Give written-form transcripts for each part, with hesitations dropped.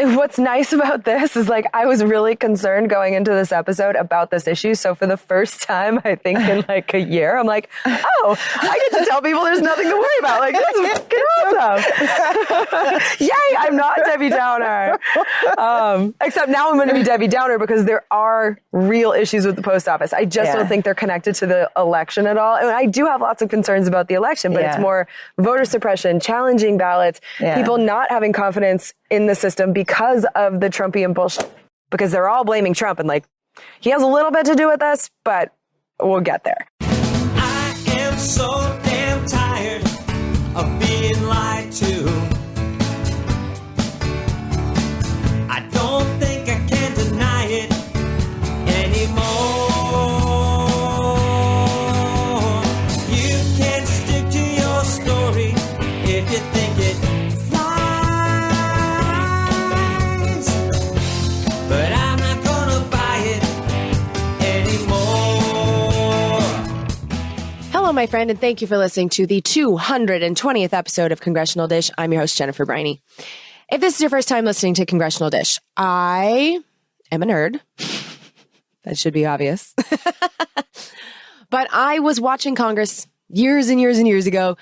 what's nice about this is like, I was really concerned going into this episode about this issue. So for the first time, I think in like a year, I'm like, oh, I get to tell people there's nothing to worry about. Like, this is fucking awesome. Yay, I'm not Debbie Downer. Except now I'm going to be Debbie Downer because there are real issues with the post office. I just don't think they're connected to the election at all. And I do have lots of concerns about the election, but it's more voter suppression, challenging ballots, people not having confidence in the system because of the Trumpian bullshit. Because they're all blaming Trump and like, he has a little bit to do with this, but we'll get there. I am so damn tired of being lied to. I don't think I can deny it anymore. You can stick to your story if you think it flies, but I'm not gonna buy it anymore. Hello, my friend, and thank you for listening to the 220th episode of Congressional Dish. I'm your host, Jennifer Briney. If this is your first time listening to Congressional Dish, I am a nerd. That should be obvious. But I was watching Congress years and years and years ago,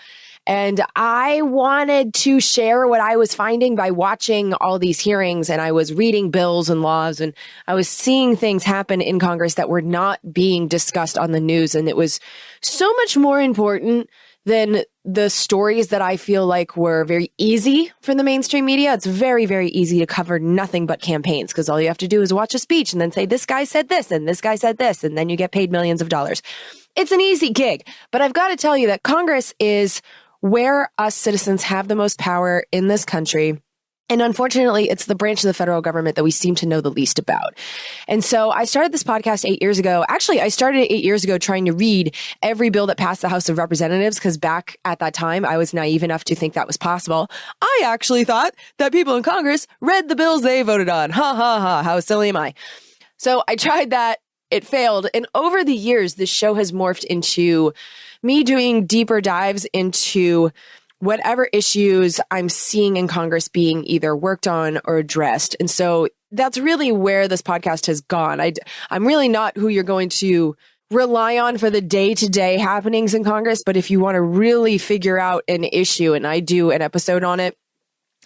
and I wanted to share what I was finding by watching all these hearings, and I was reading bills and laws, and I was seeing things happen in Congress that were not being discussed on the news, and it was so much more important than the stories that I feel like were very easy for the mainstream media. It's very, very easy to cover nothing but campaigns because all you have to do is watch a speech and then say, this guy said this and this guy said this, and then you get paid millions of dollars. It's an easy gig. But I've got to tell you that Congress is where us citizens have the most power in this country. And unfortunately, it's the branch of the federal government that we seem to know the least about. And so I started this podcast 8 years ago. Actually, I started it 8 years ago trying to read every bill that passed the House of Representatives, because back at that time, I was naive enough to think that was possible. I actually thought that people in Congress read the bills they voted on. Ha, ha, ha. How silly am I? So I tried that. It failed. And over the years, this show has morphed into me doing deeper dives into whatever issues I'm seeing in Congress being either worked on or addressed. And so that's really where this podcast has gone. I'm really not who you're going to rely on for the day-to-day happenings in Congress. But if you want to really figure out an issue, and I do an episode on it,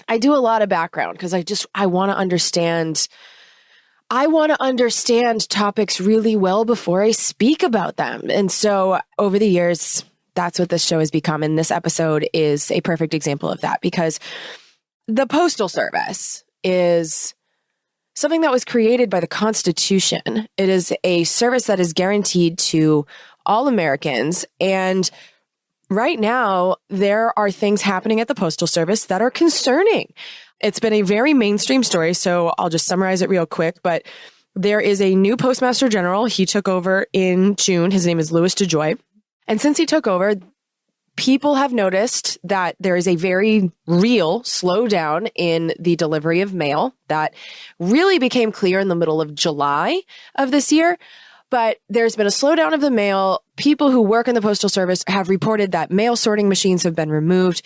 I do a lot of background because I want to understand topics really well before I speak about them. And so over the years, that's what this show has become. And this episode is a perfect example of that, because the Postal Service is something that was created by the Constitution. It is a service that is guaranteed to all Americans. And right now, there are things happening at the Postal Service that are concerning. It's been a very mainstream story, so I'll just summarize it real quick. But there is a new Postmaster General. He took over in June. His name is Louis DeJoy. And since he took over, people have noticed that there is a very real slowdown in the delivery of mail that really became clear in the middle of July of this year. But there's been a slowdown of the mail. People who work in the Postal Service have reported that mail sorting machines have been removed.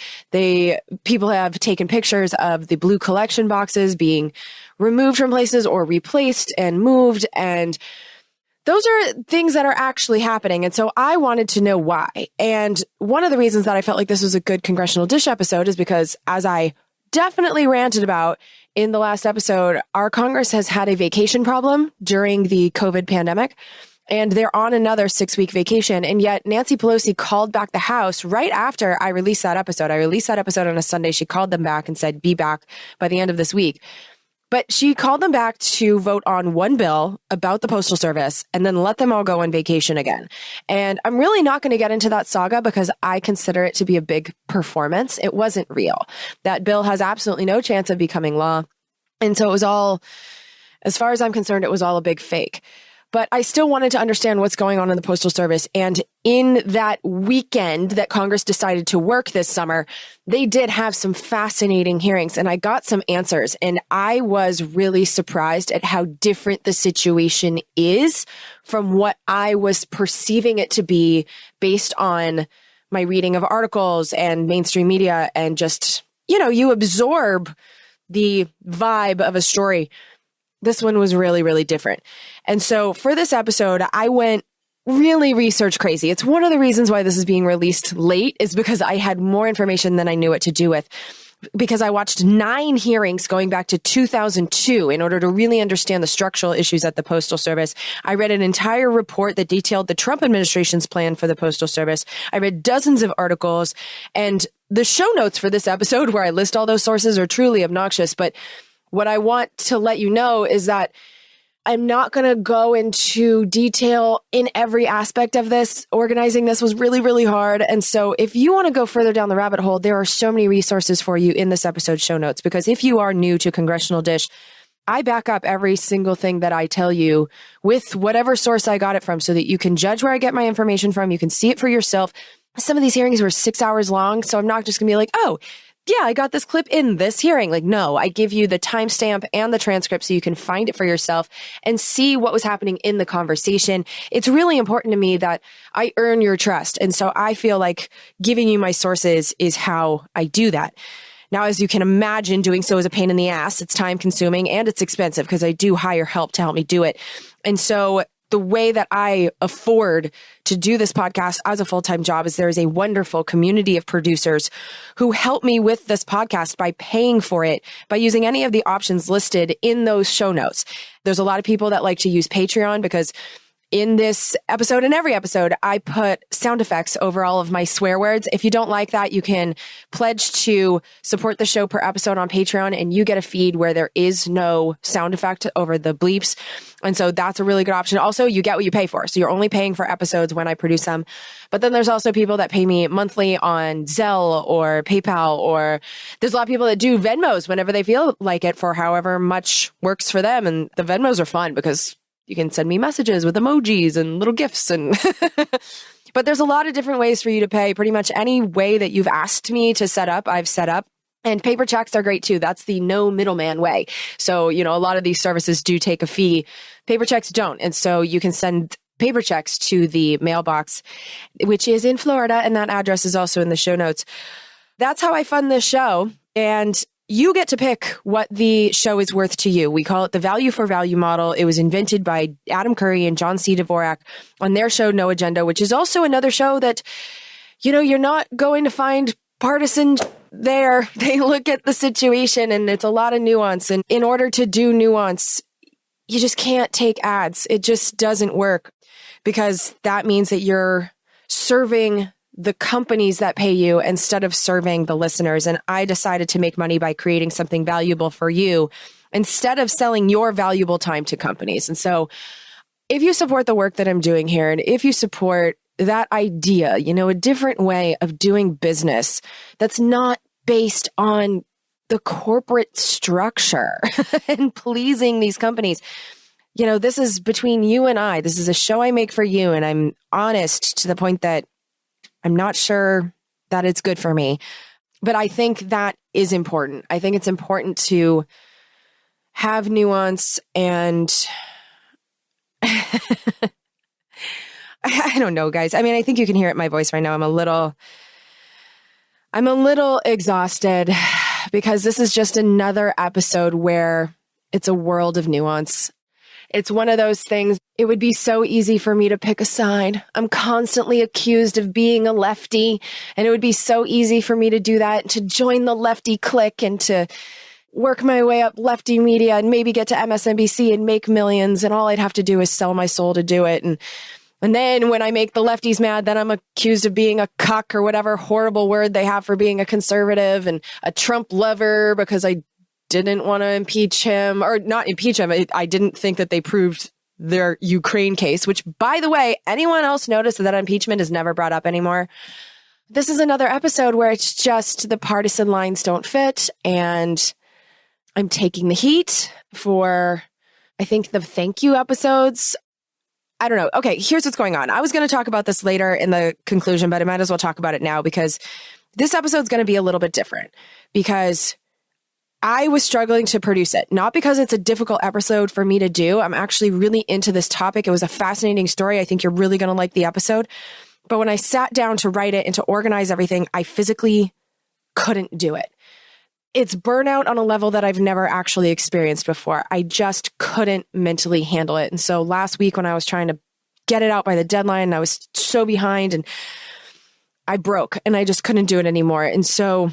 People have taken pictures of the blue collection boxes being removed from places or replaced and moved, and those are things that are actually happening. And so I wanted to know why. And one of the reasons that I felt like this was a good Congressional Dish episode is because, as I definitely ranted about in the last episode, our Congress has had a vacation problem during the COVID pandemic, and they're on another 6-week vacation. And yet Nancy Pelosi called back the House right after I released that episode. I released that episode on a Sunday. She called them back and said, be back by the end of this week. But she called them back to vote on one bill about the Postal Service and then let them all go on vacation again. And I'm really not going to get into that saga because I consider it to be a big performance. It wasn't real. That bill has absolutely no chance of becoming law. And so it was all, as far as I'm concerned, it was all a big fake. But I still wanted to understand what's going on in the Postal Service. And in that weekend that Congress decided to work this summer, they did have some fascinating hearings, and I got some answers. And I was really surprised at how different the situation is from what I was perceiving it to be based on my reading of articles and mainstream media, and just, you absorb the vibe of a story, this one was really, really different. And so for this episode, I went really research crazy. It's one of the reasons why this is being released late is because I had more information than I knew what to do with. Because I watched 9 hearings going back to 2002 in order to really understand the structural issues at the Postal Service. I read an entire report that detailed the Trump administration's plan for the Postal Service. I read dozens of articles, and the show notes for this episode where I list all those sources are truly obnoxious. But what I want to let you know is that I'm not going to go into detail in every aspect of this. Organizing this was really, really hard. And so if you want to go further down the rabbit hole, there are so many resources for you in this episode show notes, because if you are new to Congressional Dish, I back up every single thing that I tell you with whatever source I got it from so that you can judge where I get my information from. You can see it for yourself. Some of these hearings were 6 hours long, so I'm not just going to be like, oh, yeah, I got this clip in this hearing. Like, no, I give you the timestamp and the transcript so you can find it for yourself and see what was happening in the conversation. It's really important to me that I earn your trust. And so I feel like giving you my sources is how I do that. Now, as you can imagine, doing so is a pain in the ass. It's time consuming and it's expensive because I do hire help to help me do it. And so the way that I afford to do this podcast as a full-time job is there is a wonderful community of producers who help me with this podcast by paying for it by using any of the options listed in those show notes. There's a lot of people that like to use Patreon because in this episode and every episode, I put sound effects over all of my swear words. If you don't like that, you can pledge to support the show per episode on Patreon, and you get a feed where there is no sound effect over the bleeps. And so that's a really good option. Also, you get what you pay for. So you're only paying for episodes when I produce them. But then there's also people that pay me monthly on Zelle or PayPal, or there's a lot of people that do Venmos whenever they feel like it for however much works for them. And the Venmos are fun because you can send me messages with emojis and little gifts and but there's a lot of different ways for you to pay. Pretty much any way that you've asked me to set up, I've set up. And paper checks are great too. That's the no middleman way. So, a lot of these services do take a fee. Paper checks don't. And so you can send paper checks to the mailbox, which is in Florida. And that address is also in the show notes. That's how I fund this show. And you get to pick what the show is worth to you. We call it the value for value model. It was invented by Adam Curry and John C. Dvorak on their show, No Agenda, which is also another show that, you're not going to find partisan there. They look at the situation and it's a lot of nuance. And in order to do nuance, you just can't take ads. It just doesn't work because that means that you're serving the companies that pay you instead of serving the listeners. And I decided to make money by creating something valuable for you instead of selling your valuable time to companies. And so if you support the work that I'm doing here, and if you support that idea, a different way of doing business that's not based on the corporate structure and pleasing these companies, this is between you and I. This is a show I make for you. And I'm honest to the point that I'm not sure that it's good for me, but I think that is important. I think it's important to have nuance and I don't know, guys. I mean, I think you can hear it in my voice right now. I'm a little exhausted because this is just another episode where it's a world of nuance. It's one of those things. It would be so easy for me to pick a side. I'm constantly accused of being a lefty, and it would be so easy for me to do that, to join the lefty clique and to work my way up lefty media and maybe get to MSNBC and make millions. And all I'd have to do is sell my soul to do it. And then when I make the lefties mad, then I'm accused of being a cuck or whatever horrible word they have for being a conservative and a Trump lover because I didn't want to impeach him, or not impeach him. I didn't think that they proved their Ukraine case, which, by the way, anyone else notice that impeachment is never brought up anymore? This is another episode where it's just the partisan lines don't fit, and I'm taking the heat for, I think, the thank you episodes. I don't know. Okay, here's what's going on. I was going to talk about this later in the conclusion, but I might as well talk about it now because this episode's going to be a little bit different because I was struggling to produce it, not because it's a difficult episode for me to do. I'm actually really into this topic. It was a fascinating story. I think you're really going to like the episode. But when I sat down to write it and to organize everything, I physically couldn't do it. it's burnout on a level that I've never actually experienced before. I just couldn't mentally handle it. And so last week when I was trying to get it out by the deadline, I was so behind and I broke and I just couldn't do it anymore. And so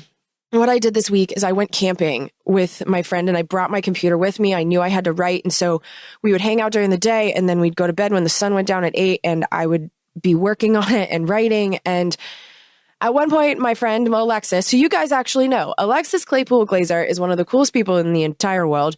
what I did this week is I went camping with my friend and I brought my computer with me. I knew I had to write. And so we would hang out during the day and then we'd go to bed when the sun went down at 8 and I would be working on it and writing. And at one point, my friend Alexis, who you guys actually know, Alexis Claypool Glazer is one of the coolest people in the entire world.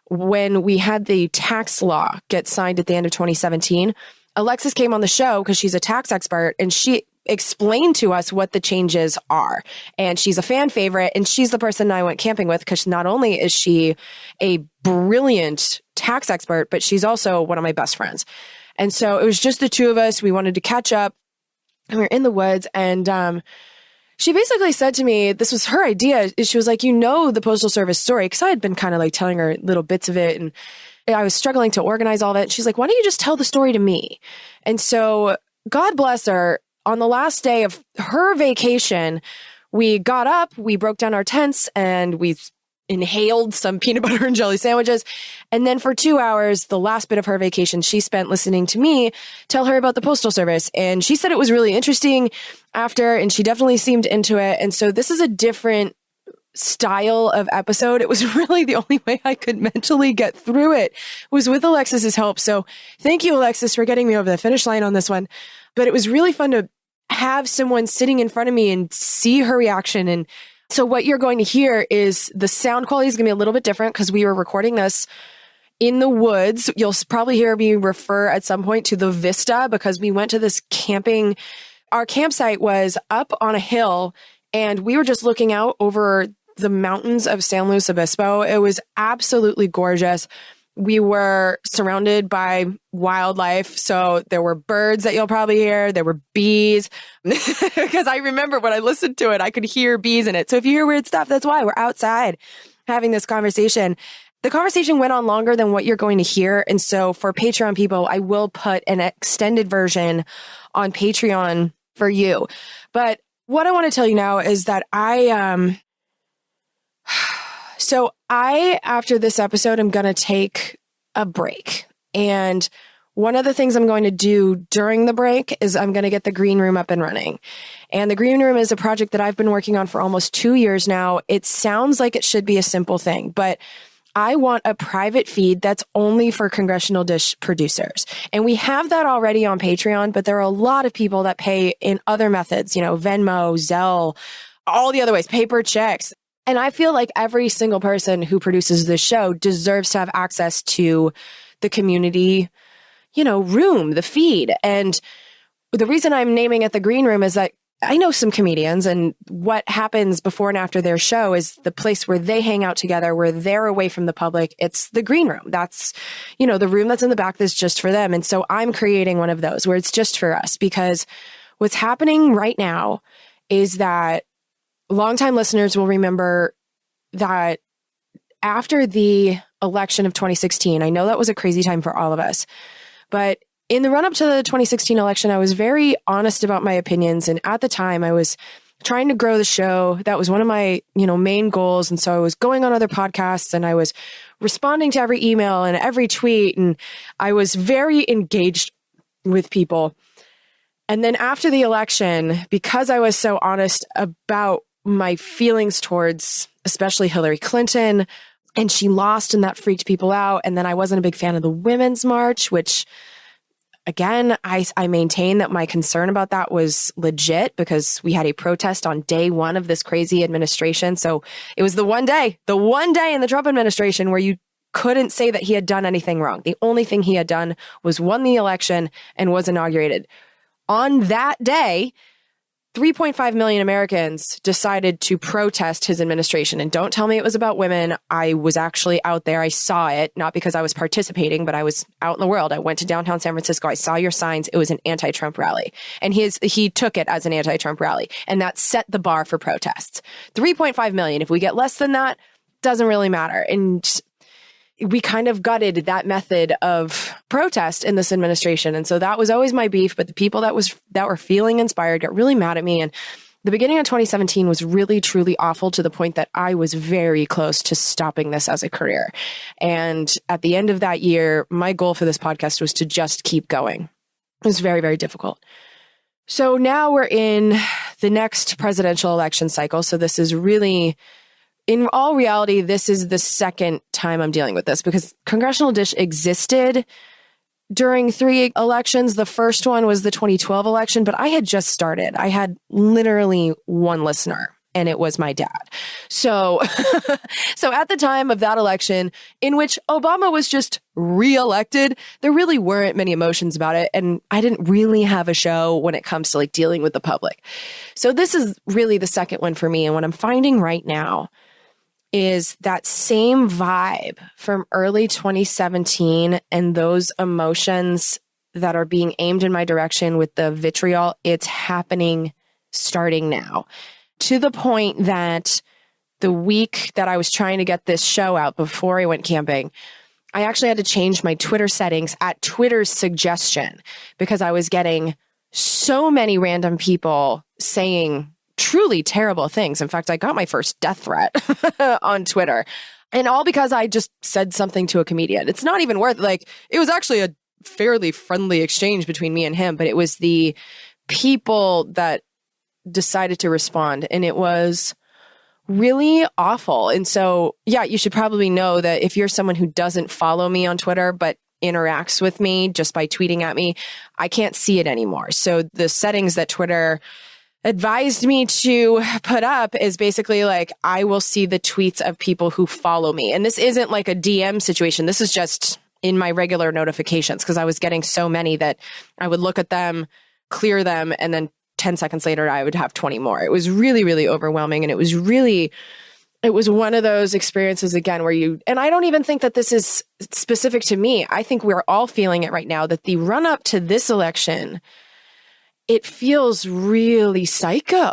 When we had the tax law get signed at the end of 2017, Alexis came on the show because she's a tax expert and she explained to us what the changes are. And she's a fan favorite and she's the person I went camping with because not only is she a brilliant tax expert, but she's also one of my best friends. And so it was just the two of us. We wanted to catch up. And we were in the woods and she basically said to me, this was her idea. She was like, the Postal Service story. Because I had been kind of like telling her little bits of it. And I was struggling to organize all of it. She's like, why don't you just tell the story to me? And so God bless her. On the last day of her vacation, we got up, we broke down our tents and we inhaled some peanut butter and jelly sandwiches. And then for 2 hours, the last bit of her vacation, she spent listening to me tell her about the Postal Service. And she said it was really interesting after, and she definitely seemed into it. And so this is a different style of episode. It was really the only way I could mentally get through it was with Alexis's help. So thank you, Alexis, for getting me over the finish line on this one. But it was really fun to have someone sitting in front of me and see her reaction. And so what you're going to hear is the sound quality is going to be a little bit different because we were recording this in the woods. You'll probably hear me refer at some point to the vista because we went to this camping. Our campsite was up on a hill and we were just looking out over the mountains of San Luis Obispo. It was absolutely gorgeous. We were surrounded by wildlife. So there were birds that you'll probably hear. There were bees. Because I remember when I listened to it, I could hear bees in it. So if you hear weird stuff, that's why we're outside having this conversation. The conversation went on longer than what you're going to hear. And so for Patreon people, I will put an extended version on Patreon for you. But what I want to tell you now is that after this episode, I'm going to take a break. And one of the things I'm going to do during the break is I'm going to get the green room up and running. And the green room is a project that I've been working on for almost 2 years now. It sounds like it should be a simple thing, but I want a private feed that's only for Congressional Dish producers. And we have that already on Patreon, but there are a lot of people that pay in other methods, Venmo, Zelle, all the other ways, paper checks. And I feel like every single person who produces this show deserves to have access to the community, room, the feed. And the reason I'm naming it the green room is that I know some comedians and what happens before and after their show is the place where they hang out together, where they're away from the public. It's the green room. That's, the room that's in the back that's just for them. And so I'm creating one of those where it's just for us because what's happening right now is that longtime listeners will remember that after the election of 2016, I know that was a crazy time for all of us, but in the run up to the 2016 election, I was very honest about my opinions. And at the time I was trying to grow the show. That was one of my, main goals. And so I was going on other podcasts and I was responding to every email and every tweet. And I was very engaged with people. And then after the election, because I was so honest about my feelings towards especially Hillary Clinton, and she lost and that freaked people out. And then I wasn't a big fan of the Women's March, which again, I maintain that my concern about that was legit because we had a protest on day one of this crazy administration. So it was the one day in the Trump administration where you couldn't say that he had done anything wrong. The only thing he had done was won the election and was inaugurated. On that day, 3.5 million Americans decided to protest his administration. And don't tell me it was about women. I was actually out there. I saw it, not because I was participating, but I was out in the world. I went to downtown San Francisco. I saw your signs. It was an anti-Trump rally. And he took it as an anti-Trump rally. And that set the bar for protests. 3.5 million. If we get less than that, doesn't really matter. And we kind of gutted that method of protest in this administration. And so that was always my beef. But the people that were feeling inspired got really mad at me. And the beginning of 2017 was really, truly awful to the point that I was very close to stopping this as a career. And at the end of that year, my goal for this podcast was to just keep going. It was very, very difficult. So now we're in the next presidential election cycle. So this is really, in all reality, this is the second time I'm dealing with this because Congressional Dish existed during 3 elections. The first one was the 2012 election, but I had just started. I had literally 1 listener, and it was my dad. So, so at the time of that election, in which Obama was just reelected, there really weren't many emotions about it. And I didn't really have a show when it comes to like dealing with the public. So this is really the second one for me. And what I'm finding right now is that same vibe from early 2017 and those emotions that are being aimed in my direction with the vitriol, it's happening starting now. To the point that the week that I was trying to get this show out before I went camping, I actually had to change my Twitter settings at Twitter's suggestion because I was getting so many random people saying truly terrible things. In fact, I got my first death threat on Twitter, and all because I just said something to a comedian. It's not even worth, like, it was actually a fairly friendly exchange between me and him, but it was the people that decided to respond, and it was really awful. And so, yeah, you should probably know that if you're someone who doesn't follow me on Twitter, but interacts with me just by tweeting at me, I can't see it anymore. So the settings that Twitter advised me to put up is basically like, I will see the tweets of people who follow me. And this isn't like a DM situation. This is just in my regular notifications because I was getting so many that I would look at them, clear them, and then 10 seconds later, I would have 20 more. It was really, really overwhelming. And it was one of those experiences again where and I don't even think that this is specific to me. I think we're all feeling it right now, that the run up to this election, it feels really psycho.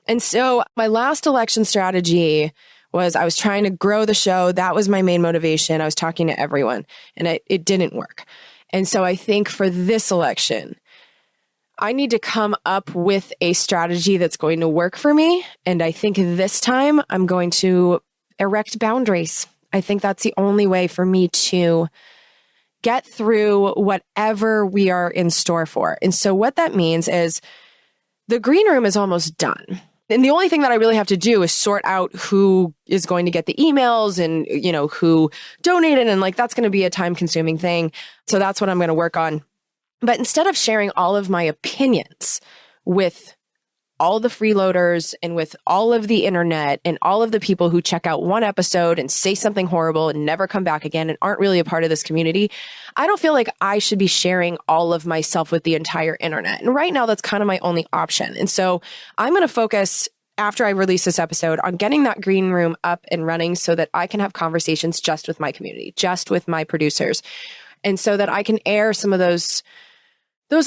And so my last election strategy was I was trying to grow the show. That was my main motivation. I was talking to everyone, and it didn't work. And so I think for this election, I need to come up with a strategy that's going to work for me. And I think this time I'm going to erect boundaries. I think that's the only way for me to get through whatever we are in store for. And so what that means is the green room is almost done. And the only thing that I really have to do is sort out who is going to get the emails and, who donated. And like, that's going to be a time consuming thing. So that's what I'm going to work on. But instead of sharing all of my opinions with all the freeloaders and with all of the internet and all of the people who check out one episode and say something horrible and never come back again and aren't really a part of this community, I don't feel like I should be sharing all of myself with the entire internet. And right now, that's kind of my only option. And so I'm going to focus, after I release this episode, on getting that green room up and running so that I can have conversations just with my community, just with my producers, and so that I can air some of those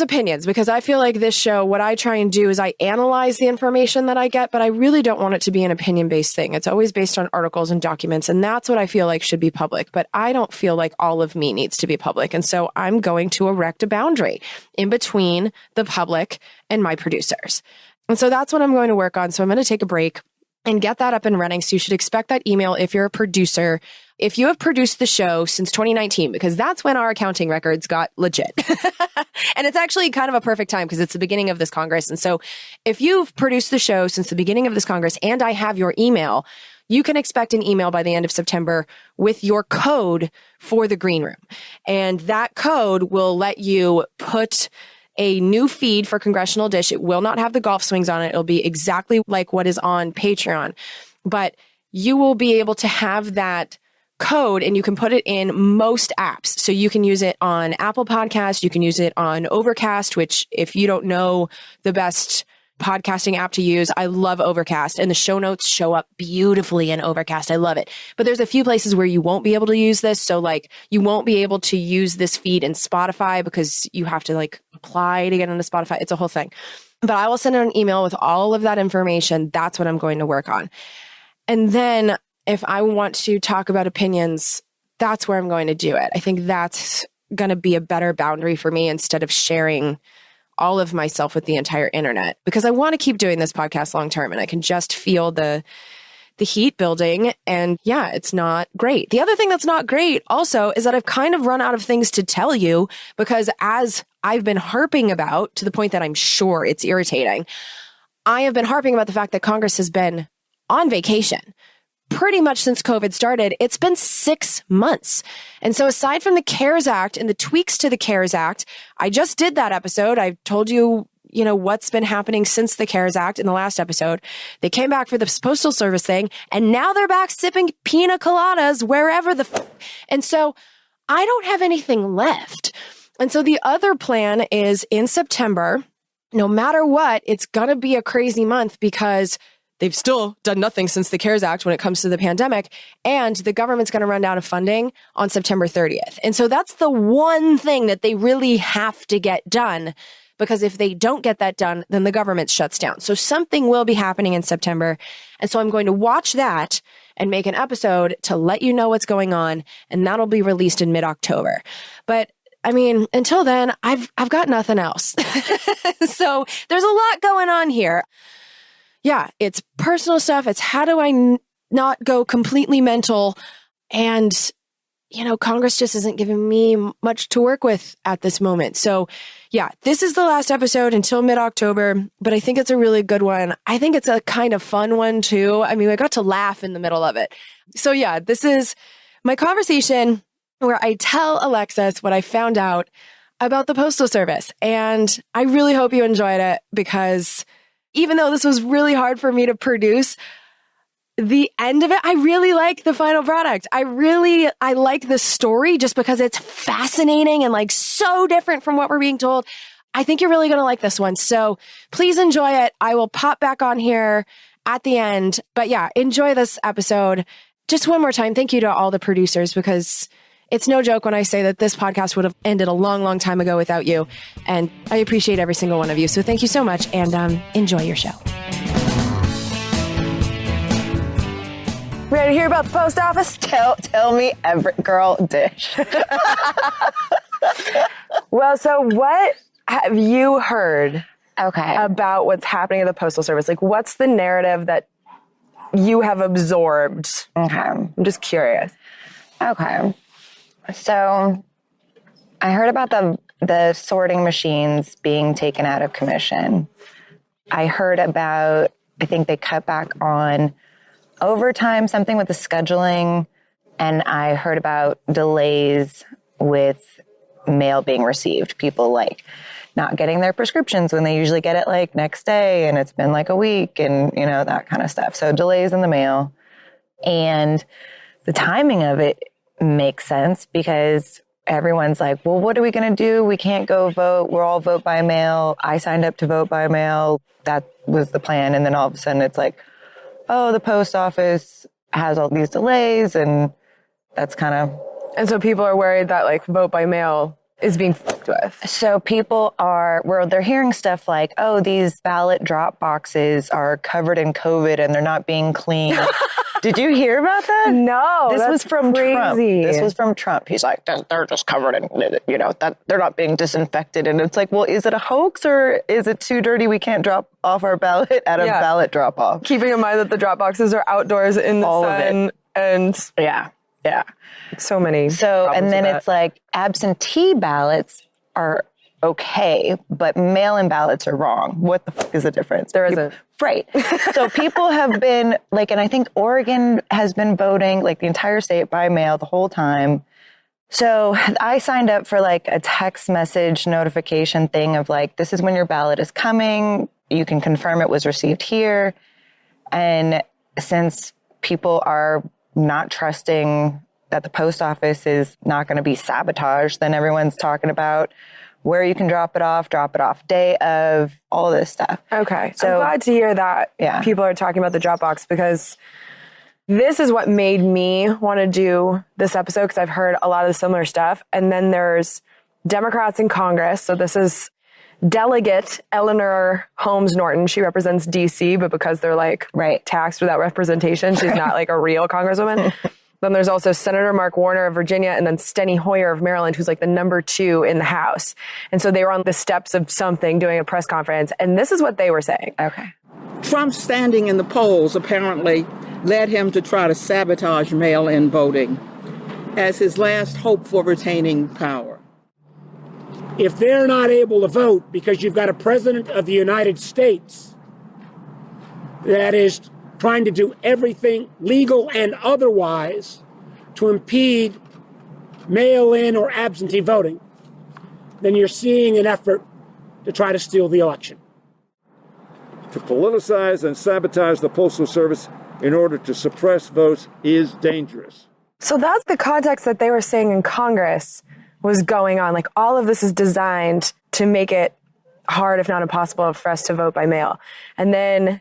opinions, because I feel like this show, what I try and do is I analyze the information that I get, but I really don't want it to be an opinion-based thing. It's always based on articles and documents, and that's what I feel like should be public. But I don't feel like all of me needs to be public. And so I'm going to erect a boundary in between the public and my producers. And so that's what I'm going to work on. So I'm going to take a break and get that up and running. So you should expect that email if you're a producer, if you have produced the show since 2019, because that's when our accounting records got legit. And it's actually kind of a perfect time because it's the beginning of this Congress. And so if you've produced the show since the beginning of this Congress and I have your email, you can expect an email by the end of September with your code for the green room. And that code will let you put a new feed for Congressional Dish. It will not have the golf swings on it. It'll be exactly like what is on Patreon. But you will be able to have that code and you can put it in most apps. So you can use it on Apple Podcasts. You can use it on Overcast, which if you don't know the best podcasting app to use, I love Overcast, and the show notes show up beautifully in Overcast. I love it. But there's a few places where you won't be able to use this. So like you won't be able to use this feed in Spotify because you have to like apply to get into Spotify. It's a whole thing. But I will send out an email with all of that information. That's what I'm going to work on. And then if I want to talk about opinions, that's where I'm going to do it. I think that's going to be a better boundary for me instead of sharing all of myself with the entire internet because I want to keep doing this podcast long term, and I can just feel the heat building. And yeah, it's not great. The other thing that's not great also is that I've kind of run out of things to tell you because as I've been harping about, to the point that I'm sure it's irritating, I have been harping about the fact that Congress has been on vacation pretty much since COVID started. It's been 6 months. And so aside from the CARES Act and the tweaks to the CARES Act, I just did that episode. I told you, what's been happening since the CARES Act in the last episode. They came back for the Postal Service thing, and now they're back sipping pina coladas wherever and so I don't have anything left. And so the other plan is in September, no matter what, it's going to be a crazy month because they've still done nothing since the CARES Act when it comes to the pandemic, and the government's going to run out of funding on September 30th. And so that's the one thing that they really have to get done, because if they don't get that done, then the government shuts down. So something will be happening in September. And so I'm going to watch that and make an episode to let you know what's going on, and that'll be released in mid-October. But I mean, until then, I've got nothing else. So there's a lot going on here. Yeah, it's personal stuff. It's how do I not go completely mental? And, Congress just isn't giving me much to work with at this moment. So yeah, this is the last episode until mid-October, but I think it's a really good one. I think it's a kind of fun one too. I mean, I got to laugh in the middle of it. So yeah, this is my conversation where I tell Alexis what I found out about the Postal Service. And I really hope you enjoyed it because even though this was really hard for me to produce, the end of it, I really like the final product. I like the story just because it's fascinating and like so different from what we're being told. I think you're really going to like this one. So please enjoy it. I will pop back on here at the end. But yeah, enjoy this episode. Just one more time, thank you to all the producers because it's no joke when I say that this podcast would have ended a long, long time ago without you. And I appreciate every single one of you. So thank you so much and enjoy your show. Ready to hear about the post office? Tell me every girl dish. Well, so what have you heard about what's happening at the Postal Service? Like, what's the narrative that you have absorbed? Okay. I'm just curious. Okay. So I heard about the sorting machines being taken out of commission. I heard about, I think they cut back on overtime, something with the scheduling. And I heard about delays with mail being received. People like not getting their prescriptions when they usually get it like next day and it's been like a week and, that kind of stuff. So delays in the mail. And the timing of it makes sense because everyone's like, well, what are we going to do? We can't go vote. We're all vote by mail. I signed up to vote by mail. That was the plan. And then all of a sudden it's like, oh, the post office has all these delays and that's kind of... And so people are worried that like vote by mail is being fucked with. So people they're hearing stuff like, oh, these ballot drop boxes are covered in COVID and they're not being cleaned. Did you hear about that? No, this was from crazy. Trump. This was from Trump. He's like, they're just covered in, that they're not being disinfected. And it's like, well, is it a hoax or is it too dirty? We can't drop off our ballot at a ballot drop off. Keeping in mind that the drop boxes are outdoors in the all sun. Of it. And yeah. So many. So, and then it's like absentee ballots are okay, but mail-in ballots are wrong. What the fuck is the difference? There isn't. Right. So people have been like, and I think Oregon has been voting like the entire state by mail the whole time. So I signed up for like a text message notification thing of like, this is when your ballot is coming. You can confirm it was received here. And since people are not trusting that the post office is not going to be sabotaged, then everyone's talking about where you can drop it off day of, all this stuff. Okay. So I'm glad to hear that people are talking about the Dropbox because this is what made me want to do this episode because I've heard a lot of the similar stuff. And then there's Democrats in Congress. So this is Delegate Eleanor Holmes Norton. She represents DC, but because they're like taxed without representation, she's not like a real congresswoman. Then there's also Senator Mark Warner of Virginia and then Steny Hoyer of Maryland, who's like the number 2 in the House. And so they were on the steps of something doing a press conference. And this is what they were saying. Okay. Trump's standing in the polls apparently led him to try to sabotage mail-in voting as his last hope for retaining power. If they're not able to vote because you've got a president of the United States that is trying to do everything legal and otherwise to impede mail-in or absentee voting, then you're seeing an effort to try to steal the election. To politicize and sabotage the Postal Service in order to suppress votes is dangerous. So that's the context that they were saying in Congress was going on. Like, all of this is designed to make it hard, if not impossible, for us to vote by mail. And then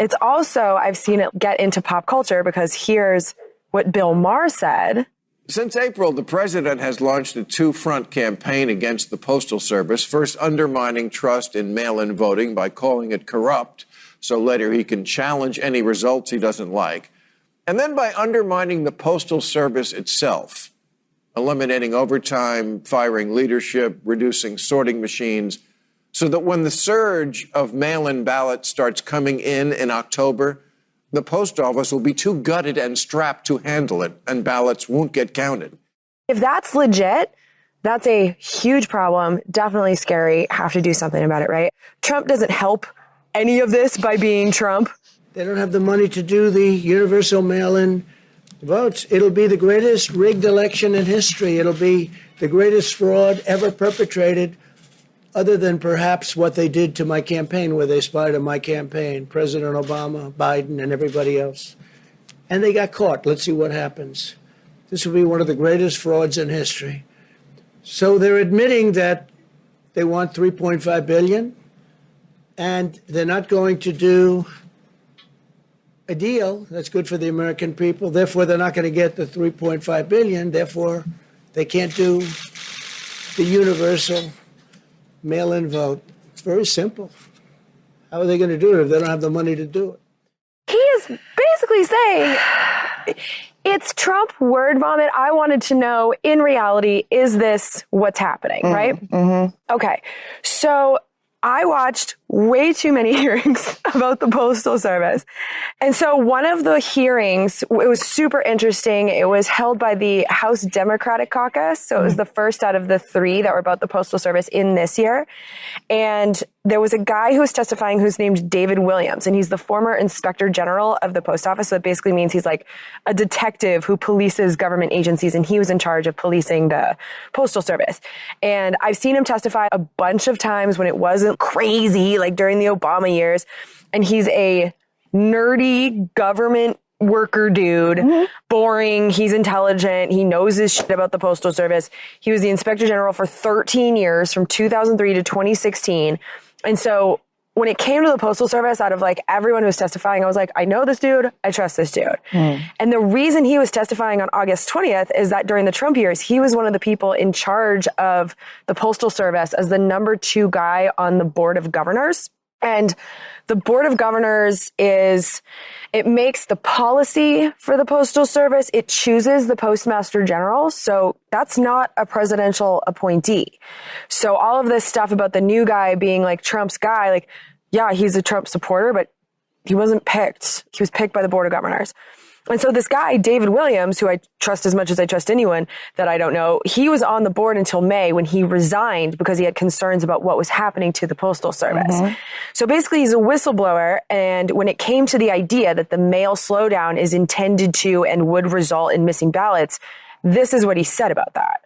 it's also, I've seen it get into pop culture because here's what Bill Maher said. Since April, the president has launched a two-front campaign against the Postal Service, first undermining trust in mail-in voting by calling it corrupt, so later he can challenge any results he doesn't like, and then by undermining the Postal Service itself, eliminating overtime, firing leadership, reducing sorting machines, so that when the surge of mail-in ballots starts coming in October, the post office will be too gutted and strapped to handle it, and ballots won't get counted. If that's legit, that's a huge problem, definitely scary, have to do something about it, right? Trump doesn't help any of this by being Trump. They don't have the money to do the universal mail-in votes. It'll be the greatest rigged election in history. It'll be the greatest fraud ever perpetrated, other than perhaps what they did to my campaign, where they spied on my campaign, President Obama, Biden, and everybody else. And they got caught. Let's see what happens. This will be one of the greatest frauds in history. So they're admitting that they want $3.5 billion, and they're not going to do a deal that's good for the American people. Therefore, they're not going to get the $3.5 billion. Therefore, they can't do the universal mail-in vote. It's very simple. How are they going to do it if they don't have the money to do it? He is basically saying it's Trump word vomit. I wanted to know, in reality, is this what's happening, right? Mm-hmm. Okay. So I watched way too many hearings about the Postal Service. And so one of the hearings, it was super interesting. It was held by the House Democratic Caucus. So it was the first out of the 3 that were about the Postal Service in this year. And there was a guy who was testifying who's named David Williams, and he's the former Inspector General of the Post Office. So it basically means he's like a detective who polices government agencies, and he was in charge of policing the Postal Service. And I've seen him testify a bunch of times when it wasn't crazy, like during the Obama years. And he's a nerdy government worker dude, boring. He's intelligent. He knows his shit about the Postal Service. He was the Inspector General for 13 years, from 2003 to 2016. And so when it came to the Postal Service, out of like everyone who was testifying, I was like, I know this dude. I trust this dude. And the reason he was testifying on August 20th is that during the Trump years, he was one of the people in charge of the Postal Service as the number 2 guy on the Board of Governors. And the Board of Governors it makes the policy for the Postal Service. It chooses the Postmaster General. So that's not a presidential appointee. So all of this stuff about the new guy being like Trump's guy, like, yeah, he's a Trump supporter, but he wasn't picked. He was picked by the Board of Governors. And so this guy, David Williams, who I trust as much as I trust anyone that I don't know, he was on the board until May when he resigned because he had concerns about what was happening to the Postal Service. So basically he's a whistleblower. And when it came to the idea that the mail slowdown is intended to and would result in missing ballots, this is what he said about that.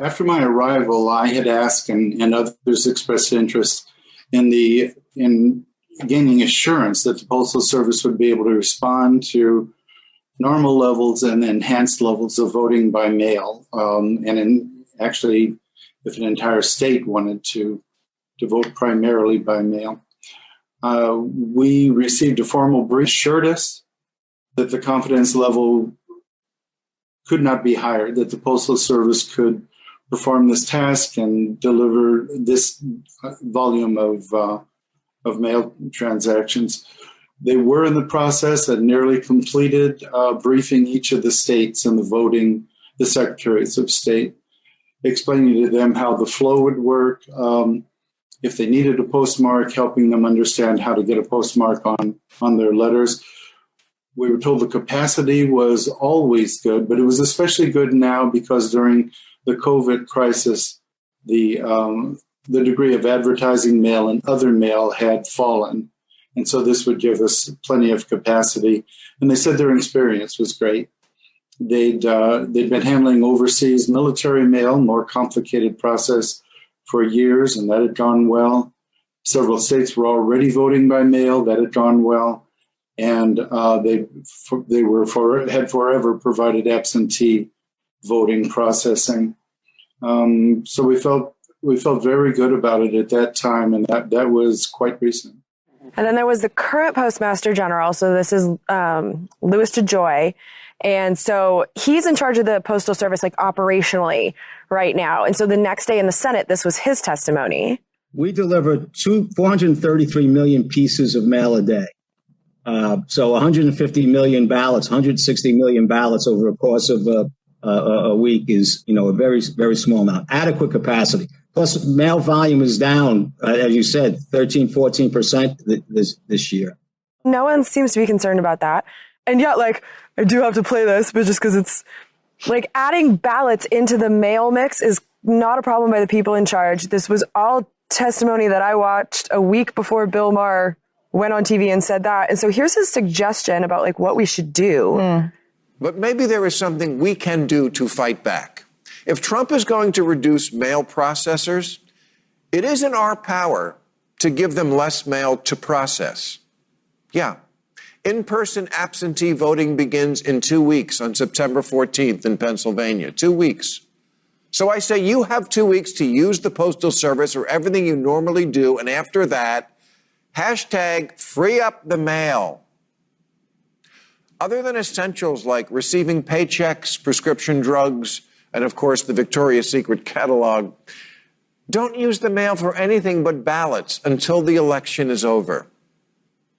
After my arrival, I had asked and others expressed interest in gaining assurance that the Postal Service would be able to respond to normal levels and enhanced levels of voting by mail. Actually, if an entire state wanted to vote primarily by mail. We received a formal brief assured us that the confidence level could not be higher, that the Postal Service could perform this task and deliver this volume of mail transactions. They were in the process and nearly completed briefing each of the states and the secretaries of state, explaining to them how the flow would work. If they needed a postmark, helping them understand how to get a postmark on their letters. We were told the capacity was always good, but it was especially good now because during the COVID crisis, the degree of advertising mail and other mail had fallen. And so this would give us plenty of capacity. And they said their experience was great. They'd been handling overseas military mail, more complicated process for years, and that had gone well. Several states were already voting by mail. That had gone well. And they had forever provided absentee voting processing. So we felt very good about it at that time, and that was quite recent. And then there was the current Postmaster General. So this is Louis DeJoy. And so he's in charge of the Postal Service, like operationally right now. And so the next day in the Senate, this was his testimony. We deliver 433 million pieces of mail a day. So 150 million ballots, 160 million ballots over a course of a week is, a very, very small amount. Adequate capacity. Plus, mail volume is down, as you said, 13, 14% this year. No one seems to be concerned about that. And yet, I do have to play this, but just because it's adding ballots into the mail mix is not a problem by the people in charge. This was all testimony that I watched a week before Bill Maher went on TV and said that. And so here's his suggestion about what we should do. But maybe there is something we can do to fight back. If Trump is going to reduce mail processors, it is in our power to give them less mail to process. Yeah. In-person absentee voting begins in 2 weeks on September 14th in Pennsylvania. 2 weeks. So I say you have 2 weeks to use the Postal Service or everything you normally do. And after that, hashtag free up the mail. Other than essentials like receiving paychecks, prescription drugs, and of course the Victoria's Secret catalog, don't use the mail for anything but ballots until the election is over.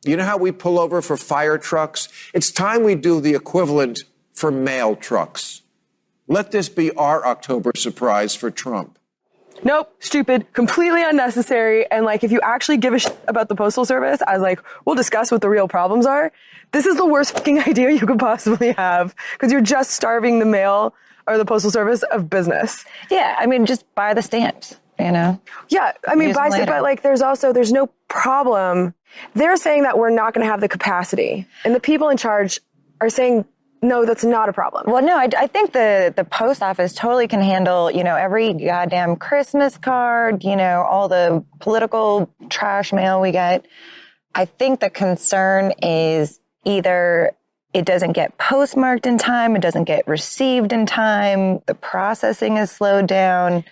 You know how we pull over for fire trucks? It's time we do the equivalent for mail trucks. Let this be our October surprise for Trump. Nope, stupid, completely unnecessary. And if you actually give a shit about the Postal Service, as we'll discuss what the real problems are, this is the worst fucking idea you could possibly have because you're just starving the mail or the Postal Service of business. Yeah, just buy the stamps, Yeah, but there's no problem. They're saying that we're not going to have the capacity. And the people in charge are saying, no, that's not a problem. Well, no, I think the post office totally can handle, every goddamn Christmas card, all the political trash mail we get. I think the concern is either it doesn't get postmarked in time, it doesn't get received in time, the processing is slowed down.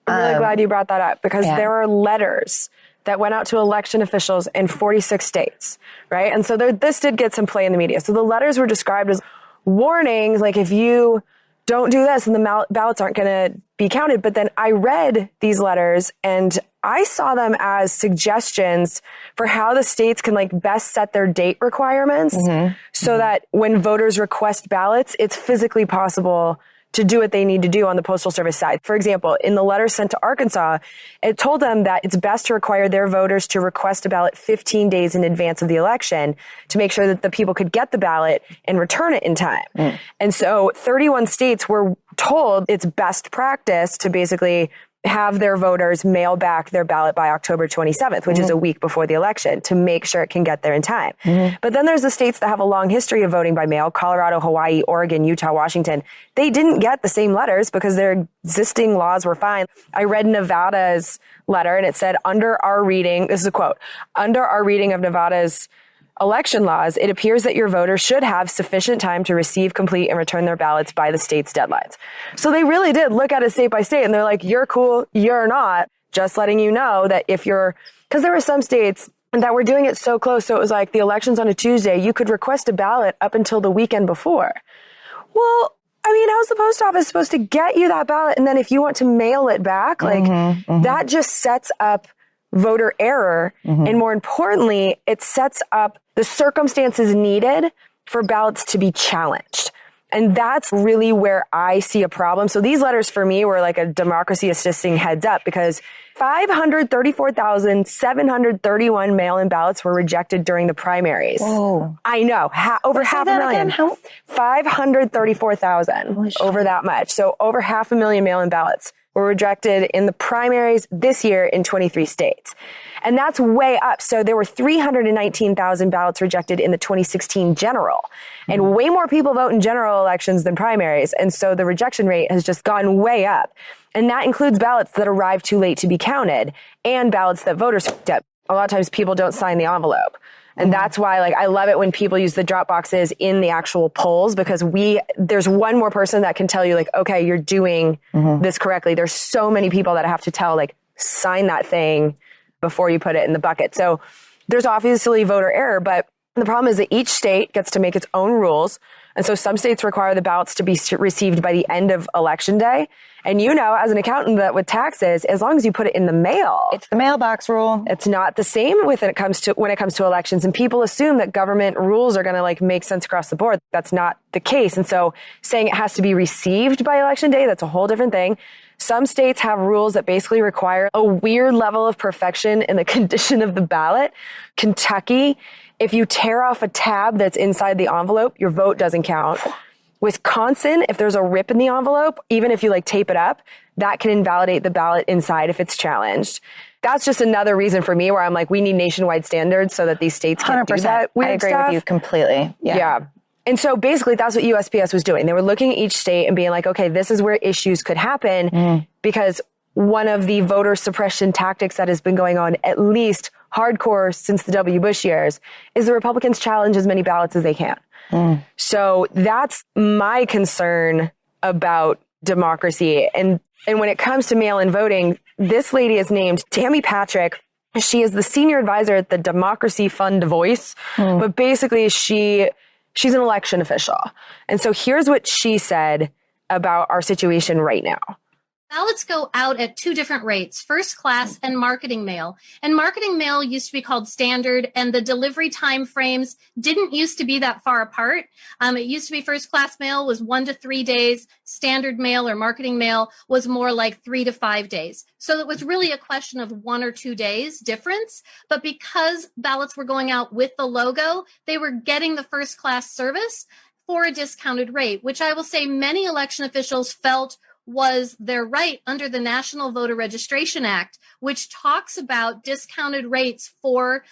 I'm really glad you brought that up because there are letters that went out to election officials in 46 states, right? And so this did get some play in the media. So the letters were described as warnings, if you don't do this, then the ballots aren't going to be counted. But then I read these letters and I saw them as suggestions for how the states can best set their date requirements so that when voters request ballots, it's physically possible to do what they need to do on the Postal Service side. For example, in the letter sent to Arkansas, it told them that it's best to require their voters to request a ballot 15 days in advance of the election to make sure that the people could get the ballot and return it in time. And so 31 states were told it's best practice to basically have their voters mail back their ballot by October 27th, which is a week before the election, to make sure it can get there in time. But then there's the states that have a long history of voting by mail: Colorado, Hawaii, Oregon, Utah, Washington. They didn't get the same letters because their existing laws were fine. I read Nevada's letter and it said, under our reading, this is a quote, under our reading of Nevada's election laws, it appears that your voters should have sufficient time to receive, complete, and return their ballots by the state's deadlines. So they really did look at it state by state, and they're like, you're cool, you're not. Just letting you know that because there were some states that were doing it so close, so it was the election's on a Tuesday, you could request a ballot up until the weekend before. Well, how's the post office supposed to get you that ballot? And then if you want to mail it back, that just sets up voter error. And more importantly, it sets up the circumstances needed for ballots to be challenged. And that's really where I see a problem. So these letters for me were like a democracy assisting heads up, because 534,731 mail-in ballots were rejected during the primaries. Whoa. I know. Over half a million. 534,000. Over that much. So over 500,000 mail-in ballots were rejected in the primaries this year in 23 states. And that's way up. So there were 319,000 ballots rejected in the 2016 general. And way more people vote in general elections than primaries. And so the rejection rate has just gone way up. And that includes ballots that arrive too late to be counted and ballots that voters fucked up. A lot of times people don't sign the envelope. And that's why, like, I love it when people use the drop boxes in the actual polls, because there's one more person that can tell you, like, okay, you're doing this correctly. There's so many people that have to tell, like, sign that thing before you put it in the bucket. So there's obviously voter error, but the problem is that each state gets to make its own rules. And so some states require the ballots to be received by the end of election day. And you know, as an accountant, that with taxes, as long as you put it in the mail, It's the mailbox rule. it's not the same when it comes to elections. And people assume that government rules are going to like make sense across the board. That's not the case. And so saying it has to be received by election day, that's a whole different thing. Some states have rules that basically require a weird level of perfection in the condition of the ballot. Kentucky, if you tear off a tab that's inside the envelope, your vote doesn't count. Wisconsin, if there's a rip in the envelope, even if you like tape it up, that can invalidate the ballot inside if it's challenged. That's just another reason for me where I'm like, we need nationwide standards so that these states can't do that weird I agree stuff. with you completely. Yeah. And so basically that's what USPS was doing. They were looking at each state and being like, okay, this is where issues could happen, because one of the voter suppression tactics that has been going on at least hardcore since the W. Bush years is the Republicans challenge as many ballots as they can. So that's my concern about democracy. And when it comes to mail-in voting, this lady is named Tammy Patrick. She is the senior advisor at the Democracy Fund Voice, but basically she's an election official. And so here's what she said about our situation right now. Ballots go out at two different rates, first class and marketing mail. And marketing mail used to be called standard, and the delivery time frames didn't used to be that far apart. It used to be first class mail was 1 to 3 days. Standard mail or marketing mail was more like 3 to 5 days. So it was really a question of 1 or 2 days difference. But because ballots were going out with the logo, they were getting the first class service for a discounted rate, which I will say many election officials felt was their right under the National Voter Registration Act, which talks about discounted rates for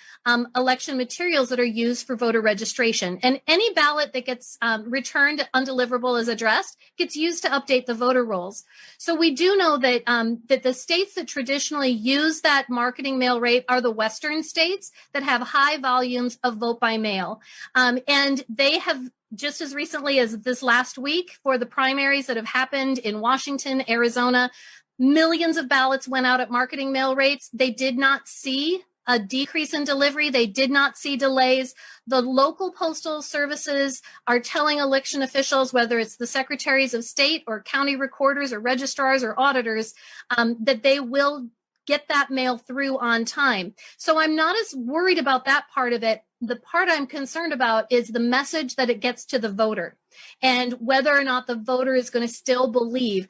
election materials that are used for voter registration. And any ballot that gets returned undeliverable as addressed gets used to update the voter rolls. So we do know that that the states that traditionally use that marketing mail rate are the Western states that have high volumes of vote by mail. And they have, just as recently as this last week, for the primaries that have happened in Washington, Arizona, millions of ballots went out at marketing mail rates. They did not see a decrease in delivery. They did not see delays. The local postal services are telling election officials, whether it's the secretaries of state or county recorders or registrars or auditors, that they will get that mail through on time. So I'm not as worried about that part of it. The part I'm concerned about is the message that it gets to the voter and whether or not the voter is going to still believe.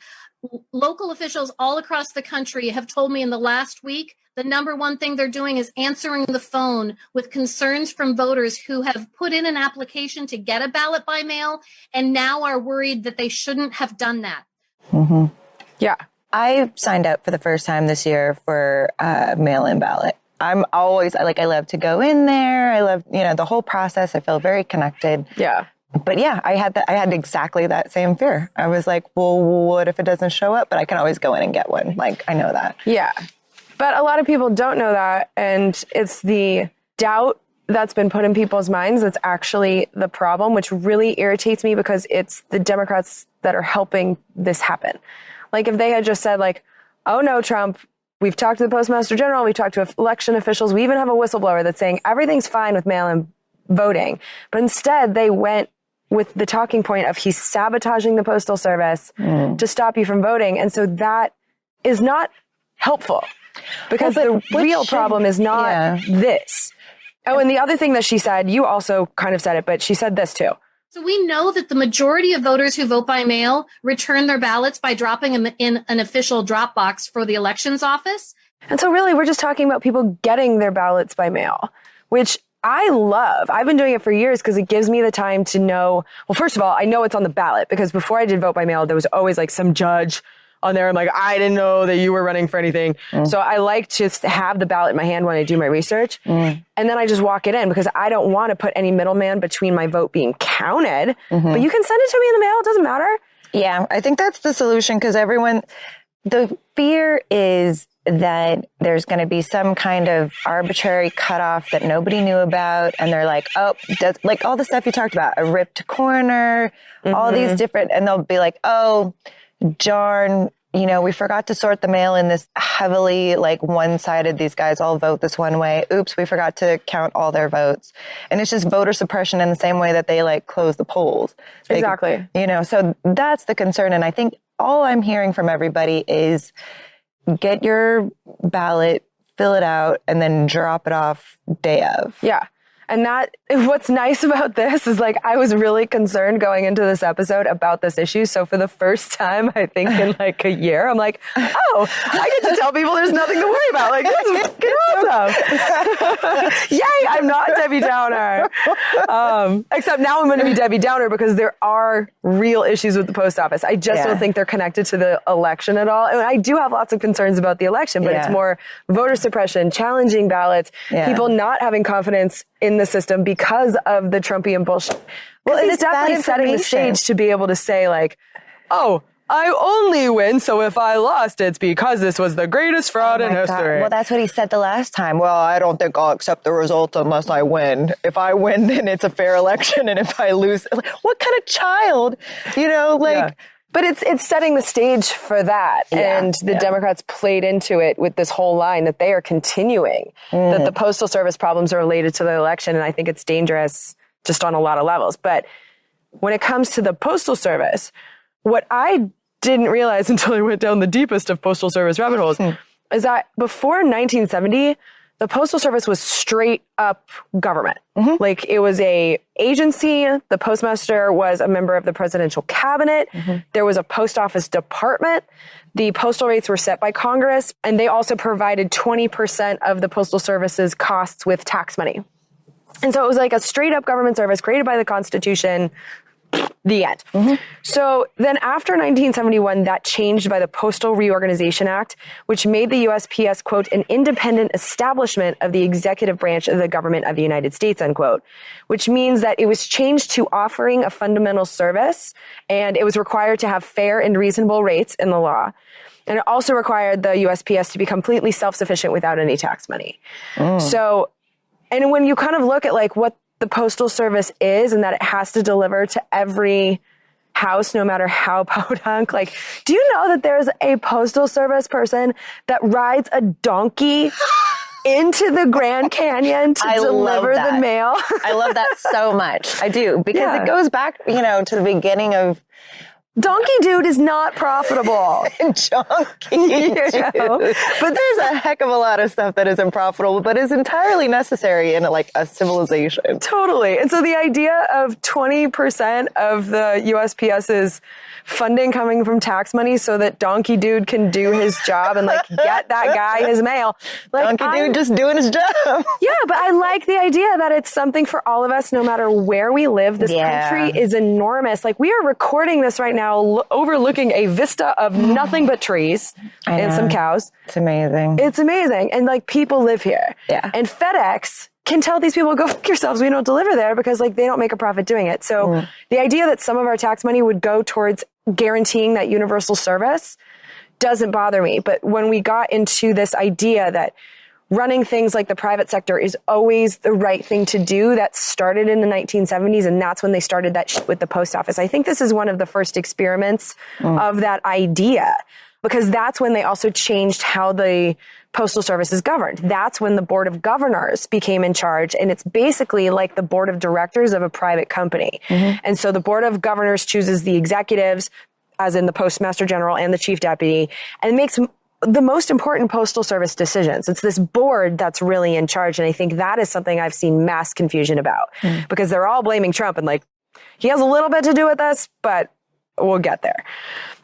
Local officials all across the country have told me in the last week, the number one thing they're doing is answering the phone with concerns from voters who have put in an application to get a ballot by mail and now are worried that they shouldn't have done that. Yeah. I signed up for the first time this year for a mail-in ballot. I'm always, I love to go in there. I love, the whole process. I feel very connected. Yeah. But yeah, I had exactly that same fear. I was like, well, what if it doesn't show up? But I can always go in and get one. Like, I know that. Yeah. But a lot of people don't know that. And it's the doubt that's been put in people's minds that's actually the problem, which really irritates me because it's the Democrats that are helping this happen. Like if they had just said like, oh no, Trump, we've talked to the Postmaster General, we've talked to election officials, we even have a whistleblower that's saying everything's fine with mail-in voting. But instead they went with the talking point of he's sabotaging the Postal Service to stop you from voting. And so that is not helpful. Because Well, the real problem is not this. Oh, and the other thing that she said, you also kind of said it, but she said this too. So we know that the majority of voters who vote by mail return their ballots by dropping them in an official drop box for the elections office. And so really, we're just talking about people getting their ballots by mail, which I love. I've been doing it for years because it gives me the time to know. Well, first of all, I know it's on the ballot because before I did vote by mail, there was always like some judge on there. I'm like, I didn't know that you were running for anything. So I like to have the ballot in my hand when I do my research. And then I just walk it in because I don't want to put any middleman between my vote being counted. But you can send it to me in the mail. It doesn't matter. Yeah, I think that's the solution because the fear is that there's going to be some kind of arbitrary cutoff that nobody knew about. And they're like, oh, like all the stuff you talked about, a ripped corner, all these different, and they'll be like, oh, darn, we forgot to sort the mail in this heavily like one-sided, these guys all vote this one way. Oops, we forgot to count all their votes. And it's just voter suppression in the same way that they like close the polls. Exactly. So that's the concern. And I think all I'm hearing from everybody is get your ballot, fill it out, and then drop it off day of. Yeah. And what's nice about this is like, I was really concerned going into this episode about this issue. So for the first time, I think in like a year, I'm like, oh, I get to tell people there's nothing to worry about. Like, this is fucking awesome. Yay, I'm not Debbie Downer. Except now I'm going to be Debbie Downer because there are real issues with the post office. I just don't think they're connected to the election at all. And I do have lots of concerns about the election, but it's more voter suppression, challenging ballots, people not having confidence in the system because of the Trumpian bullshit. Well, it's definitely setting the stage to be able to say like, oh, I only win, so if I lost, it's because this was the greatest fraud in history. Well, that's what he said the last time. Well, I don't think I'll accept the result unless I win. If I win, then it's a fair election, and if I lose, what kind of child, But it's setting the stage for that. And the Democrats played into it with this whole line that they are continuing, that the Postal Service problems are related to the election. And I think it's dangerous just on a lot of levels. But when it comes to the Postal Service, what I didn't realize until I went down the deepest of Postal Service rabbit holes is that before 1970, the Postal Service was straight up government. Like it was a agency. The postmaster was a member of the presidential cabinet. There was a post office department. The postal rates were set by Congress, and they also provided 20% of the Postal Service's costs with tax money. And so it was like a straight up government service created by the Constitution. The end. So then after 1971, that changed by the Postal Reorganization Act, which made the USPS, quote, an independent establishment of the executive branch of the government of the United States, unquote, which means that it was changed to offering a fundamental service, and it was required to have fair and reasonable rates in the law. And it also required the USPS to be completely self-sufficient without any tax money. So, and when you kind of look at like what the Postal Service is and that it has to deliver to every house, no matter how podunk. Like, do you know that there's a Postal Service person that rides a donkey into the Grand Canyon to deliver the mail? I love that so much. I do, because it goes back, to the beginning of Donkey Dude is not profitable. Donkey Dude. But there's a heck of a lot of stuff that isn't profitable, but is entirely necessary in a civilization. Totally. And so the idea of 20% of the USPS's funding coming from tax money so that Donkey Dude can do his job and get that guy his mail. Donkey Dude just doing his job. Yeah, but I like the idea that it's something for all of us, no matter where we live. This country is enormous. We are recording this right now, overlooking a vista of nothing but trees and some cows. It's amazing. It's amazing. And people live here. Yeah. And FedEx can tell these people, go fuck yourselves, we don't deliver there because they don't make a profit doing it. So the idea that some of our tax money would go towards guaranteeing that universal service doesn't bother me. But when we got into this idea that running things like the private sector is always the right thing to do, that started in the 1970s, and that's when they started that shit with the post office. I think this is one of the first experiments of that idea, because that's when they also changed how the Postal Service is governed. That's when the Board of Governors became in charge, and it's basically like the board of directors of a private company. And so the Board of Governors chooses the executives, as in the Postmaster General and the Chief Deputy, and makes the most important Postal Service decisions. It's this board that's really in charge. And I think that is something I've seen mass confusion about because they're all blaming Trump and like, he has a little bit to do with this, but we'll get there.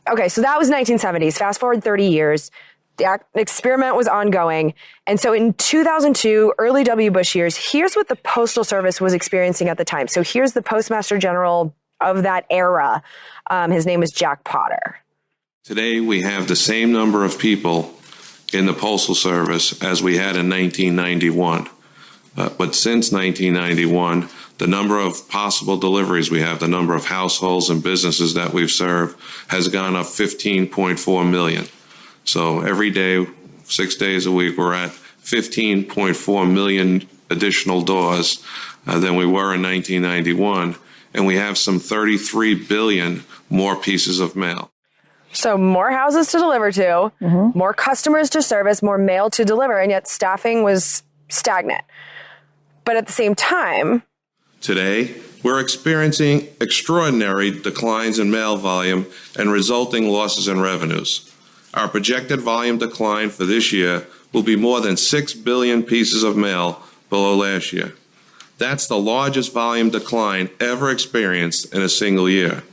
Okay, so that was 1970s. Fast forward 30 years. The experiment was ongoing. And so in 2002, early W. Bush years, here's what the Postal Service was experiencing at the time. So here's the Postmaster General of that era. His name is Jack Potter. Today, we have the same number of people in the Postal Service as we had in 1991. But since 1991, the number of possible deliveries we have, the number of households and businesses that we've served has gone up 15.4 million. So every day, 6 days a week, we're at 15.4 million additional doors than we were in 1991. And we have some 33 billion more pieces of mail. So more houses to deliver to, more customers to service, more mail to deliver, and yet staffing was stagnant. But at the same time, today, we're experiencing extraordinary declines in mail volume and resulting losses in revenues. Our projected volume decline for this year will be more than 6 billion pieces of mail below last year. That's the largest volume decline ever experienced in a single year.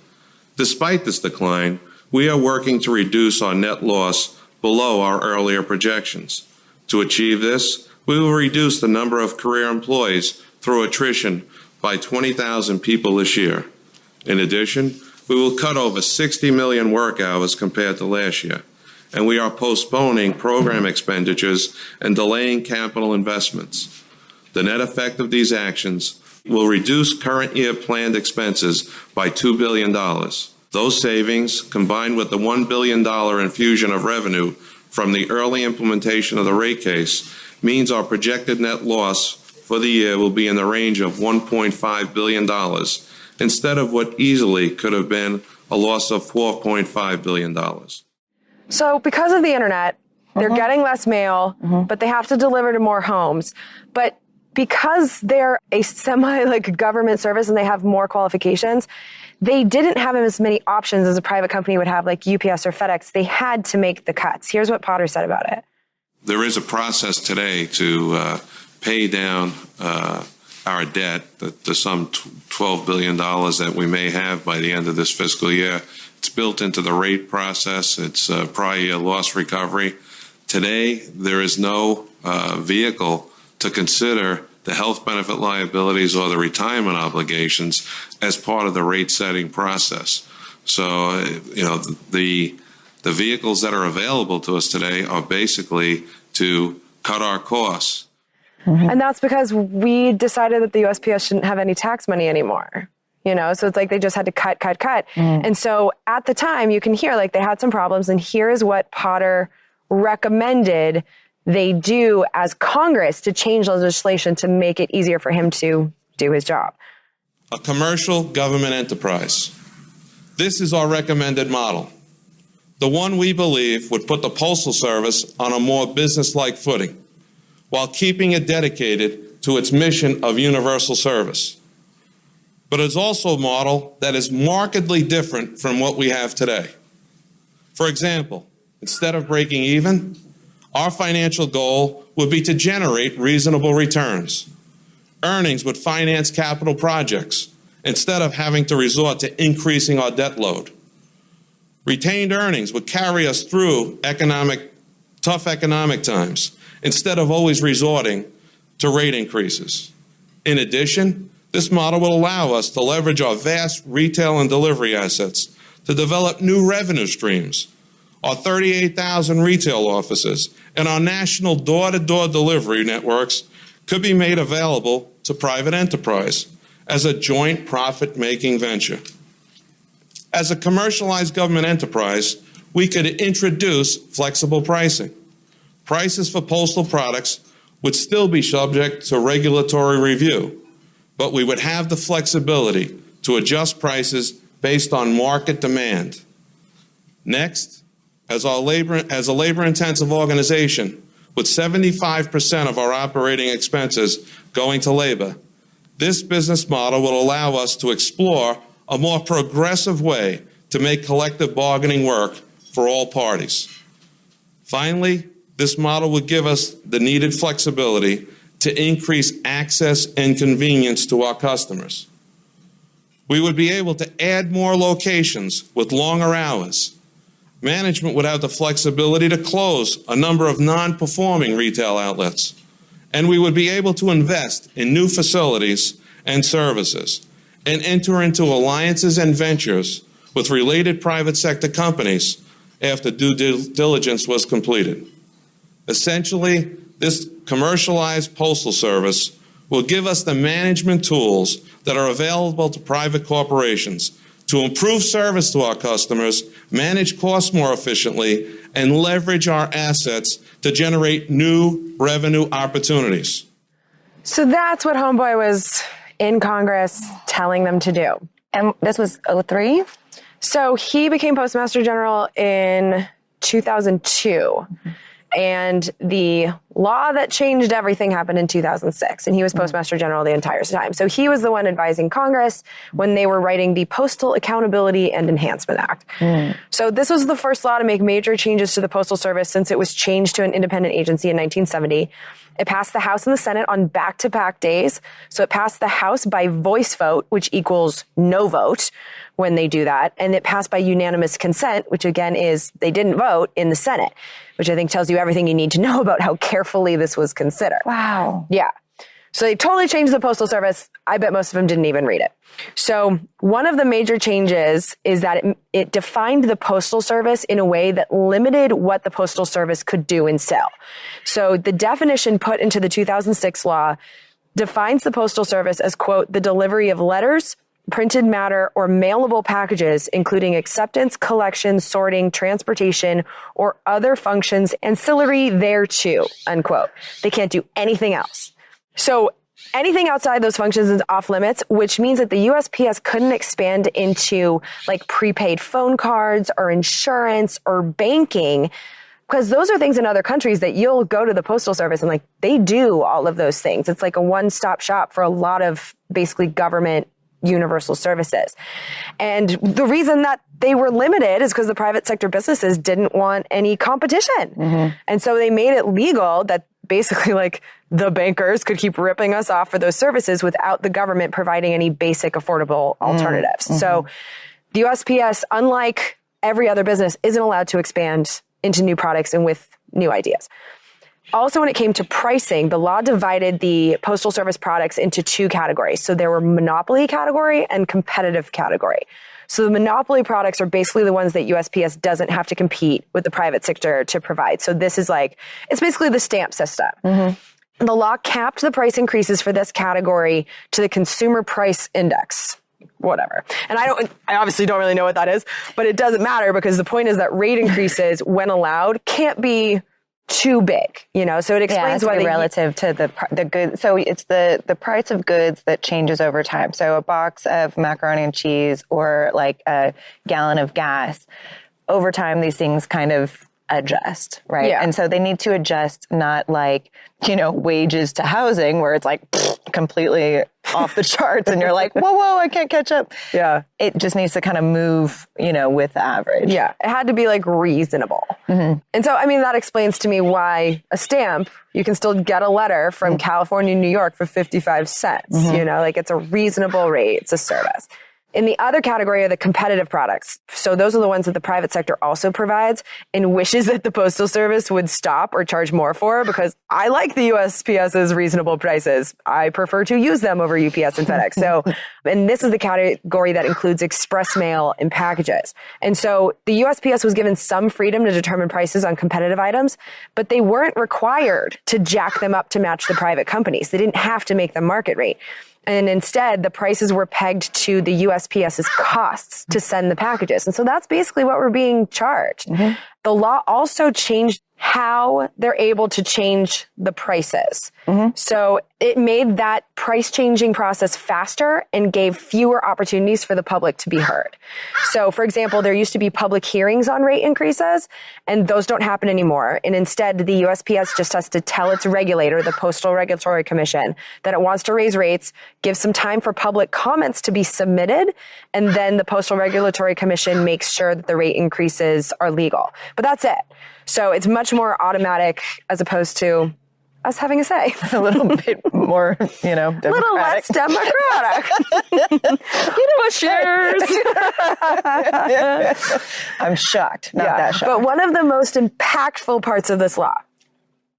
Despite this decline, we are working to reduce our net loss below our earlier projections. To achieve this, we will reduce the number of career employees through attrition by 20,000 people this year. In addition, we will cut over 60 million work hours compared to last year, and we are postponing program expenditures and delaying capital investments. The net effect of these actions will reduce current year planned expenses by $2 billion. Those savings, combined with the $1 billion infusion of revenue from the early implementation of the rate case, means our projected net loss for the year will be in the range of $1.5 billion, instead of what easily could have been a loss of $4.5 billion. So because of the internet, they're getting less mail, but they have to deliver to more homes. But because they're a government service and they have more qualifications, they didn't have as many options as a private company would have, like UPS or FedEx. They had to make the cuts. Here's what Potter said about it. There is a process today to pay down our debt, the sum $12 billion that we may have by the end of this fiscal year. It's built into the rate process. It's prior year loss recovery. Today, there is no vehicle to consider the health benefit liabilities or the retirement obligations as part of the rate setting process. So, the vehicles that are available to us today are basically to cut our costs. And that's because we decided that the USPS shouldn't have any tax money anymore. So it's like they just had to cut. And so at the time, you can hear like they had some problems. And here is what Potter recommended they do as Congress to change legislation to make it easier for him to do his job. A commercial government enterprise. This is our recommended model. The one we believe would put the Postal Service on a more business-like footing, while keeping it dedicated to its mission of universal service. But it's also a model that is markedly different from what we have today. For example, instead of breaking even, our financial goal would be to generate reasonable returns. Earnings would finance capital projects instead of having to resort to increasing our debt load. Retained earnings would carry us through tough economic times instead of always resorting to rate increases. In addition, this model will allow us to leverage our vast retail and delivery assets to develop new revenue streams. Our 38,000 retail offices and our national door-to-door delivery networks could be made available to private enterprise as a joint profit-making venture. As a commercialized government enterprise, we could introduce flexible pricing. Prices for postal products would still be subject to regulatory review, but we would have the flexibility to adjust prices based on market demand. Next, as a labor-intensive organization with 75% of our operating expenses going to labor, this business model will allow us to explore a more progressive way to make collective bargaining work for all parties. Finally, this model would give us the needed flexibility to increase access and convenience to our customers. We would be able to add more locations with longer hours. Management would have the flexibility to close a number of non-performing retail outlets. And we would be able to invest in new facilities and services and enter into alliances and ventures with related private sector companies after due diligence was completed. Essentially, this commercialized postal service will give us the management tools that are available to private corporations to improve service to our customers, manage costs more efficiently, and leverage our assets to generate new revenue opportunities. So that's what Homeboy was in Congress telling them to do. And this was 2003? So he became Postmaster General in 2002. And the law that changed everything happened in 2006. And he was Postmaster General the entire time. So he was the one advising Congress when they were writing the Postal Accountability and Enhancement Act. So this was the first law to make major changes to the Postal Service since it was changed to an independent agency in 1970. It passed the House and the Senate on back-to-back days. So it passed the House by voice vote, which equals no vote when they do that. And it passed by unanimous consent, which again is they didn't vote in the Senate, which I think tells you everything you need to know about how carefully this was considered. Wow. Yeah. So they totally changed the Postal Service. I bet most of them didn't even read it. So one of the major changes is that it defined the Postal Service in a way that limited what the Postal Service could do and sell. So the definition put into the 2006 law defines the Postal Service as, quote, the delivery of letters, printed matter, or mailable packages, including acceptance, collection, sorting, transportation, or other functions ancillary thereto, unquote. They can't do anything else. So anything outside those functions is off limits, which means that the USPS couldn't expand into like prepaid phone cards or insurance or banking, because those are things in other countries that you'll go to the Postal Service and like they do all of those things. It's like a one-stop shop for a lot of basically government universal services. And the reason that they were limited is because the private sector businesses didn't want any competition. And so they made it legal that basically like the bankers could keep ripping us off for those services without the government providing any basic affordable alternatives. So the USPS, unlike every other business, isn't allowed to expand into new products and with new ideas. Also, when it came to pricing, the law divided the Postal Service products into two categories. So there were monopoly category and competitive category. So the monopoly products are basically the ones that USPS doesn't have to compete with the private sector to provide. So this is like, it's basically the stamp system. The law capped the price increases for this category to the Consumer Price Index. Whatever. And I obviously don't really know what that is, but it doesn't matter because the point is that rate increases, when allowed, can't be too big, you know, so it explains why relative to the good. So it's the price of goods that changes over time. So a box of macaroni and cheese or like a gallon of gas, over time, these things kind of adjust, right? Yeah. And so they need to adjust, not like, you know, wages to housing where it's like completely off the charts and you're like, whoa, I can't catch up. Yeah. It just needs to kind of move, you know, with the average. Yeah. It had to be like reasonable. And so, I mean, that explains to me why a stamp, you can still get a letter from California, New York for 55 cents, you know, like it's a reasonable rate. It's a service. In the other category are the competitive products. So those are the ones that the private sector also provides and wishes that the Postal Service would stop or charge more for, because I like the USPS's reasonable prices. I prefer to use them over UPS and FedEx. So, and this is the category that includes express mail and packages. And so the USPS was given some freedom to determine prices on competitive items, but they weren't required to jack them up to match the private companies. They didn't have to make them market rate. And instead, the prices were pegged to the USPS's costs to send the packages. And so that's basically what we're being charged. The law also changed how they're able to change the prices. So it made that price changing process faster and gave fewer opportunities for the public to be heard. So, for example, there used to be public hearings on rate increases, and those don't happen anymore. And instead, the USPS just has to tell its regulator, the Postal Regulatory Commission, that it wants to raise rates, give some time for public comments to be submitted, and then the Postal Regulatory Commission makes sure that the rate increases are legal. But that's it. So it's much more automatic as opposed to us having a say. A little bit more, democratic. A little less democratic. Bushers. I'm shocked. Not that shocked. But one of the most impactful parts of this law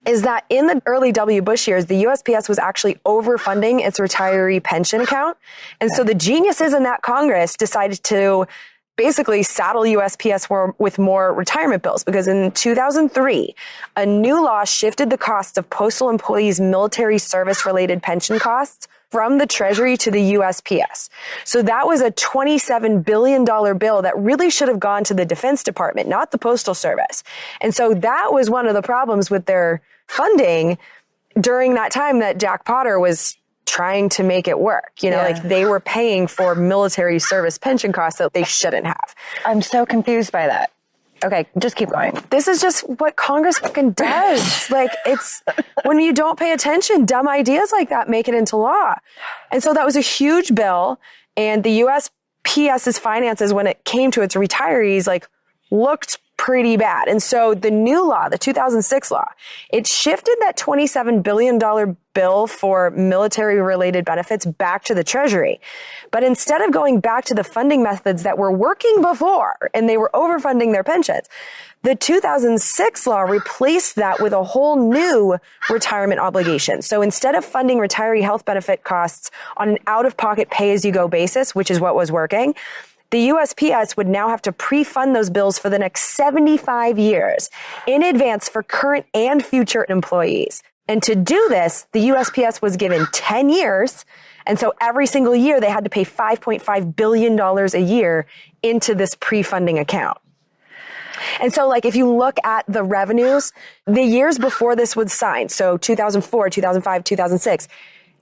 is that in the early W. Bush years, the USPS was actually overfunding its retiree pension account. And so the geniuses in that Congress decided to basically saddle USPS with more retirement bills, because in 2003, a new law shifted the cost of postal employees' military service-related pension costs from the Treasury to the USPS. So that was a $27 billion bill that really should have gone to the Defense Department, not the Postal Service. And so that was one of the problems with their funding during that time that Jack Potter was trying to make it work. Like they were paying for military service pension costs that they shouldn't have. I'm so confused by that. Okay, just keep going. This is just what Congress fucking does. Like, it's when you don't pay attention, dumb ideas like that make it into law. And so that was a huge bill, and the USPS's finances, when it came to its retirees, looked pretty bad. And so the new law, the 2006 law, it shifted that $27 billion bill for military-related benefits back to the Treasury. But instead of going back to the funding methods that were working before, and they were overfunding their pensions, the 2006 law replaced that with a whole new retirement obligation. So instead of funding retiree health benefit costs on an out-of-pocket pay-as-you-go basis, which is what was working, the USPS would now have to pre-fund those bills for the next 75 years in advance for current and future employees. And to do this, the USPS was given 10 years. And so every single year they had to pay $5.5 billion a year into this pre-funding account. And so if you look at the revenues, the years before this was signed, so 2004, 2005, 2006,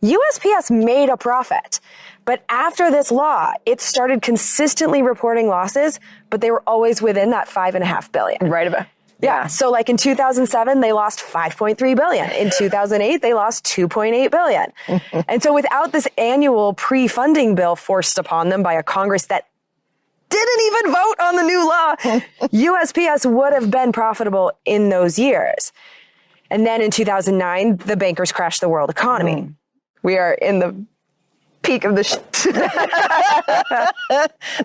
USPS made a profit. But after this law, it started consistently reporting losses, but they were always within that $5.5 billion. Right about. Yeah. So in 2007, they lost $5.3 billion. In 2008, they lost $2.8 billion. And so without this annual pre-funding bill forced upon them by a Congress that didn't even vote on the new law, USPS would have been profitable in those years. And then in 2009, the bankers crashed the world economy. We are in the peak of the shit.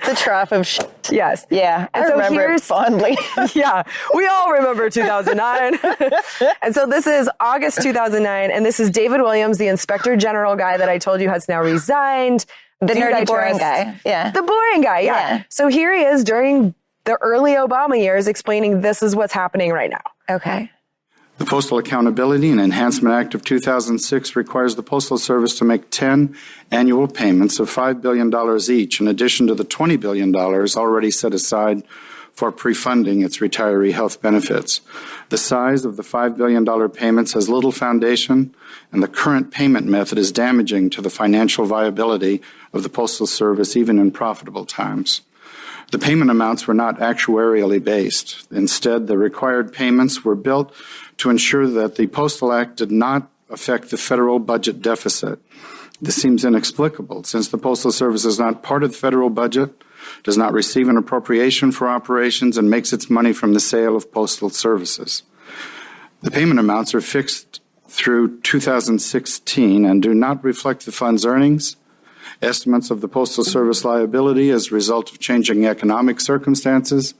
The trough of shit. Yes. Yeah. And I so remember it fondly. Yeah. We all remember 2009. And so this is August 2009. And this is David Williams, the Inspector General guy that I told you has now resigned. The nerdy boring guy. Yeah. The boring guy. Yeah. So here he is during the early Obama years explaining this is what's happening right now. Okay. The Postal Accountability and Enhancement Act of 2006 requires the Postal Service to make 10 annual payments of $5 billion each, in addition to the $20 billion already set aside for pre-funding its retiree health benefits. The size of the $5 billion payments has little foundation, and the current payment method is damaging to the financial viability of the Postal Service, even in profitable times. The payment amounts were not actuarially based. Instead, the required payments were built to ensure that the Postal Act did not affect the federal budget deficit. This seems inexplicable, since the Postal Service is not part of the federal budget, does not receive an appropriation for operations, and makes its money from the sale of postal services. The payment amounts are fixed through 2016 and do not reflect the fund's earnings, estimates of the Postal Service liability as a result of changing economic circumstances,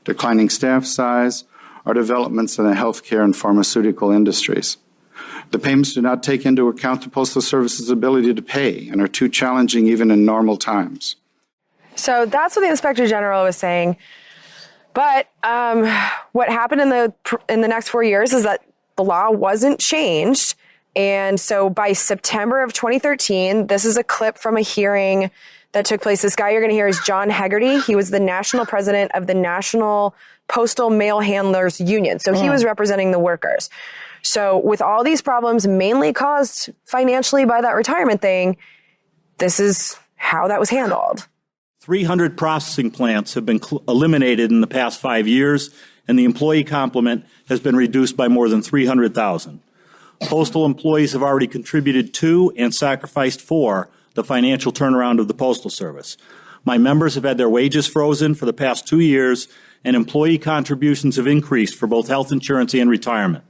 declining staff size, or developments in the healthcare and pharmaceutical industries. The payments do not take into account the Postal Service's ability to pay and are too challenging even in normal times. So that's what the Inspector General was saying. But what happened in the next 4 years is that the law wasn't changed. And so by September of 2013, this is a clip from a hearing that took place. This guy you're going to hear is John Hegarty. He was the national president of the National Postal Mail Handlers Union. So he was representing the workers. So with all these problems mainly caused financially by that retirement thing, this is how that was handled. 300 processing plants have been eliminated in the past 5 years, and the employee complement has been reduced by more than 300,000. Postal employees have already contributed to and sacrificed for the financial turnaround of the Postal Service. My members have had their wages frozen for the past 2 years, and employee contributions have increased for both health insurance and retirement.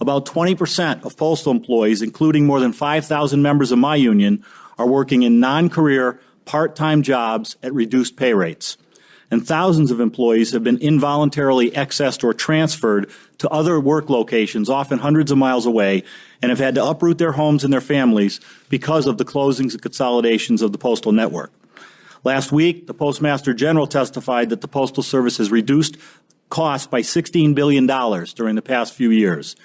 About 20% of postal employees, including more than 5,000 members of my union, are working in non-career, part-time jobs at reduced pay rates. And thousands of employees have been involuntarily accessed or transferred to other work locations, often hundreds of miles away, and have had to uproot their homes and their families because of the closings and consolidations of the postal network. Last week, the Postmaster General testified that the Postal Service has reduced costs by $16 billion during the past few years.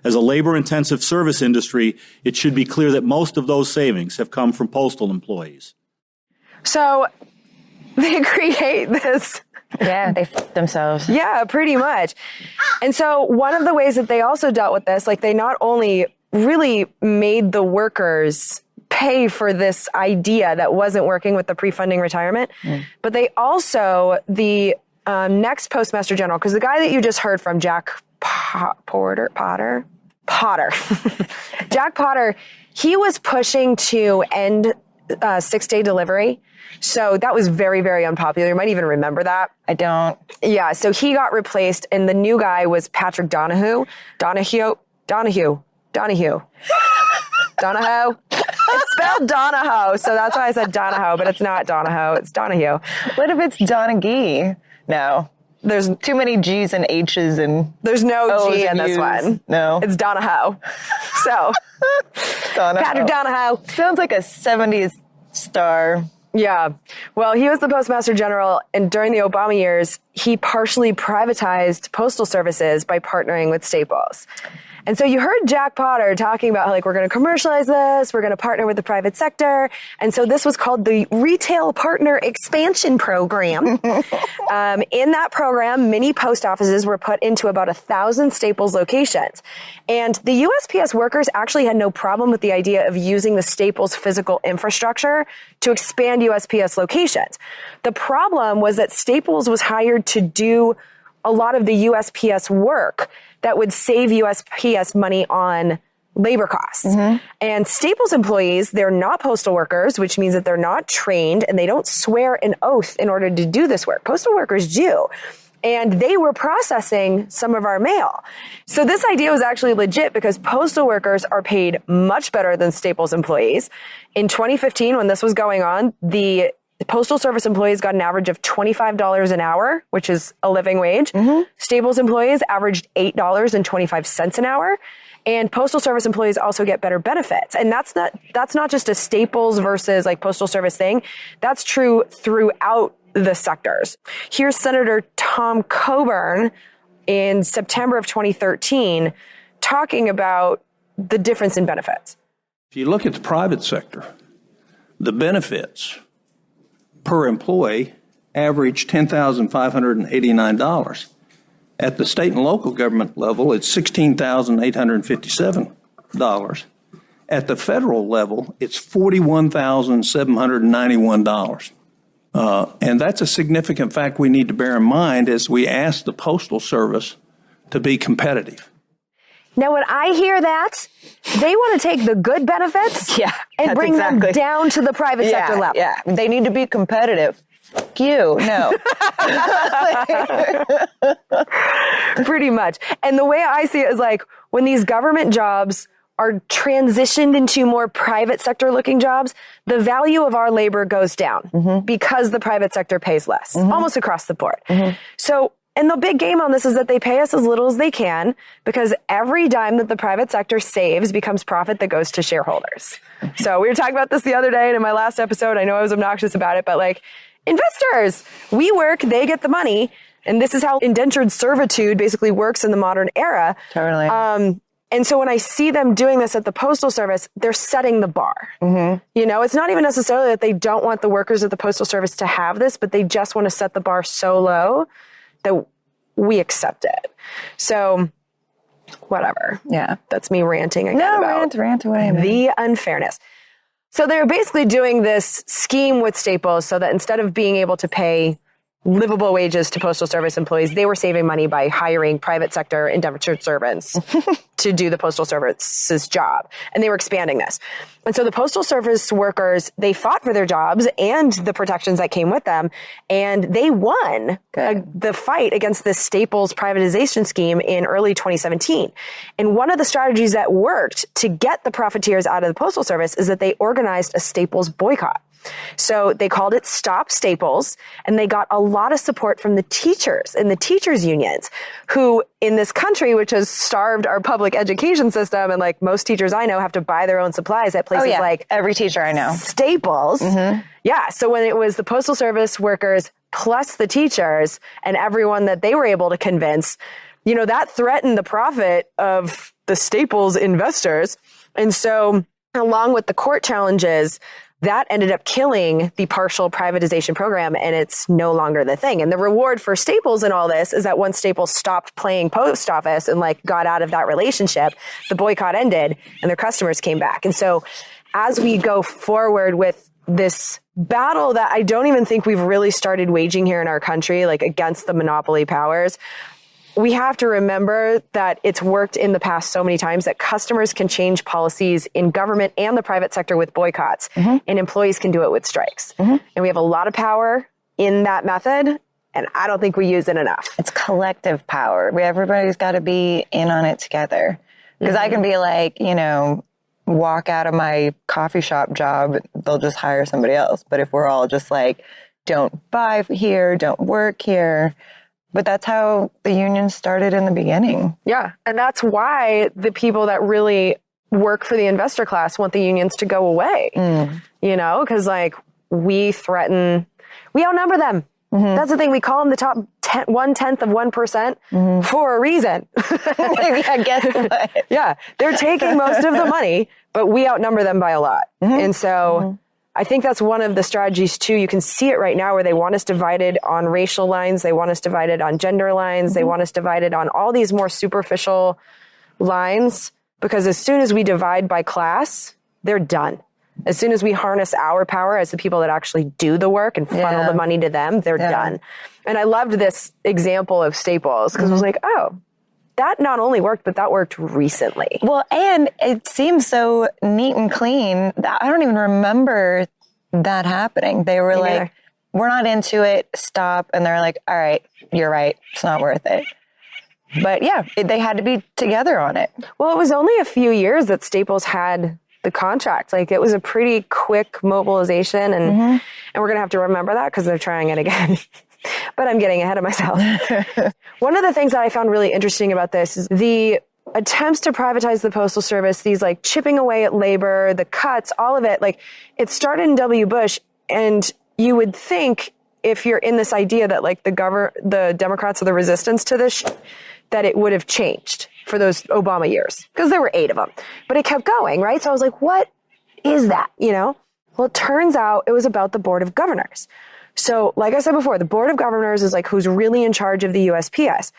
As a labor-intensive service industry, it should be clear that most of those savings have come from postal employees. So they create this. Yeah, they f***ed themselves. Yeah, pretty much. And so one of the ways that they also dealt with this, like they not only really made the workers pay for this idea that wasn't working with the pre-funding retirement, but they also, the next Postmaster General, because the guy that you just heard from, Jack Potter, Jack Potter, he was pushing to end 6-day delivery. So that was very, very unpopular. You might even remember that. I don't. Yeah, so he got replaced, and the new guy was Patrick Donahue. Donahue. It's spelled Donahoe, so that's why I said Donahoe, but it's not Donahoe, it's Donahue. What if it's Donaghy? No. There's too many G's and H's and there's no O's G in and this U's. one. No. It's Donahoe. So, Donahoe. Patrick Donahoe. Sounds like a 70s star. Yeah. Well, he was the Postmaster General, and during the Obama years, he partially privatized postal services by partnering with Staples. And so you heard Jack Potter talking about how, like, we're going to commercialize this, we're going to partner with the private sector. And so this was called the Retail Partner Expansion Program. In that program, many post offices were put into about 1,000 Staples locations. And the USPS workers actually had no problem with the idea of using the Staples physical infrastructure to expand USPS locations. The problem was that Staples was hired to do a lot of the USPS work that would save USPS money on labor costs. And Staples employees, they're not postal workers, which means that they're not trained and they don't swear an oath in order to do this work. Postal workers do. And they were processing some of our mail. So this idea was actually legit because postal workers are paid much better than Staples employees. In 2015, when this was going on, the Postal Service employees got an average of $25 an hour, which is a living wage. Staples employees averaged $8.25 an hour. And Postal Service employees also get better benefits. And that's not just a Staples versus like Postal Service thing. That's true throughout the sectors. Here's Senator Tom Coburn in September of 2013 talking about the difference in benefits. If you look at the private sector, the benefits per employee average $10,589. At the state and local government level, it's $16,857. At the federal level, it's $41,791. And that's a significant fact we need to bear in mind as we ask the Postal Service to be competitive. Now, when I hear that, they want to take the good benefits and bring them down to the private sector level. Yeah, they need to be competitive. Fuck you. No. Pretty much. And the way I see it is like when these government jobs are transitioned into more private sector looking jobs, the value of our labor goes down because the private sector pays less, almost across the board. So, and the big game on this is that they pay us as little as they can because every dime that the private sector saves becomes profit that goes to shareholders. So we were talking about this the other day and in my last episode, I know I was obnoxious about it, but like investors, we work, they get the money. And this is how indentured servitude basically works in the modern era. Totally. And so when I see them doing this at the Postal Service, they're setting the bar. You know, it's not even necessarily that they don't want the workers at the Postal Service to have this, but they just want to set the bar so low that we accept it. So whatever. Yeah. That's me ranting again about rant away, man. the unfairness. So they're basically doing this scheme with Staples so that instead of being able to pay livable wages to Postal Service employees, they were saving money by hiring private sector indentured servants to do the Postal Service's job. And they were expanding this. And so the Postal Service workers, they fought for their jobs and the protections that came with them. And they won the fight against this Staples privatization scheme in early 2017. And one of the strategies that worked to get the profiteers out of the Postal Service is that they organized a Staples boycott. So they called it Stop Staples, and they got a lot of support from the teachers and the teachers unions, who in this country, which has starved our public education system, and like most teachers I know have to buy their own supplies at places like every teacher I know. Staples. Yeah. So when it was the Postal Service workers plus the teachers and everyone that they were able to convince, you know, that threatened the profit of the Staples investors. And so along with the court challenges, that ended up killing the partial privatization program, and it's no longer the thing. And the reward for Staples in all this is that once Staples stopped playing post office and like got out of that relationship, the boycott ended and their customers came back. And so as we go forward with this battle that I don't even think we've really started waging here in our country, like against the monopoly powers, we have to remember that it's worked in the past so many times that customers can change policies in government and the private sector with boycotts, and employees can do it with strikes. And we have a lot of power in that method, and I don't think we use it enough. It's collective power. Everybody's got to be in on it together. Because I can be like, you know, walk out of my coffee shop job, they'll just hire somebody else. But if we're all just like, don't buy here, don't work here. But that's how the union started in the beginning. Yeah. And that's why the people that really work for the investor class want the unions to go away, you know, because like we outnumber them. That's the thing. We call them the top 1/10 of 1% for a reason. I guess what? Yeah. They're taking most of the money, but we outnumber them by a lot. And so I think that's one of the strategies too. You can see it right now where they want us divided on racial lines. They want us divided on gender lines. They want us divided on all these more superficial lines, because as soon as we divide by class, they're done. As soon as we harness our power as the people that actually do the work and funnel the money to them, they're done. And I loved this example of Staples because I was like, oh, that not only worked, but that worked recently. Well, and it seems so neat and clean that I don't even remember that happening. They were like, we're not into it, stop. And they're like, all right, you're right. It's not worth it. But yeah, they had to be together on it. Well, it was only a few years that Staples had the contract. Like it was a pretty quick mobilization, and we're going to have to remember that because they're trying it again. But I'm getting ahead of myself. One of the things that I found really interesting about this is the attempts to privatize the Postal Service, these like chipping away at labor, the cuts, all of it. Like it started in W. Bush, and you would think if you're in this idea that like the Democrats are the resistance to this, that it would have changed for those Obama years, because there were 8 of them. But it kept going, right? So I was like, what is that? You know? Well, it turns out it was about the Board of Governors. So like I said before, the Board of Governors is like who's really in charge of the USPS.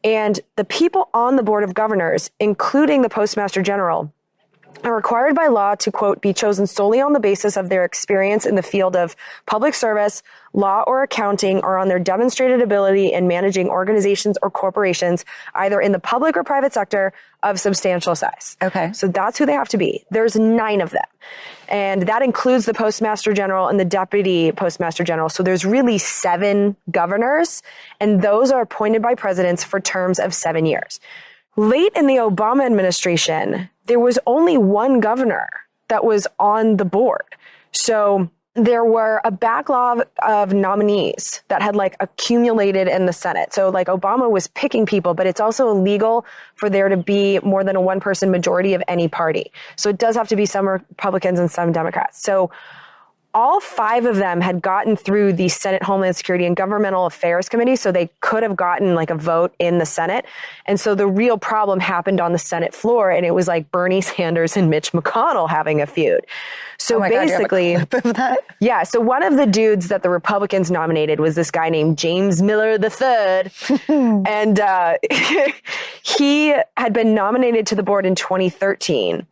And the people on the Board of Governors, including the Postmaster General, are required by law to, quote, be chosen solely on the basis of their experience in the field of public service, law, or accounting, or on their demonstrated ability in managing organizations or corporations, either in the public or private sector, of substantial size. Okay. So that's who they have to be. There's 9 of them. And that includes the Postmaster General and the Deputy Postmaster General. So there's really 7 governors, and those are appointed by presidents for terms of 7 years. Late in the Obama administration, there was only 1 governor that was on the board. So there were a backlog of nominees that had like accumulated in the Senate. So like Obama was picking people, but it's also illegal for there to be more than a 1-person majority of any party. So it does have to be some Republicans and some Democrats. So all 5 of them had gotten through the Senate Homeland Security and Governmental Affairs Committee, so they could have gotten like a vote in the Senate. And so the real problem happened on the Senate floor, and it was like Bernie Sanders and Mitch McConnell having a feud. So basically, God, you have a clip of that? Yeah. So one of the dudes that the Republicans nominated was this guy named James Miller III. And he had been nominated to the board in 2013.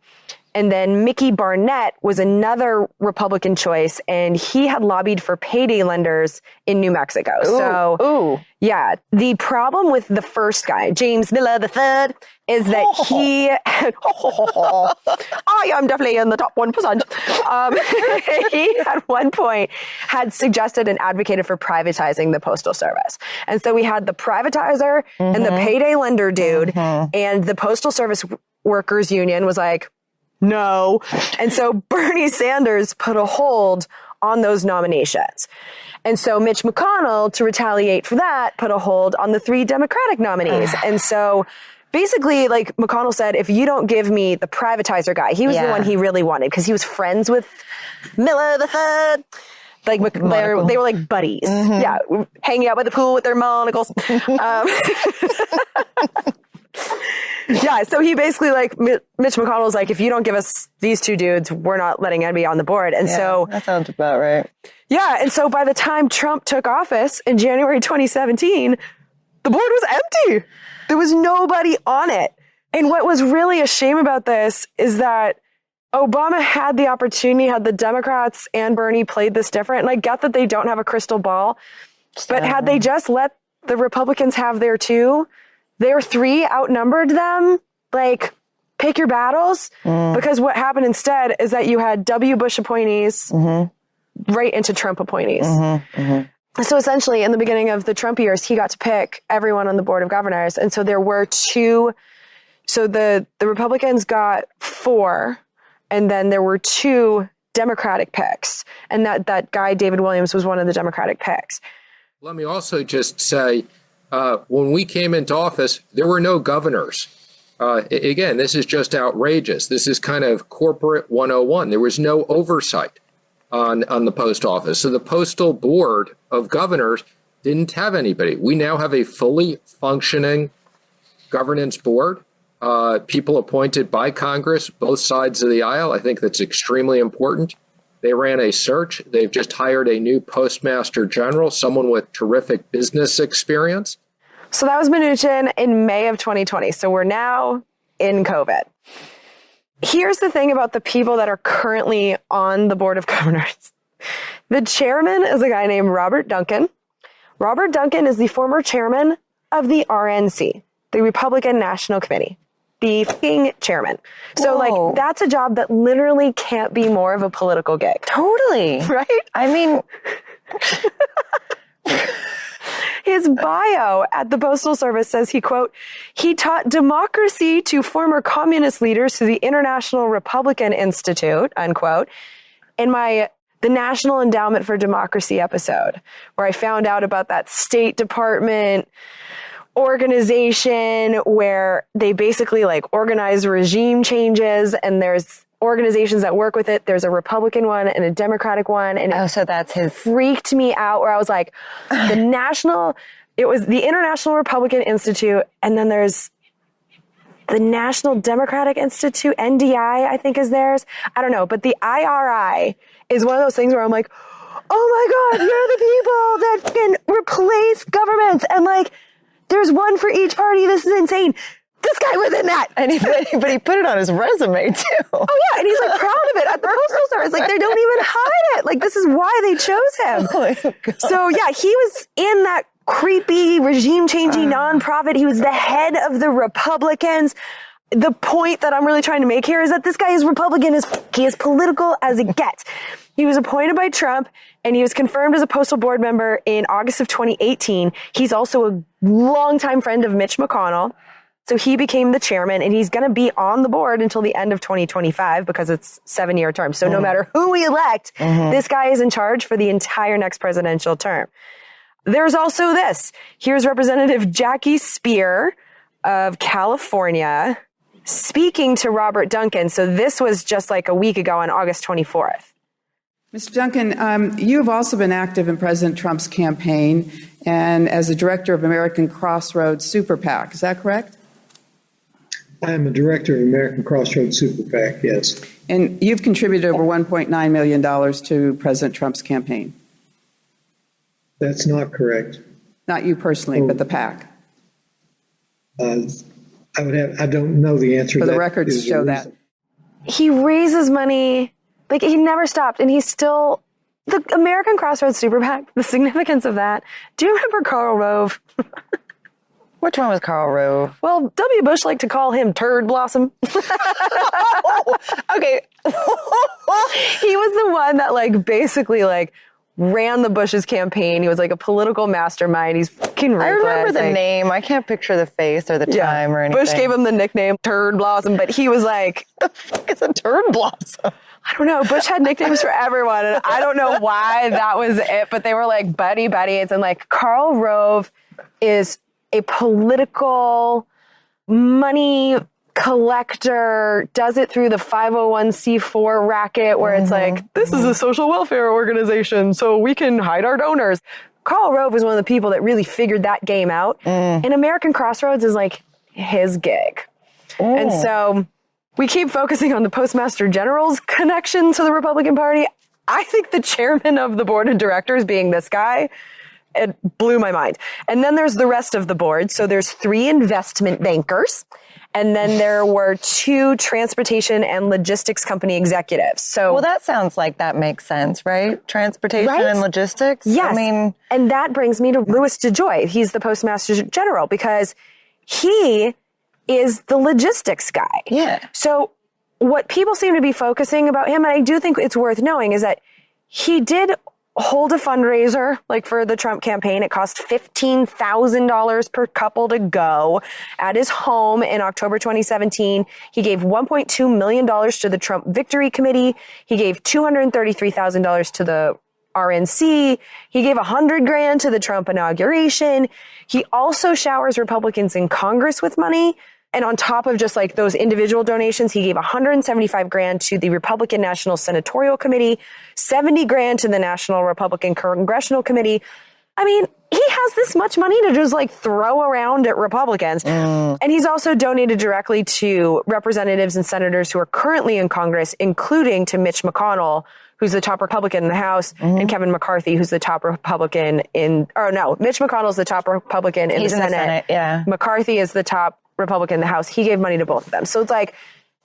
And then Mickey Barnett was another Republican choice, and he had lobbied for payday lenders in New Mexico. Yeah, the problem with the first guy, James Miller III, is that he, I am definitely in the top 1%. He at one point had suggested and advocated for privatizing the Postal Service. And so we had the privatizer and the payday lender dude, and the Postal Service Workers Union was like, no. And so Bernie Sanders put a hold on those nominations. And so Mitch McConnell, to retaliate for that, put a hold on the 3 Democratic nominees. And so basically, like, McConnell said, if you don't give me the privatizer guy, he was the one he really wanted because he was friends with Miller the Third. Like, they were like buddies. Yeah, hanging out by the pool with their monocles. Yeah, so he basically, like, Mitch McConnell was like, if you don't give us these 2 dudes, we're not letting anybody on the board. And so that sounds about right. Yeah, and so by the time Trump took office in January 2017, the board was empty. There was nobody on it. And what was really a shame about this is that Obama had the opportunity, had the Democrats and Bernie played this different. And I get that they don't have a crystal ball, but had they just let the Republicans have their 2, their 3 outnumbered them. Like, pick your battles. Because what happened instead is that you had W. Bush appointees right into Trump appointees. So essentially, in the beginning of the Trump years, he got to pick everyone on the board of governors. And so there were 2. So the Republicans got 4, and then there were 2 Democratic picks. And that guy, David Williams, was one of the Democratic picks. Let me also just say, when we came into office, there were no governors. Again, this is just outrageous. This is kind of corporate 101. There was no oversight on the post office. So the postal board of governors didn't have anybody. We now have a fully functioning governance board, people appointed by Congress, both sides of the aisle. I think that's extremely important. They ran a search. They've just hired a new postmaster general, someone with terrific business experience. So that was Mnuchin in May of 2020. So we're now in COVID. Here's the thing about the people that are currently on the board of governors. The chairman is a guy named Robert Duncan. Robert Duncan is the former chairman of the RNC, the Republican National Committee, the fucking chairman. So like, that's a job that literally can't be more of a political gig. Totally. Right? I mean, his bio at the Postal Service says he, quote, he taught democracy to former communist leaders through the International Republican Institute, unquote, in the National Endowment for Democracy episode, where I found out about that State Department organization where they basically like organize regime changes, and there's organizations that work with it. There's a Republican one and a Democratic one. And so that's his freaked me out, where I was like, it was the International Republican Institute, and then there's the National Democratic Institute, NDI, I think is theirs. I don't know, but the IRI is one of those things where I'm like, oh my God, you're the people that can replace governments. And like, there's one for each party. This is insane. This guy was in that. And but he put it on his resume too. Oh yeah, and he's like proud of it at the Postal Service. Like, they don't even hide it. Like, this is why they chose him. Oh my God. So yeah, he was in that creepy regime-changing nonprofit. He was the head of the Republicans. The point that I'm really trying to make here is that this guy is Republican as he is political as it gets. He was appointed by Trump, and he was confirmed as a postal board member in August of 2018. He's also a longtime friend of Mitch McConnell. So he became the chairman, and he's going to be on the board until the end of 2025 because it's 7-year term. So no matter who we elect, this guy is in charge for the entire next presidential term. There's also this. Here's Representative Jackie Speer of California speaking to Robert Duncan. So this was just like a week ago on August 24th. Mr. Duncan, you have also been active in President Trump's campaign and as the director of American Crossroads Super PAC. Is that correct? I am a director of American Crossroads Super PAC, yes. And you've contributed over $1.9 million to President Trump's campaign. That's not correct. Not you personally, but the PAC. I don't know the answer. For the records show that. he raises money, like he never stopped, and he's still the American Crossroads Super PAC. The significance of that. Do you remember Karl Rove? Which one was Karl Rove? Well, W. Bush liked to call him Turd Blossom. Okay. He was the one that like basically like ran the Bush's campaign. He was like a political mastermind. He's fucking ruthless. I remember the name. I can't picture the face or the time or anything. Bush gave him the nickname Turd Blossom, but he was like, the fuck is a turd blossom? I don't know. Bush had nicknames for everyone, and I don't know why that was it, but they were like buddies. And like Karl Rove is a political money collector, does it through the 501c4 racket where it's like, this is a social welfare organization, so we can hide our donors. Karl Rove was one of the people that really figured that game out. And American Crossroads is like his gig. And so we keep focusing on the Postmaster General's connection to the Republican Party. I think the chairman of the board of directors being this guy, it blew my mind. And then there's the rest of the board. So there's 3 investment bankers. And then there were 2 transportation and logistics company executives. So, well, that sounds like that makes sense, right? Transportation and logistics? Yes. I mean, and that brings me to Louis DeJoy. He's the Postmaster General because he is the logistics guy. Yeah. So what people seem to be focusing about him, and I do think it's worth knowing, is that he did hold a fundraiser like for the Trump campaign. It cost $15,000 per couple to go at his home in October 2017. He gave $1.2 million to the Trump Victory Committee. He gave $233,000 to the RNC. He gave $100,000 to the Trump inauguration. He also showers Republicans in Congress with money. And on top of just like those individual donations, he gave $175,000 to the Republican National Senatorial Committee, $70,000 to the National Republican Congressional Committee. I mean, he has this much money to just like throw around at Republicans. And he's also donated directly to representatives and senators who are currently in Congress, including to Mitch McConnell, who's the top Republican in the House, and Kevin McCarthy, who's the top Republican Mitch McConnell's the top Republican in the Senate. Yeah. McCarthy is the top Republican in the House. He gave money to both of them. So it's like,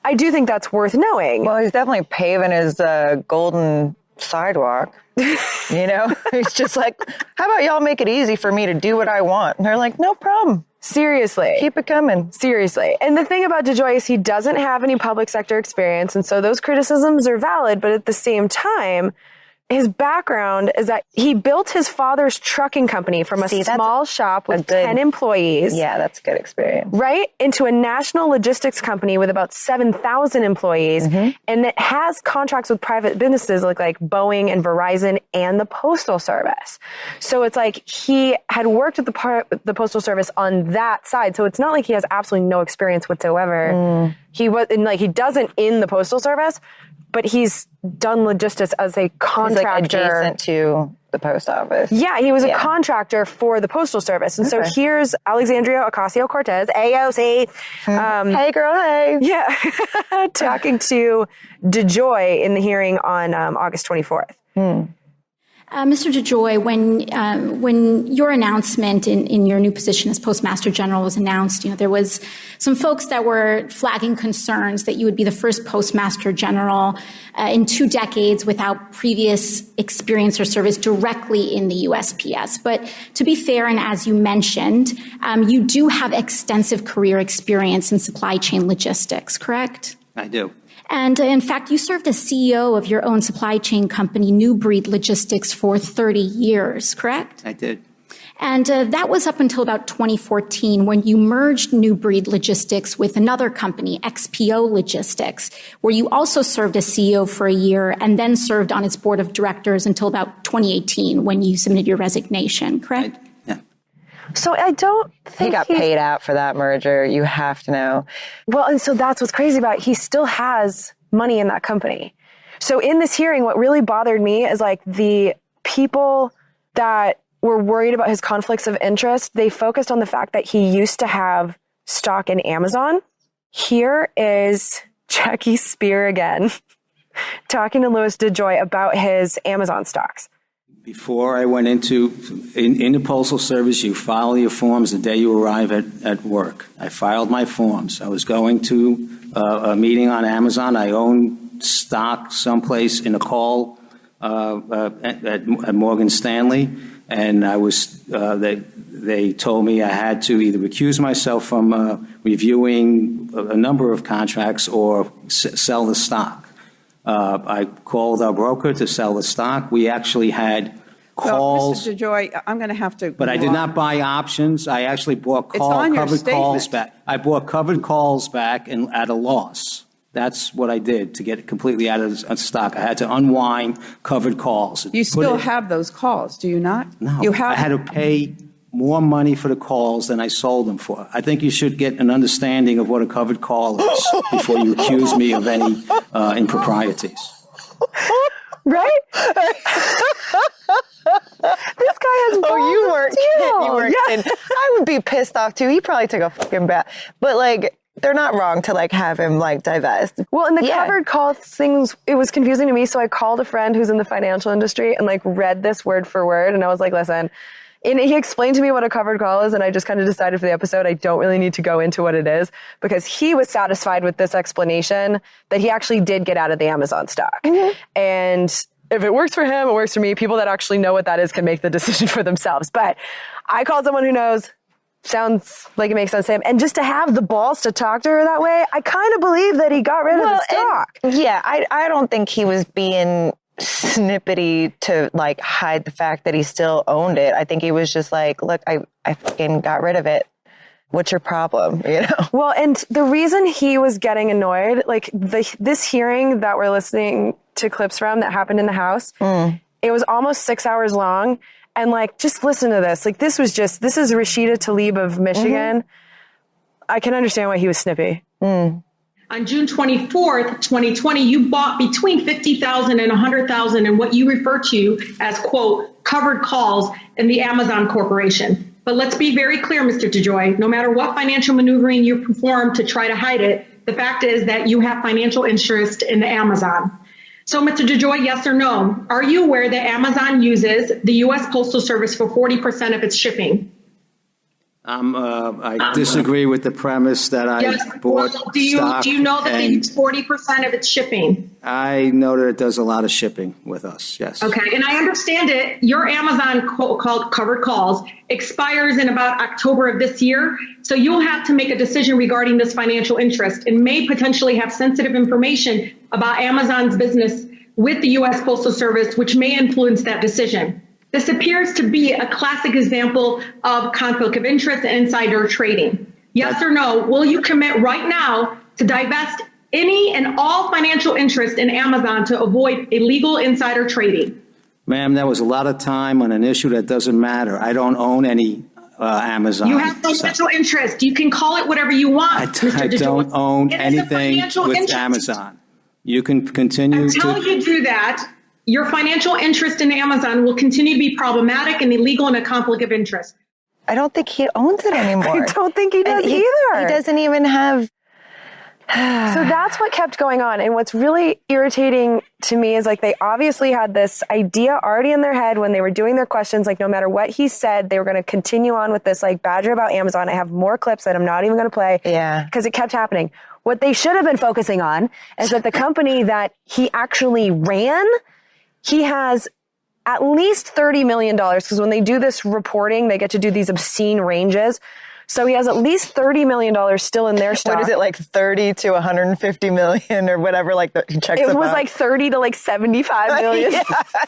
I do think that's worth knowing. Well, he's definitely paving his golden sidewalk. You know, he's just like, how about y'all make it easy for me to do what I want? And they're like, no problem. Seriously. Keep it coming. Seriously. And the thing about DeJoy is he doesn't have any public sector experience. And so those criticisms are valid. But at the same time, his background is that he built his father's trucking company from a small shop with 10 employees. Yeah, that's a good experience. Right? Into a national logistics company with about 7,000 employees. And it has contracts with private businesses like Boeing and Verizon and the Postal Service. So it's like he had worked with the Postal Service on that side. So it's not like he has absolutely no experience whatsoever. He doesn't in the Postal Service, but he's done logistics as a contractor. He's like adjacent to the post office. Yeah, he was a contractor for the Postal Service. And so here's Alexandria Ocasio-Cortez, AOC. Hey, girl, hey. Yeah. Talking to DeJoy in the hearing on August 24th. Mr. DeJoy, when your announcement in your new position as Postmaster General was announced, there was some folks that were flagging concerns that you would be the first Postmaster General in 2 decades without previous experience or service directly in the USPS. But to be fair, and as you mentioned, you do have extensive career experience in supply chain logistics, correct? I do. And in fact, you served as CEO of your own supply chain company, New Breed Logistics, for 30 years, correct? I did. And that was up until about 2014 when you merged New Breed Logistics with another company, XPO Logistics, where you also served as CEO for a year and then served on its board of directors until about 2018 when you submitted your resignation, correct? So I don't think he got paid out for that merger. You have to know. Well, and so that's what's crazy about it. He still has money in that company. So in this hearing, what really bothered me is like the people that were worried about his conflicts of interest, they focused on the fact that he used to have stock in Amazon. Here is Jackie Spear again, talking to Louis DeJoy about his Amazon stocks. Before I went into the Postal Service, you file your forms the day you arrive at work. I filed my forms. I was going to a meeting on Amazon. I own stock someplace in a call at Morgan Stanley, and I was they told me I had to either recuse myself from reviewing a number of contracts or sell the stock. I called our broker to sell the stock. We actually had calls. Mr. DeJoy, I'm going to have to. But I did not buy options. I actually bought covered calls back. I bought covered calls back and at a loss. That's what I did to get it completely out of stock. I had to unwind covered calls. You still have those calls, do you not? No, you have. I had to pay more money for the calls than I sold them for. I think you should get an understanding of what a covered call is before you accuse me of any improprieties. Right? This guy has balls. Oh, you weren't kidding. You weren't Yeah. kidding. I would be pissed off too. He probably took a fucking bath. But like, they're not wrong to like have him like divest. Well, in the covered call things, it was confusing to me. So I called a friend who's in the financial industry and like read this word for word. And I was like, listen, and he explained to me what a covered call is. And I just kind of decided for the episode, I don't really need to go into what it is because he was satisfied with this explanation that he actually did get out of the Amazon stock. Mm-hmm. And if it works for him, it works for me. People that actually know what that is can make the decision for themselves. But I called someone who knows. Sounds like it makes sense to him. And just to have the balls to talk to her that way, I kind of believe that he got rid of the stock. Yeah, I don't think he was being snippety to like hide the fact that he still owned it. I think he was just like, look, I fucking got rid of it. What's your problem? You know? Well, and the reason he was getting annoyed, like this hearing that we're listening to clips from that happened in the House, it was almost 6 hours long. And like, just listen to this. Like, this is Rashida Tlaib of Michigan. I can understand why he was snippy. On June 24th, 2020, you bought between 50,000 and 100,000 in what you refer to as, quote, covered calls in the Amazon Corporation. But let's be very clear, Mr. DeJoy, no matter what financial maneuvering you perform to try to hide it, the fact is that you have financial interest in Amazon. So, Mr. DeJoy, yes or no? Are you aware that Amazon uses the U.S. Postal Service for 40% of its shipping? I disagree with the premise that I bought stock. Do you know that they use 40% of its shipping? I know that it does a lot of shipping with us, yes. Okay, and I understand it. Your Amazon called covered calls expires in about October of this year. So you'll have to make a decision regarding this financial interest and may potentially have sensitive information about Amazon's business with the U.S. Postal Service, which may influence that decision. This appears to be a classic example of conflict of interest and insider trading. Yes or no, will you commit right now to divest any and all financial interest in Amazon to avoid illegal insider trading? Ma'am, that was a lot of time on an issue that doesn't matter. I don't own any Amazon. You have financial interest. You can call it whatever you want, Mr. I don't own anything with interest. Amazon. You can continue Until you do that, your financial interest in Amazon will continue to be problematic and illegal and a conflict of interest. I don't think he owns it anymore. I don't think he does either. He doesn't even have. So that's what kept going on. And what's really irritating to me is like they obviously had this idea already in their head when they were doing their questions, like no matter what he said, they were going to continue on with this like badger about Amazon. I have more clips that I'm not even going to play. Yeah. Because it kept happening. What they should have been focusing on is that the company that he actually ran, he has at least $30 million because when they do this reporting, they get to do these obscene ranges. So he has at least $30 million still in their stock. What is it, like 30 to 150 million or whatever? Like he checks it was about. like 30 to like 75 million. Yeah.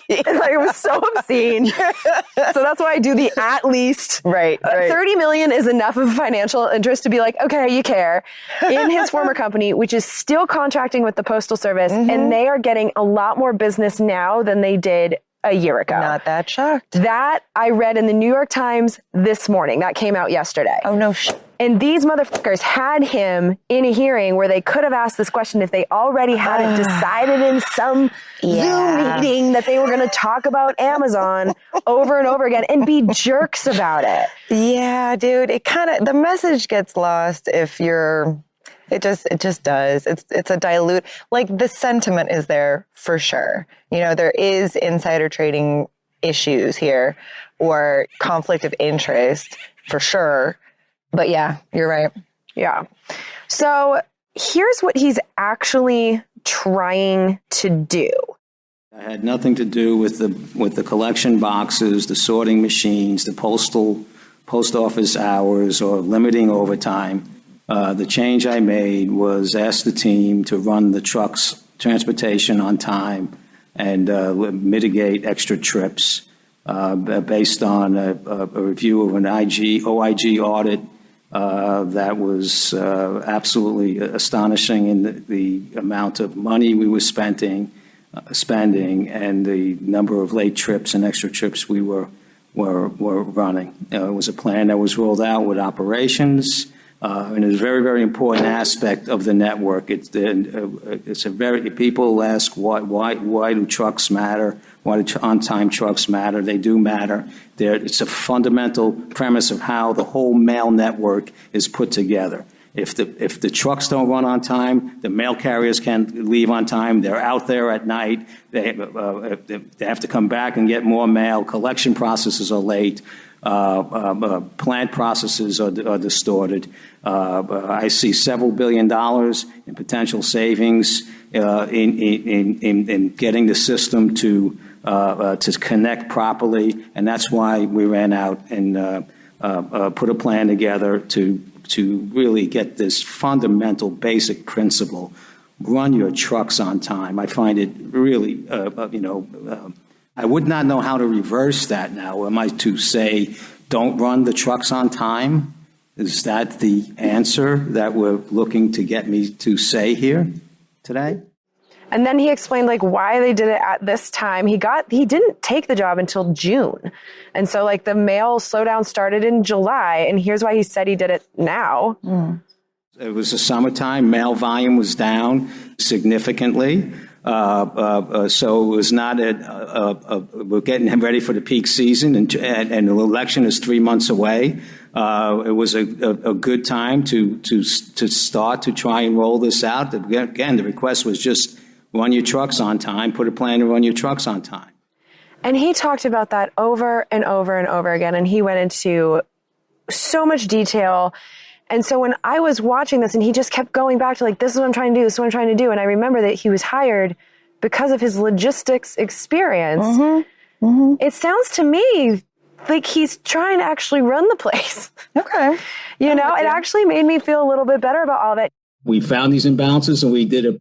Like, it was so obscene. So that's why I do the at least. Right. 30 million is enough of financial interest to be like, okay, you care. In his former company, which is still contracting with the Postal Service, and they are getting a lot more business now than they did a year ago. Not that shocked. That I read in the New York Times this morning. That came out yesterday. Oh, no. And these motherfuckers had him in a hearing where they could have asked this question if they already had it decided in some Zoom meeting that they were going to talk about Amazon over and over again and be jerks about it. Yeah, dude. It kind of, the message gets lost if you're, it just does. It's a dilute, like the sentiment is there for sure. You know, there is insider trading issues here or conflict of interest for sure. But yeah, you're right. Yeah. So here's what he's actually trying to do. It had nothing to do with the collection boxes, the sorting machines, the post office hours, or limiting overtime. The change I made was ask the team to run the trucks transportation on time and mitigate extra trips based on a review of an OIG audit that was absolutely astonishing in the amount of money we were spending and the number of late trips and extra trips we were running. It was a plan that was rolled out with operations, and it's a very, very important aspect of the network. It's a very, people ask why do trucks matter? Why do on-time trucks matter? They do matter. It's a fundamental premise of how the whole mail network is put together. If the trucks don't run on time, the mail carriers can't leave on time. They're out there at night. They have to come back and get more mail. Collection processes are late. Plant processes are distorted. I see several $1 billion in potential savings in getting the system to connect properly, and that's why we ran out and put a plan together to really get this fundamental basic principle: run your trucks on time. I find it really, I would not know how to reverse that now. Am I to say, don't run the trucks on time? Is that the answer that we're looking to get me to say here today? And then he explained why they did it at this time. He didn't take the job until June. And so the mail slowdown started in July. And here's why he said he did it now. It was the summertime. Mail volume was down significantly. So it was not we're getting ready for the peak season, and the election is 3 months away. It was a good time to start to try and roll this out. Again, the request was just run your trucks on time, put a plan to run your trucks on time. And he talked about that over and over and over again, and he went into so much detail. And so when I was watching this and he just kept going back to this is what I'm trying to do, this is what I'm trying to do. And I remember that he was hired because of his logistics experience. It sounds to me like he's trying to actually run the place. Okay. It actually made me feel a little bit better about all of it. We found these imbalances and we did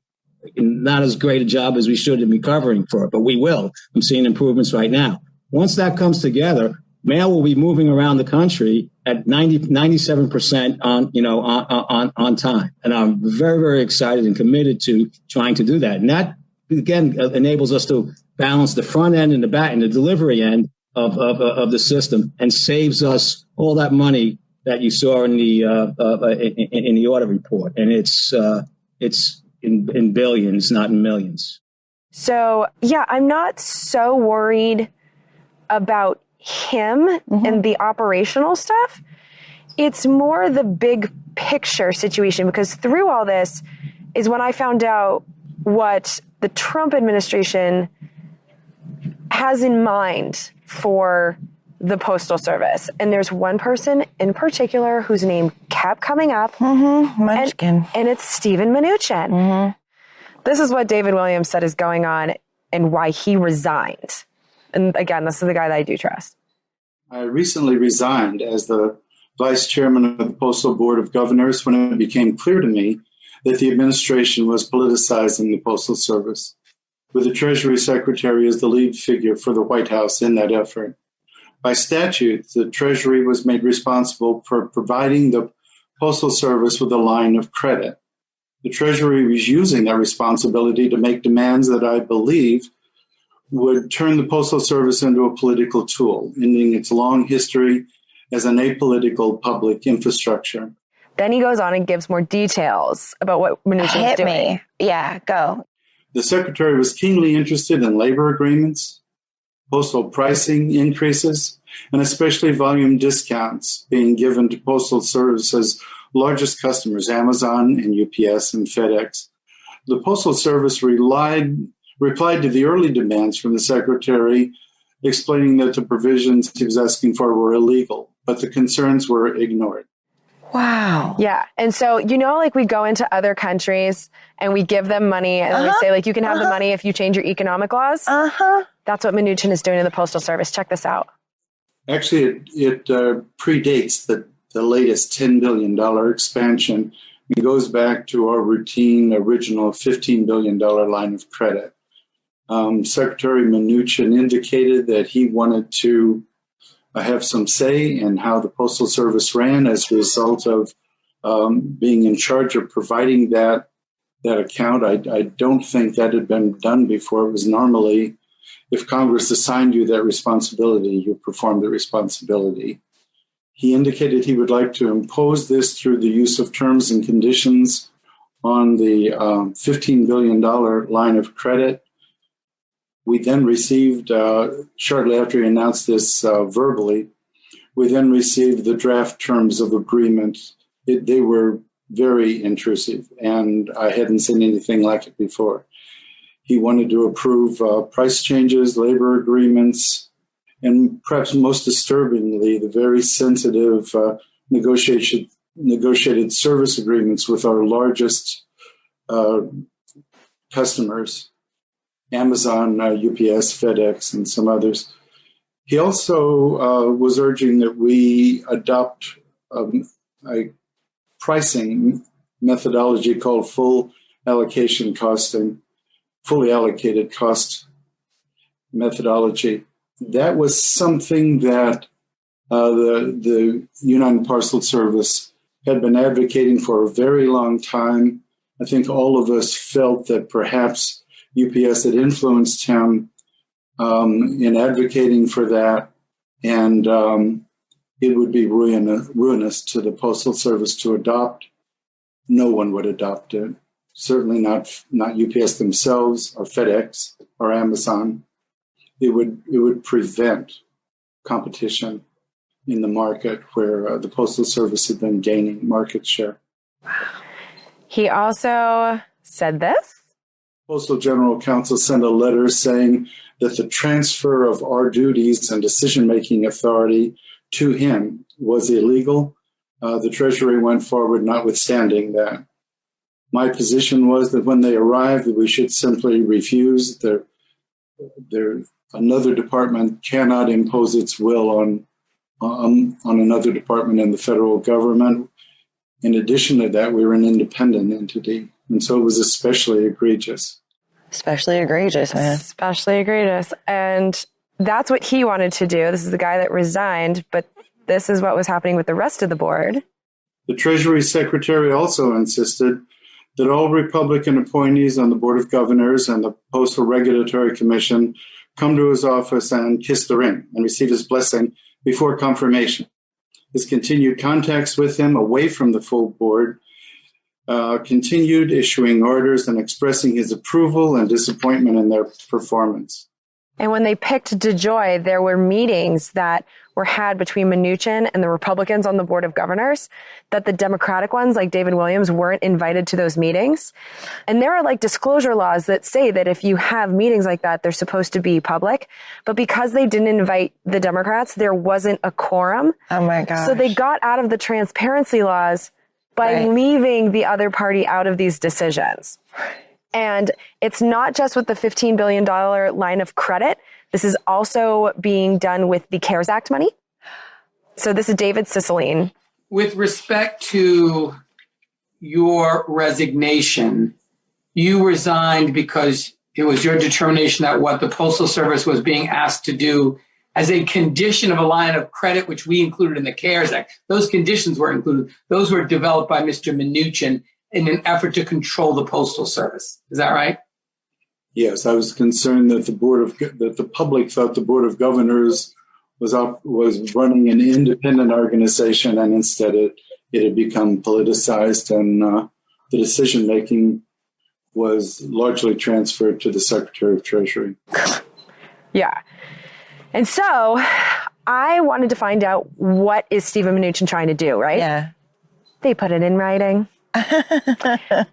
not as great a job as we should in recovering for it, but we will. I'm seeing improvements right now. Once that comes together, mail will be moving around the country at 97% on time. And I'm very, very excited and committed to trying to do that. And that, again, enables us to balance the front end and the back and the delivery end of the system, and saves us all that money that you saw in the audit report. And it's in billions, not in millions. So, yeah, I'm not so worried about him and the operational stuff. It's more the big picture situation, because through all this is when I found out what the Trump administration has in mind for the Postal Service. And there's one person in particular whose name kept coming up. Munchkin. And it's Steven Mnuchin. This is what David Williams said is going on and why he resigned. And again, this is the guy that I do trust. I recently resigned as the vice chairman of the Postal Board of Governors when it became clear to me that the administration was politicizing the Postal Service, with the Treasury Secretary as the lead figure for the White House in that effort. By statute, the Treasury was made responsible for providing the Postal Service with a line of credit. The Treasury was using that responsibility to make demands that I believe would turn the Postal Service into a political tool, ending its long history as an apolitical public infrastructure. Then he goes on and gives more details about what Mnuchin is doing. Hit me. Yeah, go. The Secretary was keenly interested in labor agreements, postal pricing increases, and especially volume discounts being given to Postal Service's largest customers, Amazon and UPS and FedEx. The Postal Service replied to the early demands from the Secretary, explaining that the provisions he was asking for were illegal, but the concerns were ignored. Wow. Yeah. And so, like we go into other countries and we give them money and we say, like, you can have the money if you change your economic laws. That's what Mnuchin is doing in the Postal Service. Check this out. Actually, it predates the latest $10 billion expansion. It goes back to our routine original $15 billion line of credit. Secretary Mnuchin indicated that he wanted to have some say in how the Postal Service ran as a result of being in charge of providing that account. I don't think that had been done before. It was normally, if Congress assigned you that responsibility, you perform the responsibility. He indicated he would like to impose this through the use of terms and conditions on the $15 billion line of credit. We then received, shortly after he announced this verbally, we then received the draft terms of agreement. They were very intrusive, and I hadn't seen anything like it before. He wanted to approve price changes, labor agreements, and perhaps most disturbingly, the very sensitive negotiated service agreements with our largest customers, Amazon, UPS, FedEx, and some others. He also was urging that we adopt a pricing methodology called fully allocated cost methodology. That was something that the United Parcel Service had been advocating for a very long time. I think all of us felt that perhaps UPS had influenced him in advocating for that, and it would be ruinous to the Postal Service to adopt. No one would adopt it. Certainly not UPS themselves, or FedEx, or Amazon. It would prevent competition in the market where the Postal Service had been gaining market share. He also said this. Postal General Counsel sent a letter saying that the transfer of our duties and decision-making authority to him was illegal. The Treasury went forward notwithstanding that. My position was that when they arrived, we should simply refuse. Another department cannot impose its will on another department in the federal government. In addition to that, we were an independent entity, and so it was especially egregious. Especially egregious, man. Especially egregious. And that's what he wanted to do. This is the guy that resigned, but this is what was happening with the rest of the board. The Treasury Secretary also insisted that all Republican appointees on the Board of Governors and the Postal Regulatory Commission come to his office and kiss the ring and receive his blessing before confirmation. His continued contacts with him away from the full board continued issuing orders and expressing his approval and disappointment in their performance. And when they picked DeJoy, there were meetings that were had between Mnuchin and the Republicans on the Board of Governors, that the Democratic ones, like David Williams, weren't invited to those meetings. And there are like disclosure laws that say that if you have meetings like that, they're supposed to be public. But because they didn't invite the Democrats, there wasn't a quorum. Oh my gosh. So they got out of the transparency laws by leaving the other party out of these decisions. And it's not just with the $15 billion line of credit. This is also being done with the CARES Act money. So this is David Cicilline. With respect to your resignation, you resigned because it was your determination that what the Postal Service was being asked to do as a condition of a line of credit, which we included in the CARES Act, those conditions were included. Those were developed by Mr. Mnuchin in an effort to control the Postal Service. Is that right? Yes, I was concerned that the public thought the Board of Governors was running an independent organization, and instead it had become politicized, and the decision making was largely transferred to the Secretary of Treasury. Yeah. And so I wanted to find out, what is Stephen Mnuchin trying to do, right? Yeah. They put it in writing.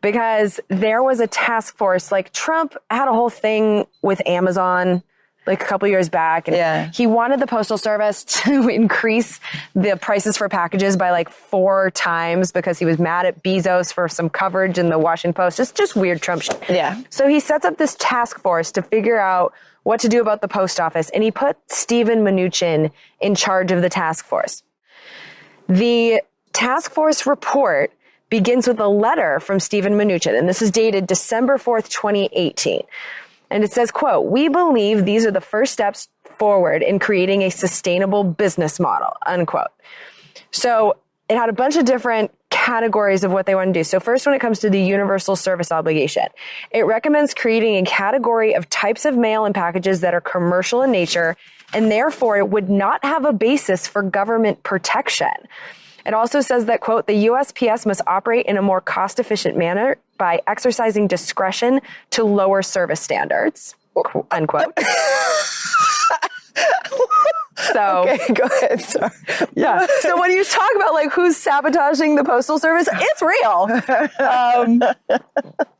Because there was a task force, like Trump had a whole thing with Amazon like a couple years back. And he wanted the Postal Service to increase the prices for packages by like 4 times because he was mad at Bezos for some coverage in the Washington Post. It's just weird Trump shit. Yeah. So he sets up this task force to figure out what to do about the post office. And he put Steven Mnuchin in charge of the task force. The task force report begins with a letter from Steven Mnuchin, and this is dated December 4th, 2018. And it says, quote, "We believe these are the first steps forward in creating a sustainable business model," unquote. So it had a bunch of different categories of what they want to do. So first, when it comes to the universal service obligation, it recommends creating a category of types of mail and packages that are commercial in nature, and therefore it would not have a basis for government protection. It also says that, quote, "The USPS must operate in a more cost-efficient manner by exercising discretion to lower service standards," unquote. So, okay, go ahead. Sorry. Yeah. So when you talk about like who's sabotaging the Postal Service, it's real.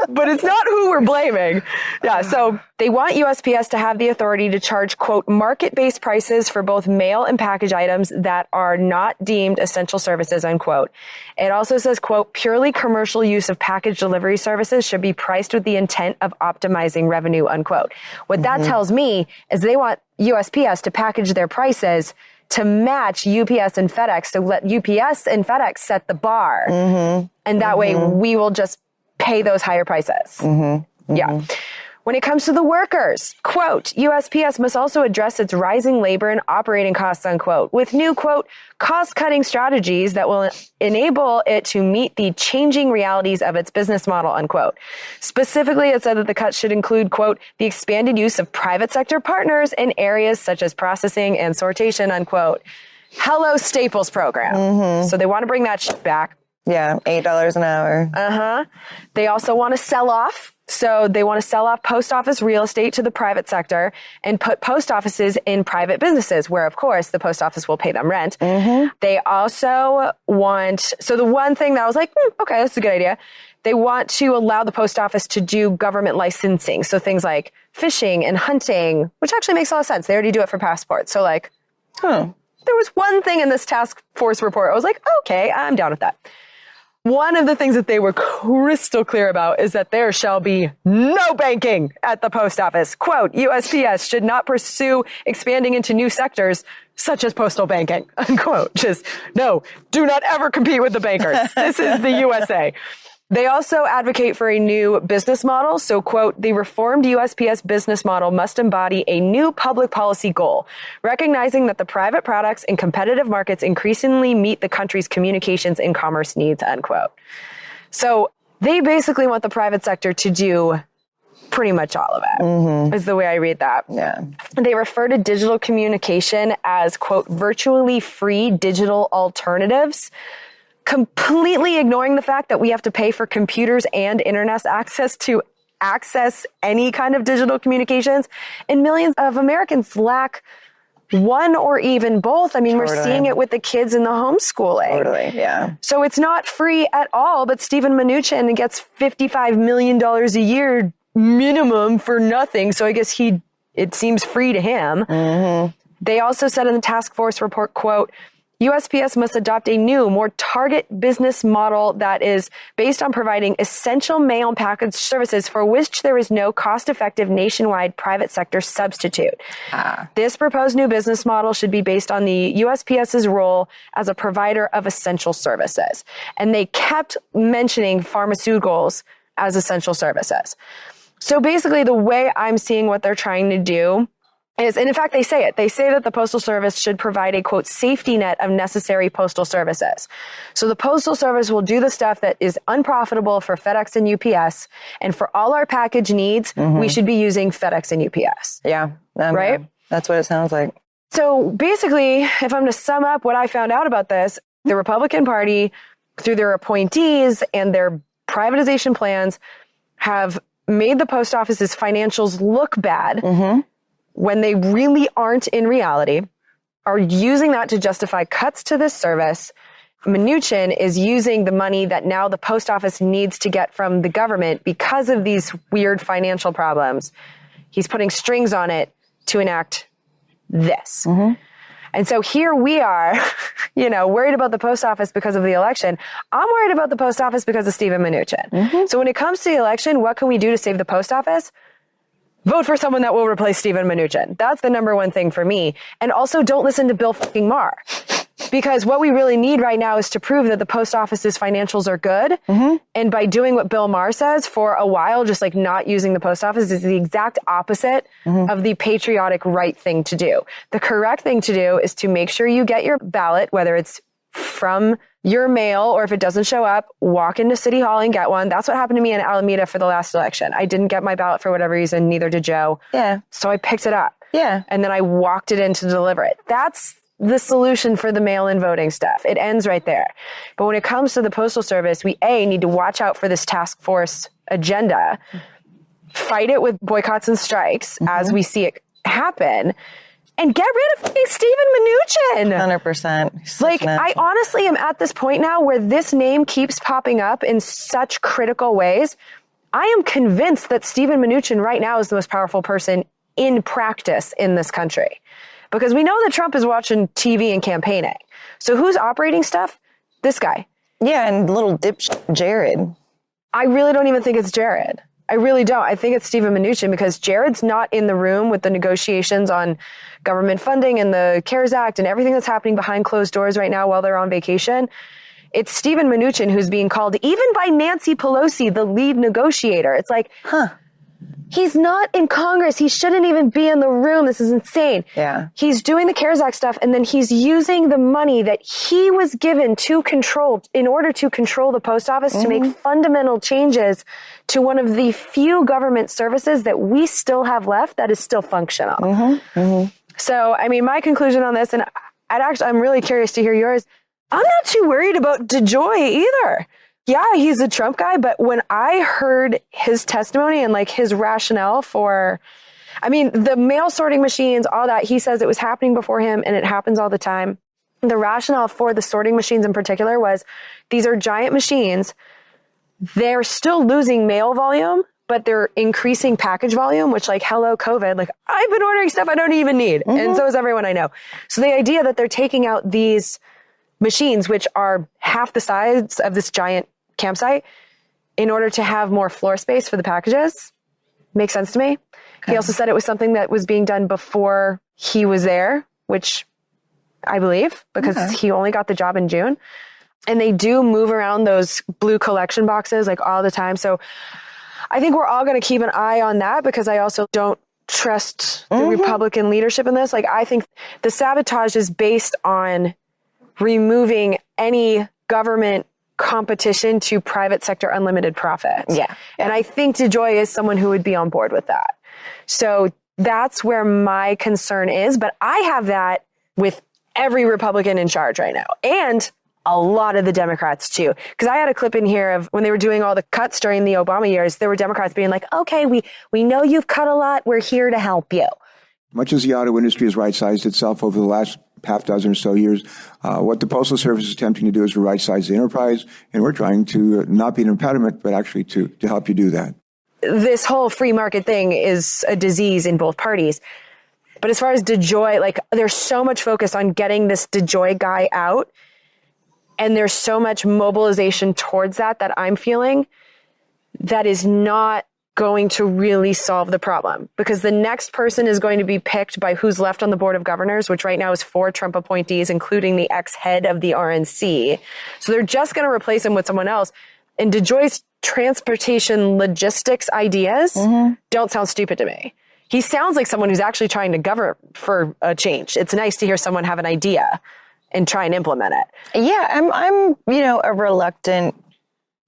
But it's not who we're blaming. Yeah. So they want USPS to have the authority to charge, quote, "market-based prices for both mail and package items that are not deemed essential services," unquote. It also says, quote, "Purely commercial use of package delivery services should be priced with the intent of optimizing revenue," unquote. What that tells me is they want USPS to package their prices to match UPS and FedEx, so let UPS and FedEx set the bar. And that way we will just pay those higher prices. Yeah. When it comes to the workers, quote, "USPS must also address its rising labor and operating costs," unquote, with new, quote, "cost-cutting strategies that will enable it to meet the changing realities of its business model," unquote. Specifically, it said that the cuts should include, quote, "the expanded use of private sector partners in areas such as processing and sortation," unquote. Hello, Staples program. So they want to bring that shit back. Yeah, $8 an hour. They also want to sell off. So they want to sell off post office real estate to the private sector and put post offices in private businesses where, of course, the post office will pay them rent. They also want, so the one thing that I was like, okay, that's a good idea. They want to allow the post office to do government licensing. So things like fishing and hunting, which actually makes a lot of sense. They already do it for passports. So like, there was one thing in this task force report. I was like, okay, I'm down with that. One of the things that they were crystal clear about is that there shall be no banking at the post office. Quote, "USPS should not pursue expanding into new sectors such as postal banking," unquote. Just, no, do not ever compete with the bankers. This is the USA. They also advocate for a new business model. So, quote, "The reformed USPS business model must embody a new public policy goal, recognizing that the private products in competitive markets increasingly meet the country's communications and commerce needs," unquote. So they basically want the private sector to do pretty much all of it, is the way I read that. Yeah. They refer to digital communication as, quote, "virtually free digital alternatives," completely ignoring the fact that we have to pay for computers and internet access to access any kind of digital communications. And millions of Americans lack one or even both. I mean, we're seeing it with the kids in the homeschooling. Totally, yeah. So it's not free at all, but Steven Mnuchin gets $55 million a year minimum for nothing. So I guess it seems free to him. They also said in the task force report, quote, "USPS must adopt a new, more target business model that is based on providing essential mail and package services for which there is no cost-effective nationwide private sector substitute. This proposed new business model should be based on the USPS's role as a provider of essential services." And they kept mentioning pharmaceuticals as essential services. So basically, the way I'm seeing what they're trying to do is, and in fact, they say it. They say that the Postal Service should provide a, quote, "safety net of necessary postal services." So the Postal Service will do the stuff that is unprofitable for FedEx and UPS. And for all our package needs, we should be using FedEx and UPS. Yeah. Right? That's what it sounds like. So basically, if I'm to sum up what I found out about this, the Republican Party, through their appointees and their privatization plans, have made the post office's financials look bad when they really aren't in reality, are using that to justify cuts to this service. Mnuchin is using the money that now the post office needs to get from the government because of these weird financial problems. He's putting strings on it to enact this. And so here we are, worried about the post office because of the election. I'm worried about the post office because of Steven Mnuchin. So when it comes to the election, what can we do to save the post office? Vote for someone that will replace Steven Mnuchin. That's the number one thing for me. And also don't listen to Bill fucking Maher. Because what we really need right now is to prove that the post office's financials are good. And by doing what Bill Maher says for a while, just like not using the post office, is the exact opposite of the patriotic right thing to do. The correct thing to do is to make sure you get your ballot, whether it's from your mail or if it doesn't show up, walk into City Hall and get one. That's what happened to me in Alameda for the last election. I didn't get my ballot for whatever reason, neither did Joe. So I picked it up. And then I walked it in to deliver it. That's the solution for the mail-in voting stuff. It ends right there. But when it comes to the Postal Service, we need to watch out for this task force agenda, fight it with boycotts and strikes as we see it happen, and get rid of Steven Mnuchin. 100%. Like, I honestly am at this point now where this name keeps popping up in such critical ways. I am convinced that Steven Mnuchin right now is the most powerful person in practice in this country. Because we know that Trump is watching TV and campaigning. So who's operating stuff? This guy. Yeah, and little dipshit Jared. I really don't even think it's Jared. I really don't. I think it's Steven Mnuchin because Jared's not in the room with the negotiations on government funding and the CARES Act and everything that's happening behind closed doors right now while they're on vacation. It's Steven Mnuchin who's being called, even by Nancy Pelosi, the lead negotiator. It's like, he's not in Congress. He shouldn't even be in the room. This is insane. He's doing the CARES Act stuff, and then he's using the money that he was given to control in order to control the post office to make fundamental changes to one of the few government services that we still have left that is still functional. So, I mean, my conclusion on this, and I'm really curious to hear yours. I'm not too worried about DeJoy either. Yeah, he's a Trump guy, but when I heard his testimony and like his rationale for, I mean, the mail sorting machines, all that, he says it was happening before him and it happens all the time. The rationale for the sorting machines in particular was these are giant machines. They're still losing mail volume, but they're increasing package volume, which like, hello, COVID, like I've been ordering stuff I don't even need. And so is everyone I know. So the idea that they're taking out these machines, which are half the size of this giant campsite in order to have more floor space for the packages makes sense to me. He also said it was something that was being done before he was there, which I believe because he only got the job in June. And they do move around those blue collection boxes like all the time. So I think we're all going to keep an eye on that because I also don't trust the Republican leadership in this. Like I think the sabotage is based on removing any government competition to private sector unlimited profits. And I think DeJoy is someone who would be on board with that. So that's where my concern is. But I have that with every Republican in charge right now. And a lot of the Democrats too. Because I had a clip in here of when they were doing all the cuts during the Obama years, there were Democrats being like, okay, we know you've cut a lot. We're here to help you. Much as the auto industry has right-sized itself over the last half dozen or so years, what the Postal Service is attempting to do is to right-size the enterprise, and we're trying to not be an impediment, but actually to help you do that. This whole free market thing is a disease in both parties. But as far as DeJoy, like there's so much focus on getting this DeJoy guy out, and there's so much mobilization towards that I'm feeling that is not going to really solve the problem because the next person is going to be picked by who's left on the board of governors, which right now is 4 Trump appointees, including the ex-head of the RNC. So they're just going to replace him with someone else. And DeJoy's transportation logistics ideas don't sound stupid to me. He sounds like someone who's actually trying to govern for a change. It's nice to hear someone have an idea and try and implement it. Yeah, I'm a reluctant,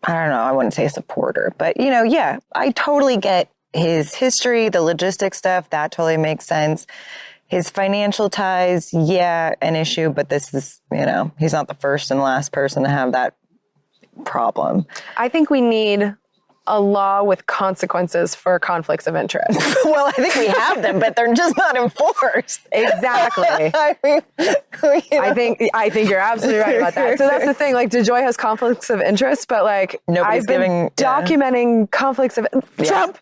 I don't know, I wouldn't say a supporter, but, I totally get his history, the logistics stuff. That totally makes sense. His financial ties, an issue, but this is, he's not the first and last person to have that problem. I think we need a law with consequences for conflicts of interest. Well, I think we have them, but they're just not enforced. Exactly. I think you're absolutely right about that. So that's the thing. Like DeJoy has conflicts of interest, but like Nobody's I've been documenting conflicts of Trump.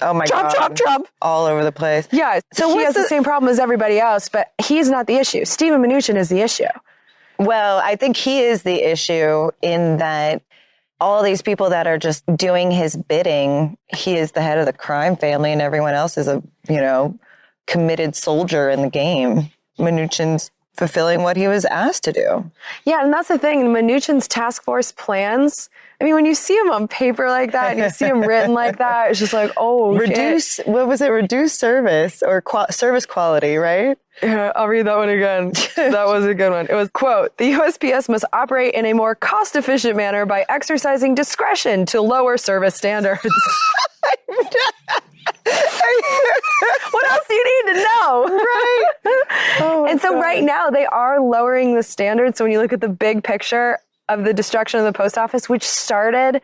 Oh my Trump, God. Trump, Trump. All over the place. Yeah. So he has the same problem as everybody else, but he's not the issue. Stephen Mnuchin is the issue. Well, I think he is the issue in that all these people that are just doing his bidding, he is the head of the crime family and everyone else is a, committed soldier in the game. Mnuchin's fulfilling what he was asked to do. Yeah, and that's the thing. Mnuchin's task force plans, I mean, when you see them on paper like that and you see them written like that, it's just like, Reduce service or service quality, right? Yeah, I'll read that one again. That was a good one. It was, quote, the USPS must operate in a more cost-efficient manner by exercising discretion to lower service standards. What else do you need to know? Right. And so right now they are lowering the standards. So when you look at the big picture of the destruction of the post office, which started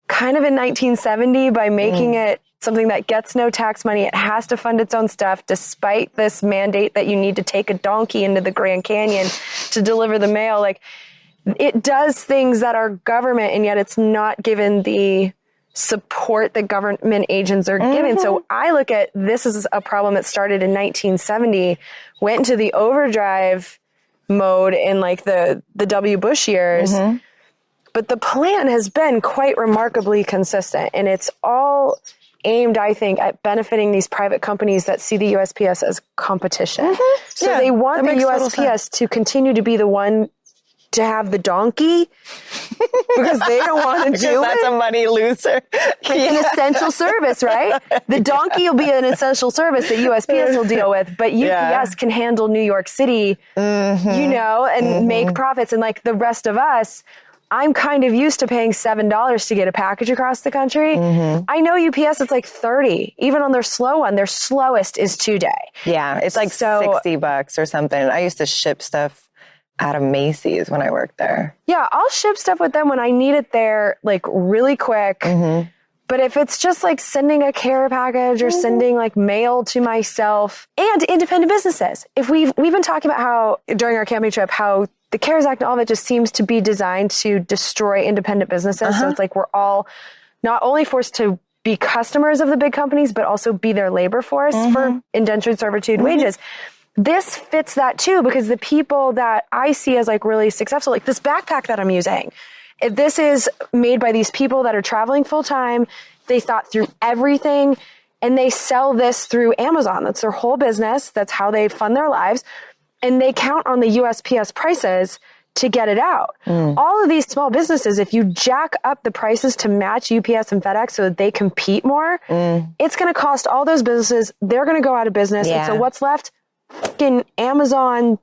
kind of in 1970 by making it something that gets no tax money. It has to fund its own stuff, despite this mandate that you need to take a donkey into the Grand Canyon to deliver the mail. Like, it does things that are government, and yet it's not given the support that government agents are given. So I look at this as a problem that started in 1970, went into the overdrive mode in like the W. Bush years. But the plan has been quite remarkably consistent, and it's all aimed, I think, at benefiting these private companies that see the USPS as competition. So they want the USPS to continue to be the one to have the donkey because they don't want to do that's it. a money loser. It's an essential service, right? The donkey will be an essential service that USPS will deal with, but UPS can handle New York City, and make profits. And like the rest of us, I'm kind of used to paying $7 to get a package across the country. I know UPS, it's like $30. Even on their slow one, their slowest is 2 day. Yeah, it's like $60 or something. I used to ship stuff out of Macy's when I worked there. Yeah, I'll ship stuff with them when I need it there, like really quick. But if it's just like sending a care package or sending like mail to myself and independent businesses, if we've been talking about how during our camping trip, how the CARES Act and all of it just seems to be designed to destroy independent businesses. So it's like we're all not only forced to be customers of the big companies, but also be their labor force for indentured servitude wages. This fits that too, because the people that I see as like really successful, like this backpack that I'm using, if this is made by these people that are traveling full time, they thought through everything and they sell this through Amazon. That's their whole business. That's how they fund their lives. And they count on the USPS prices to get it out. All of these small businesses, if you jack up the prices to match UPS and FedEx so that they compete more, it's going to cost all those businesses. They're going to go out of business. And so what's left? Fucking Amazon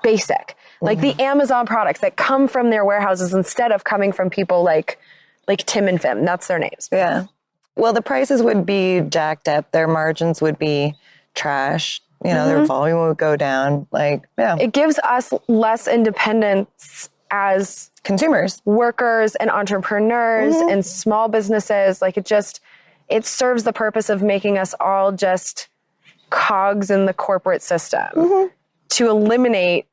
basic, like the Amazon products that come from their warehouses instead of coming from people like Tim and Fim. That's their names. Yeah. Well, the prices would be jacked up. Their margins would be trash. Their volume would go down. It gives us less independence as consumers, workers, and entrepreneurs and small businesses. Like it serves the purpose of making us all just cogs in the corporate system to eliminate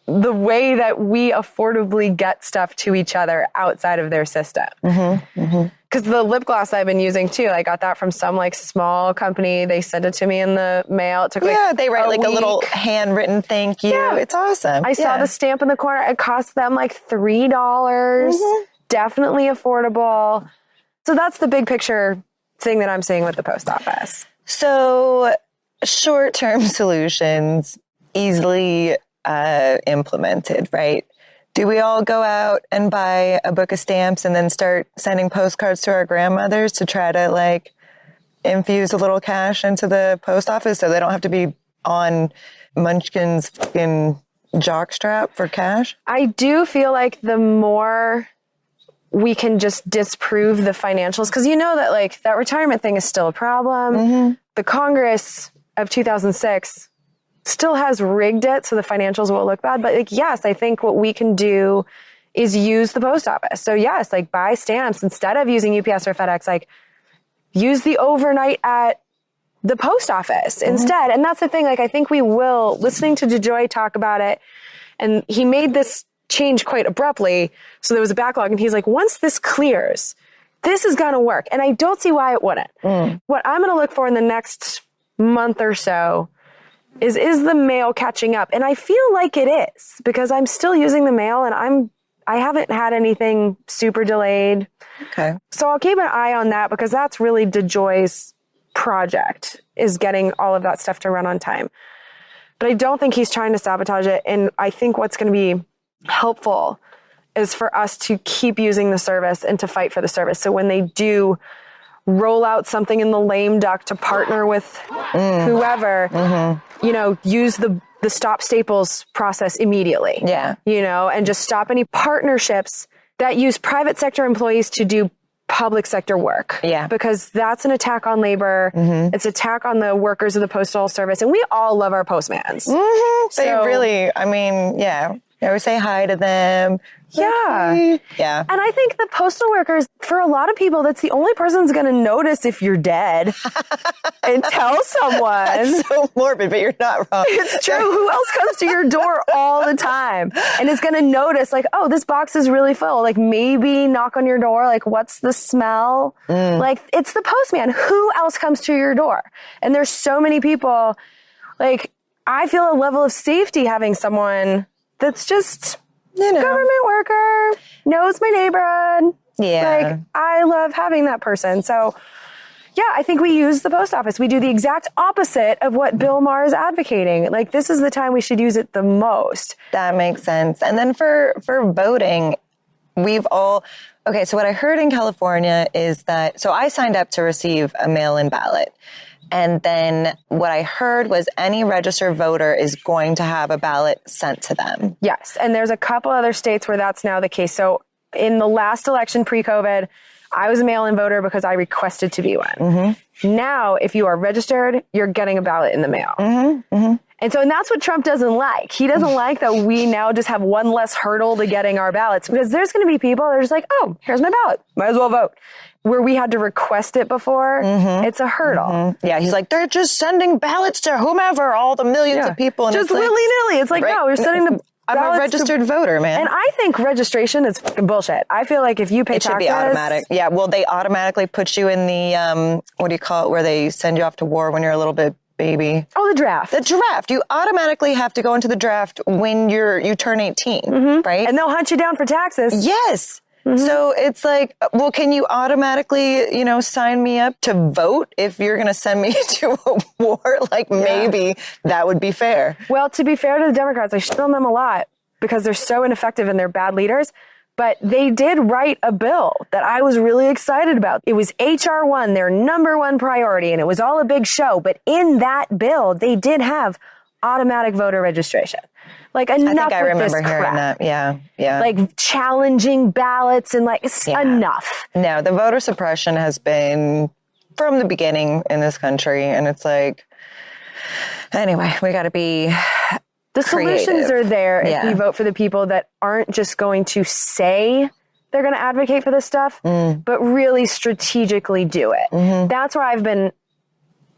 the way that we affordably get stuff to each other outside of their system. Because the lip gloss I've been using too, I got that from some like small company. They sent it to me in the mail. It took they write like a little handwritten thank you. Yeah. It's awesome. I saw the stamp in the corner. It cost them like $3. Definitely affordable. So that's the big picture thing that I'm seeing with the post office. So short-term solutions, easily implemented, right? Do we all go out and buy a book of stamps and then start sending postcards to our grandmothers to try to like infuse a little cash into the post office so they don't have to be on Munchkin's fucking jockstrap for cash? I do feel like the more we can just disprove the financials, because that like that retirement thing is still a problem. The Congress of 2006 still has rigged it so the financials will look bad. But like, yes, I think what we can do is use the post office. So yes, like buy stamps instead of using UPS or FedEx, like use the overnight at the post office instead. And that's the thing, like I think we will, listening to DeJoy talk about it, and he made this change quite abruptly. So there was a backlog and he's like, once this clears, this is going to work. And I don't see why it wouldn't. What I'm going to look for in the next month or so is the mail catching up? And I feel like it is, because I'm still using the mail and I haven't had anything super delayed. Okay. So I'll keep an eye on that, because that's really DeJoy's project, is getting all of that stuff to run on time. But I don't think he's trying to sabotage it. And I think what's going to be helpful is for us to keep using the service and to fight for the service. So when they do roll out something in the lame duck to partner with whoever, you know, use the stop staples process immediately. Yeah. You know, and just stop any partnerships that use private sector employees to do public sector work. Yeah. Because that's an attack on labor. It's an attack on the workers of the Postal Service. And we all love our postmans. They really, I mean, yeah. You always say hi to them. Yeah. Yeah. And I think the postal workers, for a lot of people, that's the only person that's going to notice if you're dead and tell someone. That's so morbid, but you're not wrong. It's true. Who else comes to your door all the time and is going to notice, like, oh, this box is really full. Like, maybe knock on your door. Like, what's the smell? Like, it's the postman. Who else comes to your door? And there's so many people. Like, I feel a level of safety having someone that's just, you know, government worker, knows my neighborhood. Yeah. Like, I love having that person. So, yeah, I think we use the post office. We do the exact opposite of what Bill Maher is advocating. Like, this is the time we should use it the most. That makes sense. And then for voting, we've all, okay, so what I heard in California is that, so I signed up to receive a mail-in ballot. And then what I heard was any registered voter is going to have a ballot sent to them. Yes. And there's a couple other states where that's now the case. So in the last election pre-COVID, I was a mail-in voter because I requested to be one. Now, if you are registered, you're getting a ballot in the mail. And so, and that's what Trump doesn't like. He doesn't like that we now just have one less hurdle to getting our ballots, because there's going to be people that are just like, oh, here's my ballot. Might as well vote. Where we had to request it before, it's a hurdle. Yeah, he's like, they're just sending ballots to whomever, all the millions of people. And just it's like, willy-nilly. It's like, no, you're sending the I'm a registered voter, man. And I think registration is fucking bullshit. I feel like if you pay taxes, it should be automatic. Yeah, well, they automatically put you in the, what do you call it, where they send you off to war when you're a little bit baby. Oh, the draft. The draft. You automatically have to go into the draft when you turn 18, right? And they'll hunt you down for taxes. Yes. So it's like, well, can you automatically, you know, sign me up to vote if you're going to send me to a war? Like, maybe that would be fair. Well, to be fair to the Democrats, I shit on them a lot because they're so ineffective and they're bad leaders. But they did write a bill that I was really excited about. It was H.R. 1, their number one priority, and it was all a big show. But in that bill, they did have automatic voter registration. Like, enough. I think I remember with this hearing crap. that. Yeah. Like challenging ballots and like, it's enough. No, the voter suppression has been from the beginning in this country. And it's like, anyway, we got to be The creative. solutions are there if we vote for the people that aren't just going to say they're going to advocate for this stuff, but really strategically do it. That's where I've been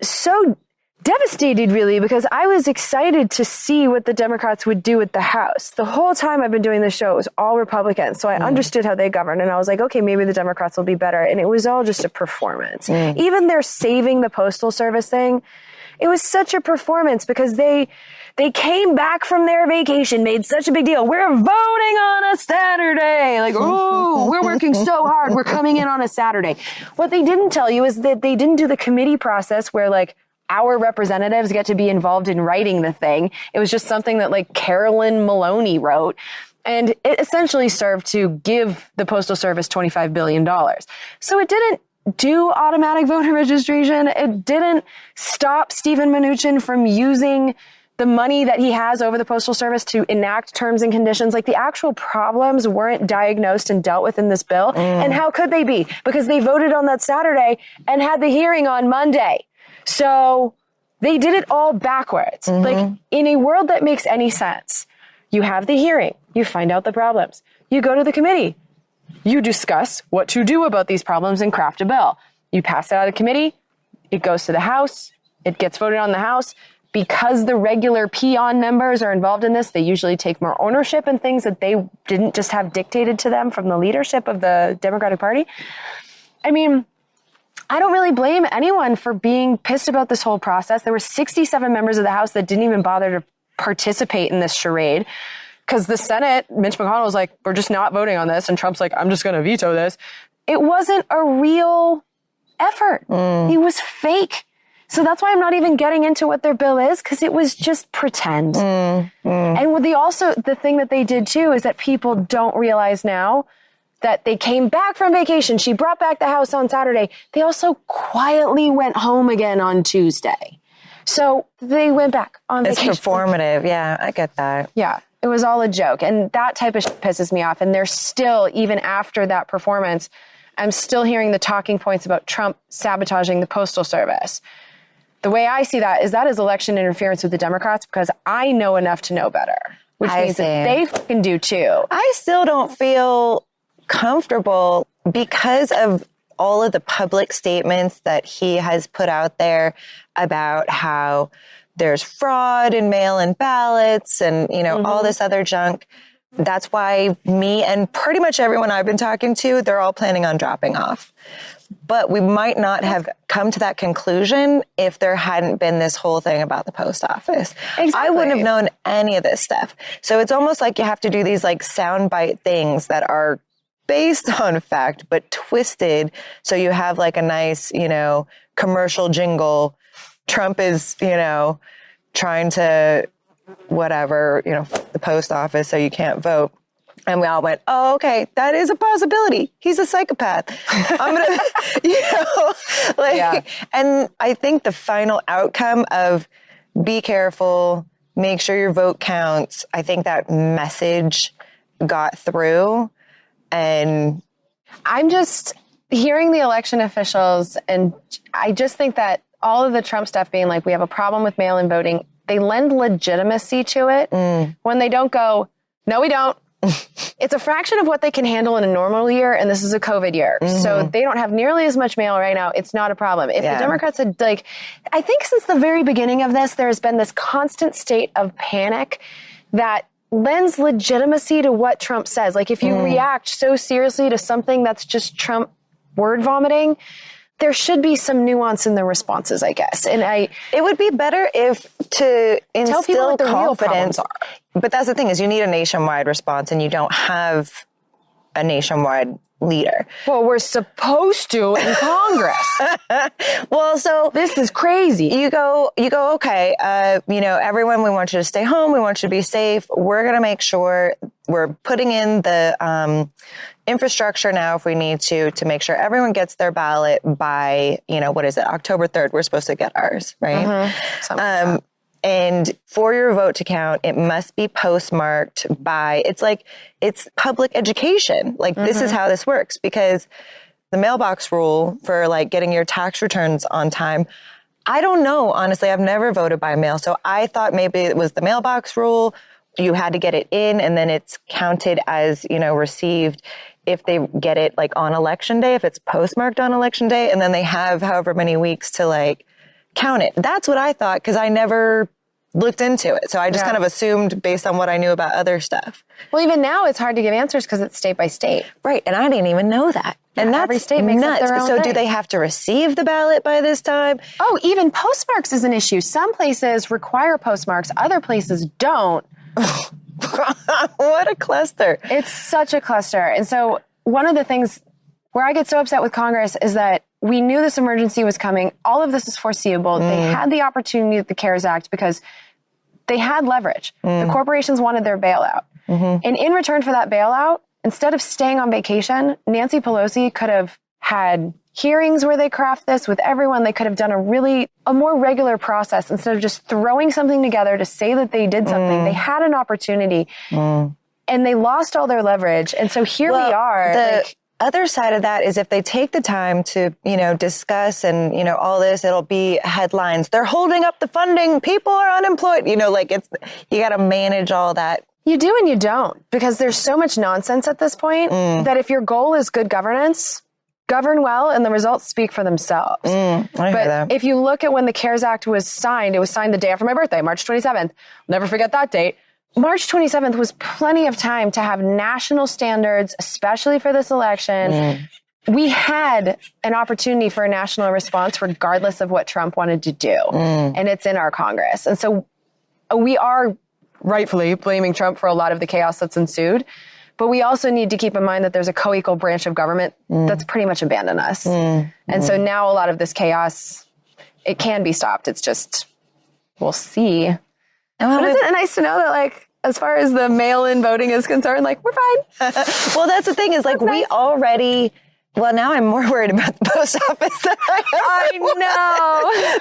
so devastated, really, because I was excited to see what the Democrats would do with the House. The whole time I've been doing this show, it was all Republicans. So I understood how they govern. And I was like, okay, maybe the Democrats will be better. And it was all just a performance. Even their saving the Postal Service thing, it was such a performance because they came back from their vacation, made such a big deal. We're voting on a Saturday. Like, oh, we're working so hard. We're coming in on a Saturday. What they didn't tell you is that they didn't do the committee process where, like, our representatives get to be involved in writing the thing. It was just something that, like, Carolyn Maloney wrote. And it essentially served to give the Postal Service $25 billion. So it didn't do automatic voter registration. It didn't stop Stephen Mnuchin from using the money that he has over the Postal Service to enact terms and conditions. Like, the actual problems weren't diagnosed and dealt with in this bill. And how could they be? Because they voted on that Saturday and had the hearing on Monday. So they did it all backwards. Like, in a world that makes any sense, you have the hearing, you find out the problems, you go to the committee, you discuss what to do about these problems and craft a bill. You pass it out of committee, it goes to the House, it gets voted on the House. Because the regular peon members are involved in this, they usually take more ownership in things that they didn't just have dictated to them from the leadership of the Democratic Party. I mean, I don't really blame anyone for being pissed about this whole process. There were 67 members of the House that didn't even bother to participate in this charade because the Senate, Mitch McConnell was like, we're just not voting on this. And Trump's like, I'm just going to veto this. It wasn't a real effort. It was fake. So that's why I'm not even getting into what their bill is, because it was just pretend. And the thing that they did too is that people don't realize now that they came back from vacation. She brought back the House on Saturday. They also quietly went home again on Tuesday. So they went back on vacation. It's performative. Yeah, I get that. Yeah, it was all a joke. And that type of shit pisses me off. And they're still, even after that performance, I'm still hearing the talking points about Trump sabotaging the Postal Service. The way I see that is election interference with the Democrats, because I know enough to know better, which means that they fucking do too. I still don't feel comfortable because of all of the public statements that he has put out there about how there's fraud in mail-in ballots and, all this other junk. That's why me and pretty much everyone I've been talking to, they're all planning on dropping off. But we might not have come to that conclusion if there hadn't been this whole thing about the post office. Exactly. I wouldn't have known any of this stuff. So it's almost like you have to do these like soundbite things that are based on fact, but twisted. So you have like a nice, commercial jingle. Trump is, trying to whatever, the post office so you can't vote. And we all went, oh, okay, that is a possibility. He's a psychopath. I'm going to, and I think the final outcome of be careful, make sure your vote counts. I think that message got through. And I'm just hearing the election officials, and I just think that all of the Trump stuff being like, we have a problem with mail-in voting, they lend legitimacy to it when they don't go, no, we don't. It's a fraction of what they can handle in a normal year, and this is a COVID year. So they don't have nearly as much mail right now. It's not a problem. If the Democrats had, I think since the very beginning of this, there has been this constant state of panic that lends legitimacy to what Trump says. Like, if you react so seriously to something that's just Trump word vomiting, there should be some nuance in the responses, I guess. And it would be better if to tell people what the real problems are. But that's the thing, is you need a nationwide response, and you don't have a nationwide leader. Well, we're supposed to in Congress. Well, so this is crazy. You go, okay, everyone, we want you to stay home. We want you to be safe. We're going to make sure we're putting in the infrastructure now, if we need to make sure everyone gets their ballot by, October 3rd, we're supposed to get ours, right? And for your vote to count, it must be postmarked by, it's public education. This is how this works, because the mailbox rule for getting your tax returns on time, I don't know. Honestly, I've never voted by mail. So I thought maybe it was the mailbox rule. You had to get it in, and then it's counted as, received if they get it on election day, if it's postmarked on election day, and then they have however many weeks to count it. That's what I thought, because I never looked into it. So I just kind of assumed based on what I knew about other stuff. Well, even now it's hard to give answers because it's state by state. Right. And I didn't even know that. And that's every state makes nuts. Up their own so thing. Do they have to receive the ballot by this time? Oh, even postmarks is an issue. Some places require postmarks. Other places don't. What a cluster. It's such a cluster. And so one of the things where I get so upset with Congress is that we knew this emergency was coming. All of this is foreseeable. They had the opportunity with the CARES Act because they had leverage. The corporations wanted their bailout. And in return for that bailout, instead of staying on vacation, Nancy Pelosi could have had hearings where they craft this with everyone. They could have done a more regular process instead of just throwing something together to say that they did something. They had an opportunity and they lost all their leverage. And so here we are. The other side of that is if they take the time to, discuss and, all this, it'll be headlines. They're holding up the funding. People are unemployed. You got to manage all that. You do and you don't, because there's so much nonsense at this point that if your goal is good governance, govern well and the results speak for themselves. I hear that. If you look at when the CARES Act was signed, it was signed the day after my birthday, March 27th. I'll never forget that date. March 27th was plenty of time to have national standards, especially for this election, we had an opportunity for a national response regardless of what Trump wanted to do. And it's in our Congress. And so we are rightfully blaming Trump for a lot of the chaos that's ensued. But we also need to keep in mind that there's a co-equal branch of government that's pretty much abandoned us. And so now a lot of this chaos, it can be stopped. It's just, we'll see. But isn't it nice to know that, like, as far as the mail-in voting is concerned, like, we're fine. Well, that's the thing is, like, we already... Well, now I'm more worried about the post office than I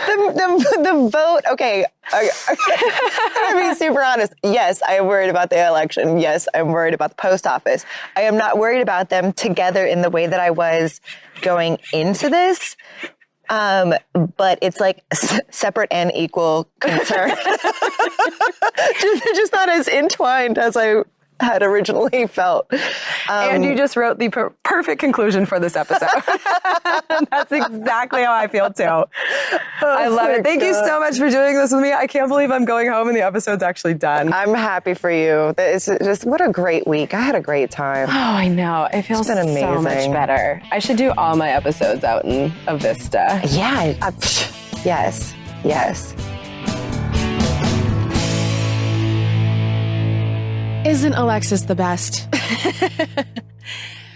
know. The vote, okay. I'm being super honest. Yes, I am worried about the election. Yes, I'm worried about the post office. I am not worried about them together in the way that I was going into this. But it's like separate and equal concern. just not as entwined as I had originally felt. And you just wrote the perfect conclusion for this episode. That's exactly how I feel too. I love it. Thank you so much for doing this with me. I can't believe I'm going home and the episode's actually done. I'm happy for you. It's just, what a great week. I had a great time. Oh, I know. It feels been amazing. So much better. I should do all my episodes out in a Vista. Yeah. Yes. Yes. Isn't Alexis the best?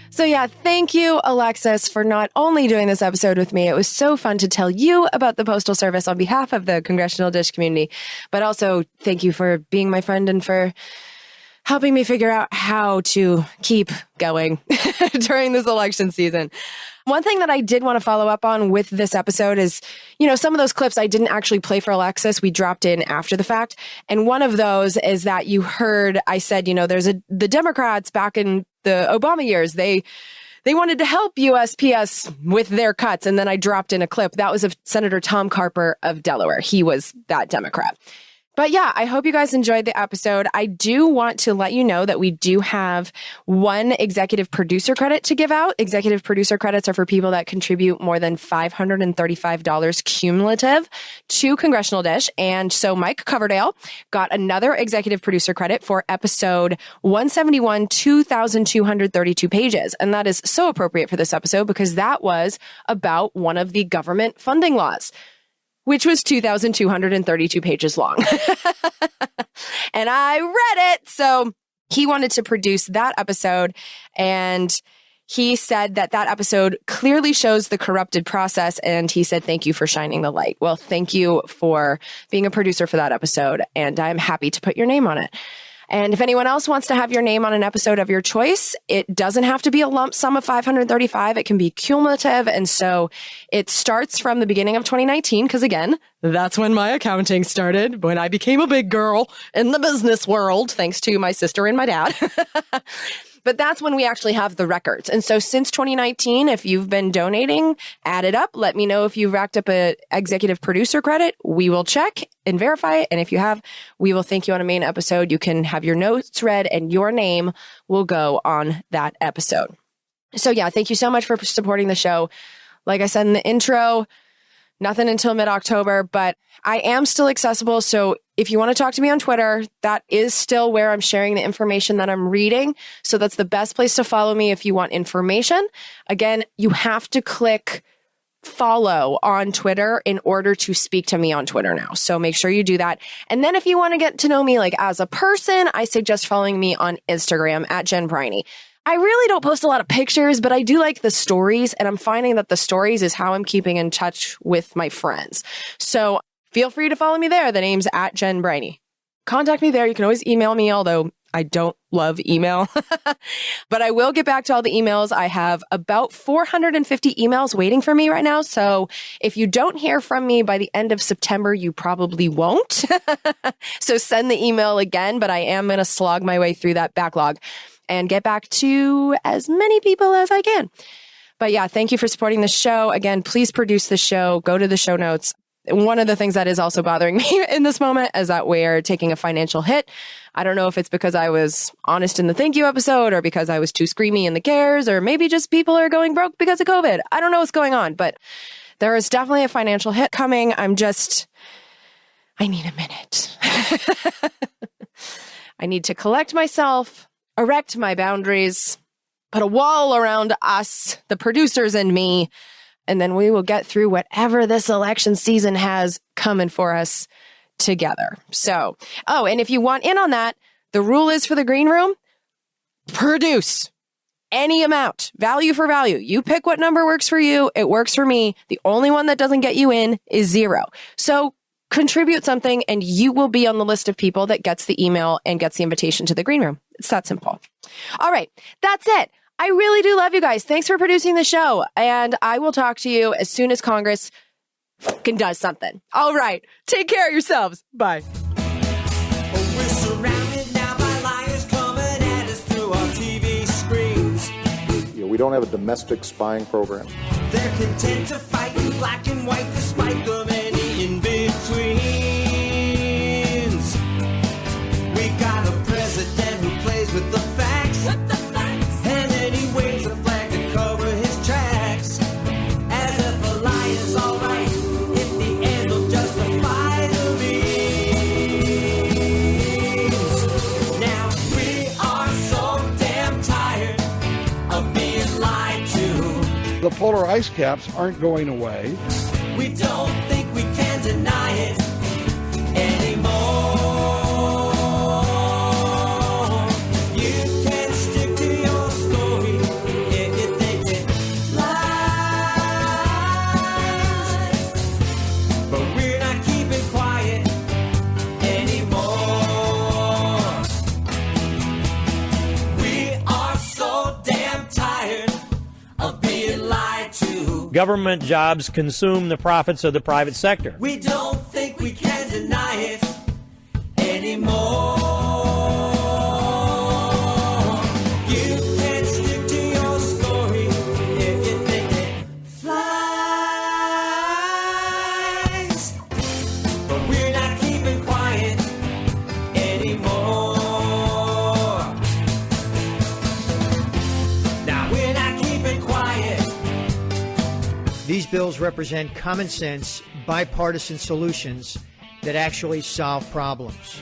So yeah, thank you, Alexis, for not only doing this episode with me. It was so fun to tell you about the Postal Service on behalf of the Congressional Dish community, but also thank you for being my friend and for helping me figure out how to keep going during this election season. One thing that I did want to follow up on with this episode is, you know, some of those clips I didn't actually play for Alexis. We dropped in after the fact. And one of those is that you heard, I said, you know, the Democrats back in the Obama years, they wanted to help USPS with their cuts. And then I dropped in a clip. That was of Senator Tom Carper of Delaware. He was that Democrat. But yeah, I hope you guys enjoyed the episode. I do want to let you know that we do have one executive producer credit to give out. Executive producer credits are for people that contribute more than $535 cumulative to Congressional Dish. And so Mike Coverdale got another executive producer credit for episode 171, 2,232 pages. And that is so appropriate for this episode because that was about one of the government funding laws, which was 2,232 pages long. And I read it. So he wanted to produce that episode. And he said that episode clearly shows the corrupted process. And he said, thank you for shining the light. Well, thank you for being a producer for that episode. And I'm happy to put your name on it. And if anyone else wants to have your name on an episode of your choice, it doesn't have to be a lump sum of $535. It can be cumulative. And so it starts from the beginning of 2019, because again, that's when my accounting started, when I became a big girl in the business world, thanks to my sister and my dad. But that's when we actually have the records. And so since 2019, if you've been donating, add it up. Let me know if you've racked up an executive producer credit. We will check and verify it. And if you have, we will thank you on a main episode. You can have your notes read and your name will go on that episode. So yeah, thank you so much for supporting the show. Like I said in the intro, nothing until mid-October, but I am still accessible. So if you want to talk to me on Twitter, that is still where I'm sharing the information that I'm reading. So that's the best place to follow me if you want information. Again, you have to click follow on Twitter in order to speak to me on Twitter now. So make sure you do that. And then if you want to get to know me like as a person, I suggest following me on Instagram at Jen Briney. I really don't post a lot of pictures, but I do like the stories, and I'm finding that the stories is how I'm keeping in touch with my friends. So feel free to follow me there. The name's at Jen Briney. Contact me there. You can always email me, although I don't love email, but I will get back to all the emails. I have about 450 emails waiting for me right now. So if you don't hear from me by the end of September, you probably won't. So send the email again, but I am going to slog my way through that backlog and get back to as many people as I can. But yeah, thank you for supporting the show. Again, please produce the show. Go to the show notes. One of the things that is also bothering me in this moment is that we're taking a financial hit. I don't know if it's because I was honest in the thank you episode or because I was too screamy in the cares, or maybe just people are going broke because of COVID. I don't know what's going on, but there is definitely a financial hit coming. I need a minute. I need to collect myself, erect my boundaries, put a wall around us, the producers and me, and then we will get through whatever this election season has coming for us together. So, and if you want in on that, the rule is for the green room, produce any amount, value for value. You pick what number works for you. It works for me. The only one that doesn't get you in is 0. So contribute something and you will be on the list of people that gets the email and gets the invitation to the green room. It's that simple. All right. That's it. I really do love you guys. Thanks for producing the show. And I will talk to you as soon as Congress fucking does something. All right. Take care of yourselves. Bye. We're surrounded now by liars coming at us through our TV screens. We don't have a domestic spying program. They're content to fight in black and white despite the many in-betweens. We got a president who plays with the facts. And then he waves a flag to cover his tracks. As if a lie is alright, if the end will justify the means. Now we are so damn tired of being lied to. The polar ice caps aren't going away. We don't think we can deny it anymore. You can stick to your story if you think it lies. But we're not keeping quiet anymore. We are so damn tired of being lied to. Government jobs consume the profits of the private sector. We don't think we can deny it anymore. You can stick to your story if you think it flies. But we're not keeping quiet anymore. Now we're not keeping quiet. These bills represent common sense, bipartisan solutions that actually solve problems.